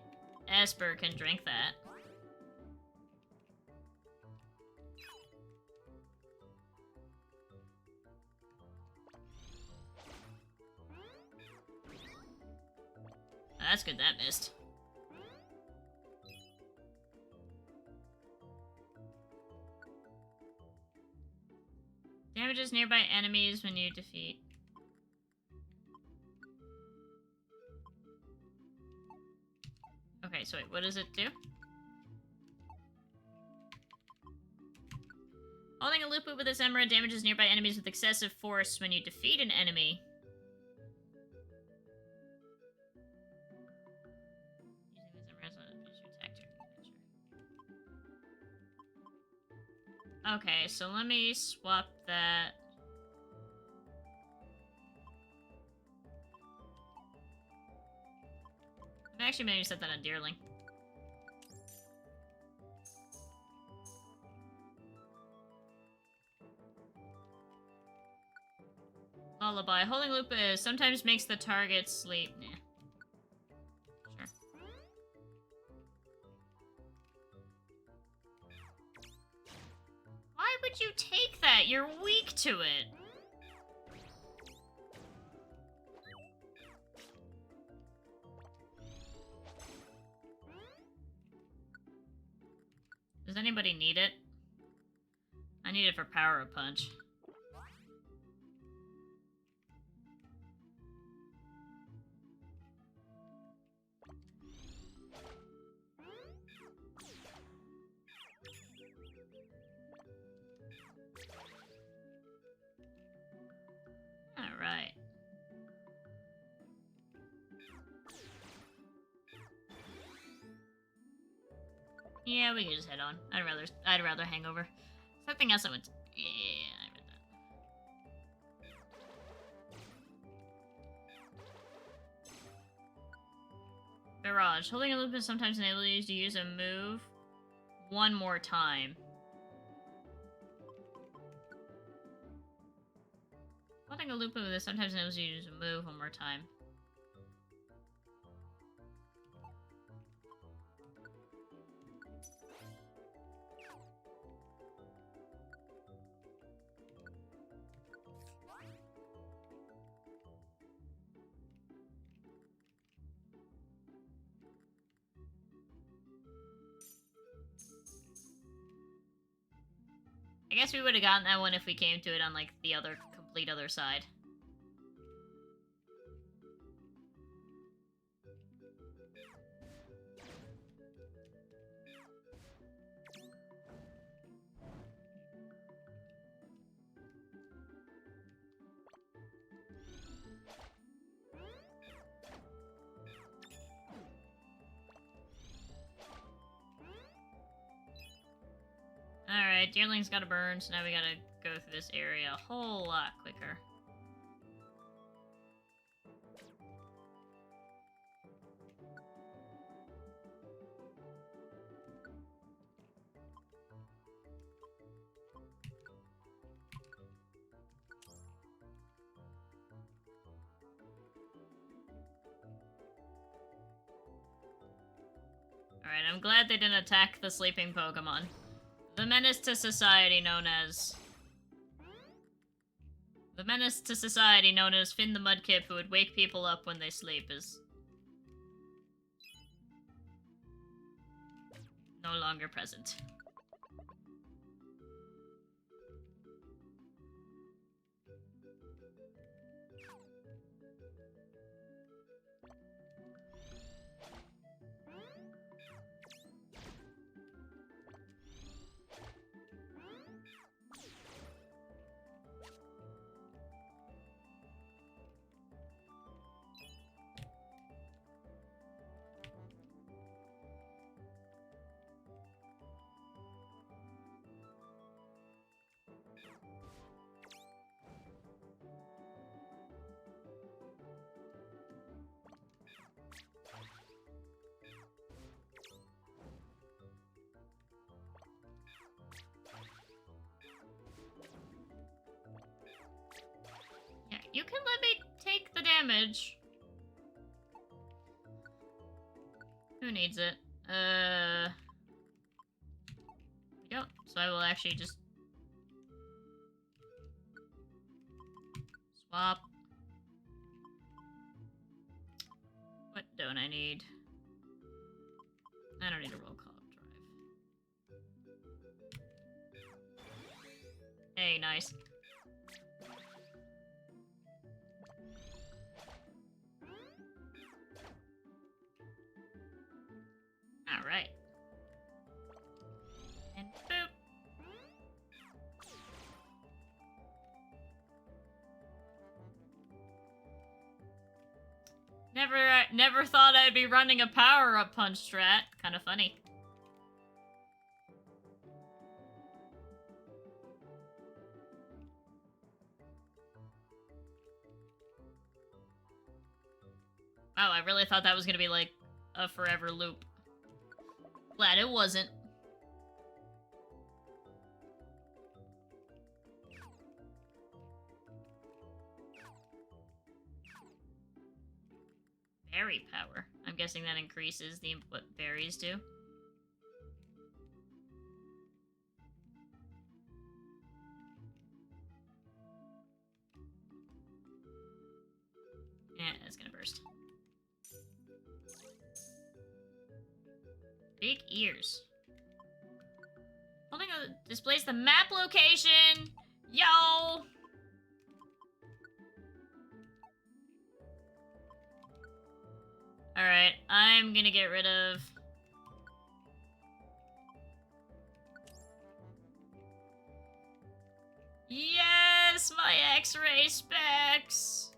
Esper can drink that. That's good, that missed. Damages nearby enemies when you defeat. Okay, so wait, what does it do? Holding a loop with this emerald damages nearby enemies with excessive force when you defeat an enemy. Okay, so let me swap that. Actually, maybe set that on Deerling. Lullaby. Holding loop sometimes makes the target sleep. Nah. Sure. Why would you take that? You're weak to it. Does anybody need it? I need it for Power of Punch. Alright. Yeah, we can just head on. I'd rather hangover. Something else I went to... Yeah, I read that. Barrage. Holding a loop is sometimes enables you to use a move one more time. Holding a loop is sometimes enables you to use a move one more time. I guess we would have gotten that one if we came to it on, like, the other, complete other side. Alright, Deerling's gotta burn, so now we gotta go through this area a whole lot quicker. Alright, I'm glad they didn't attack the sleeping Pokemon. The menace to society known as... The menace to society known as Finn the Mudkip, who would wake people up when they sleep, is... no longer present. You can let me take the damage. Who needs it? Yep. So I will actually just swap. What don't I need? I don't need a roll call drive. Hey, nice. Alright. And boop. Never thought I'd be running a power-up punch strat. Kinda funny. Wow, I really thought that was gonna be like a forever loop. Glad it wasn't. Berry power. I'm guessing that increases the what berries do. Yeah, it's gonna burst. Big ears. Holding displays the map location. Yo! Alright, I'm gonna get rid of... Yes! My X-ray specs!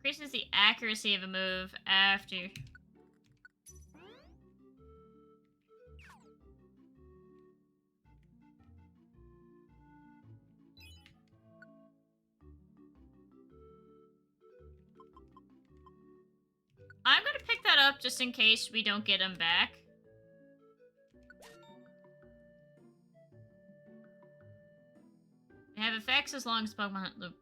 Increases the accuracy of a move after... I'm gonna pick that up just in case we don't get him back. They have effects as long as Pokemon loop.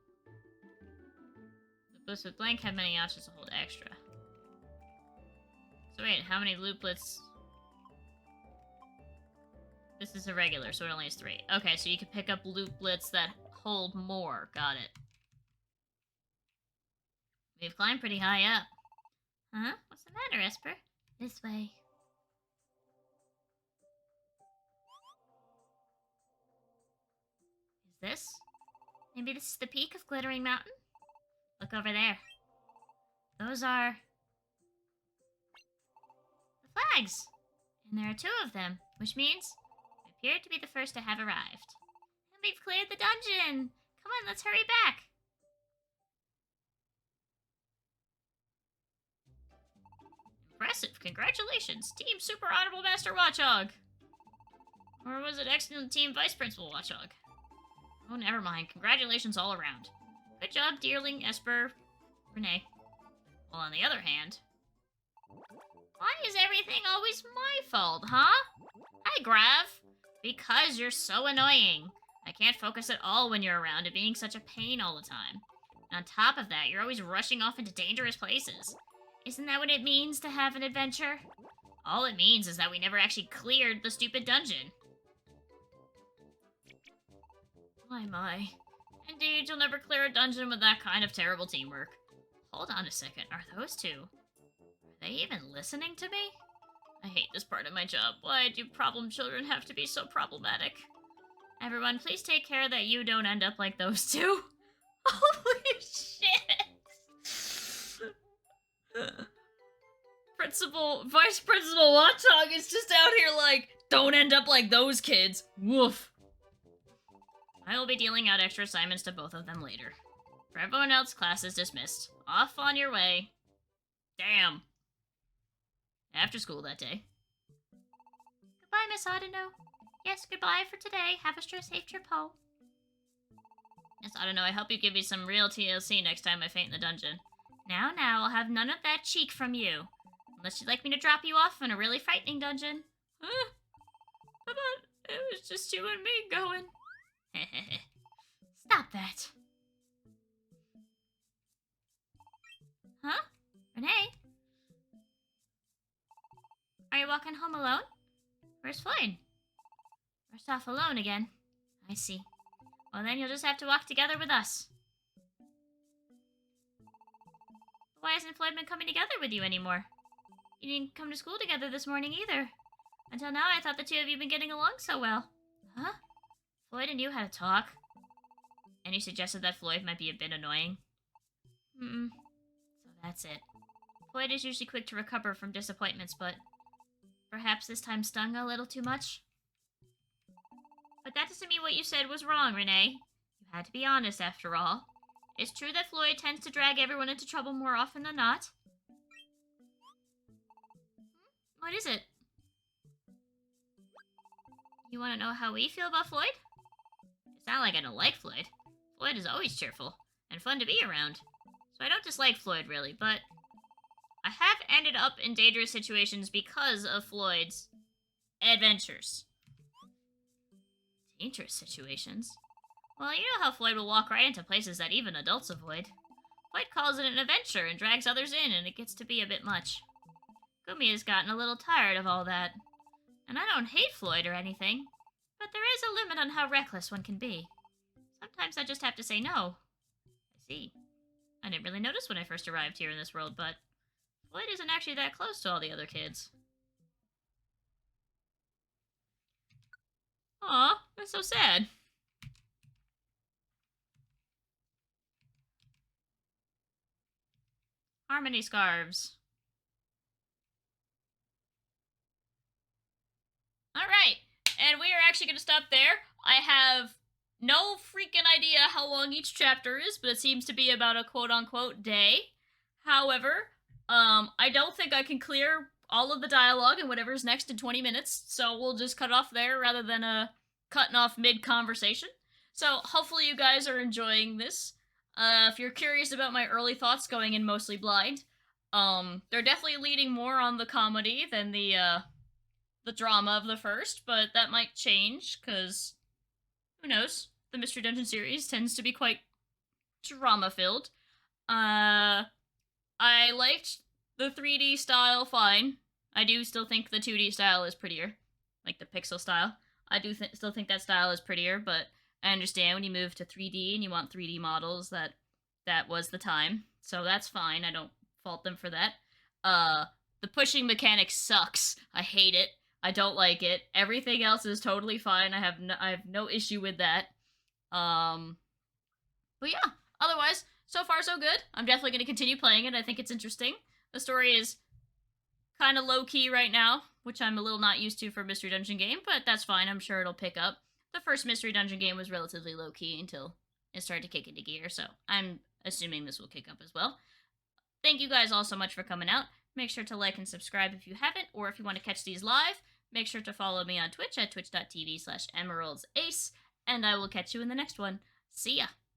The boost with blank have many options to hold extra. So wait, how many looplets? This is a regular, so it only has 3. Okay, so you can pick up looplets that hold more. Got it. We've climbed pretty high up. Huh? What's the matter, Esper? This way. Is this? Maybe this is the peak of Glittering Mountain? Look over there. Those are... the flags! And there are 2 of them, which means we appear to be the first to have arrived. And we've cleared the dungeon! Come on, let's hurry back! Impressive! Congratulations, Team Super Honorable Master Watchog! Or was it Excellent Team Vice Principal Watchog? Oh, never mind. Congratulations all around. Good job, Deerling, Esper, Renee. Well, on the other hand... Why is everything always my fault, huh? Hi, Grav. Because you're so annoying. I can't focus at all when you're around and being such a pain all the time. And on top of that, you're always rushing off into dangerous places. Isn't that what it means to have an adventure? All it means is that we never actually cleared the stupid dungeon. My. Indeed, you'll never clear a dungeon with that kind of terrible teamwork. Hold on a second, are those 2? Are they even listening to me? I hate this part of my job. Why do problem children have to be so problematic? Everyone, please take care that you don't end up like those 2. Holy shit! Vice Principal Watchog is just out here like, don't end up like those kids. Woof. I will be dealing out extra assignments to both of them later. For everyone else, class is dismissed. Off on your way. Damn. after school that day. Goodbye, Miss Audino. Yes, goodbye for today. Have a safe trip home. Miss Audino, I hope you give me some real TLC next time I faint in the dungeon. Now, I'll have none of that cheek from you. Unless you'd like me to drop you off in a really frightening dungeon. Come on, it was just you and me going. Stop that. Huh? Renee? Are you walking home alone? Where's Floyd? Rushed off alone again. I see. Well, then you'll just have to walk together with us. Why hasn't Floyd been coming together with you anymore? You didn't come to school together this morning either. Until now, I thought the two of you been getting along so well. Huh? Floyd and you had a talk. And you suggested that Floyd might be a bit annoying. So that's it. Floyd is usually quick to recover from disappointments, but perhaps this time stung a little too much. But that doesn't mean what you said was wrong, Renee. You had to be honest, after all. It's true that Floyd tends to drag everyone into trouble more often than not. What is it? You want to know how we feel about Floyd? It's not like I don't like Floyd. Floyd is always cheerful and fun to be around. So I don't dislike Floyd, really, but I have ended up in dangerous situations because of Floyd's adventures. Dangerous situations? Well, you know how Floyd will walk right into places that even adults avoid. Floyd calls it an adventure and drags others in, and it gets to be a bit much. Gumi has gotten a little tired of all that. And I don't hate Floyd or anything, but there is a limit on how reckless one can be. Sometimes I just have to say no. I see. I didn't really notice when I first arrived here in this world, but Floyd isn't actually that close to all the other kids. Aw, that's so sad. Harmony scarves. Alright, and we are actually going to stop there. I have no freaking idea how long each chapter is, but it seems to be about a quote-unquote day. However, I don't think I can clear all of the dialogue and whatever's next in 20 minutes, so we'll just cut off there rather than cutting off mid-conversation. So hopefully you guys are enjoying this. If you're curious about my early thoughts going in mostly blind, they're definitely leaning more on the comedy than the drama of the first, but that might change, because who knows? The Mystery Dungeon series tends to be quite drama-filled. I liked the 3D style fine. I do still think the 2D style is prettier, like the pixel style. I do still think that style is prettier, but I understand when you move to 3D and you want 3D models, that was the time. So that's fine. I don't fault them for that. The pushing mechanic sucks. I hate it. I don't like it. Everything else is totally fine. I have no issue with that. But yeah, otherwise, so far so good. I'm definitely going to continue playing it. I think it's interesting. The story is kind of low-key right now, which I'm a little not used to for a Mystery Dungeon game, but that's fine. I'm sure it'll pick up. The first Mystery Dungeon game was relatively low-key until it started to kick into gear, so I'm assuming this will kick up as well. Thank you guys all so much for coming out. Make sure to like and subscribe if you haven't, or if you want to catch these live, make sure to follow me on Twitch at twitch.tv/emeraldsace, and I will catch you in the next one. See ya!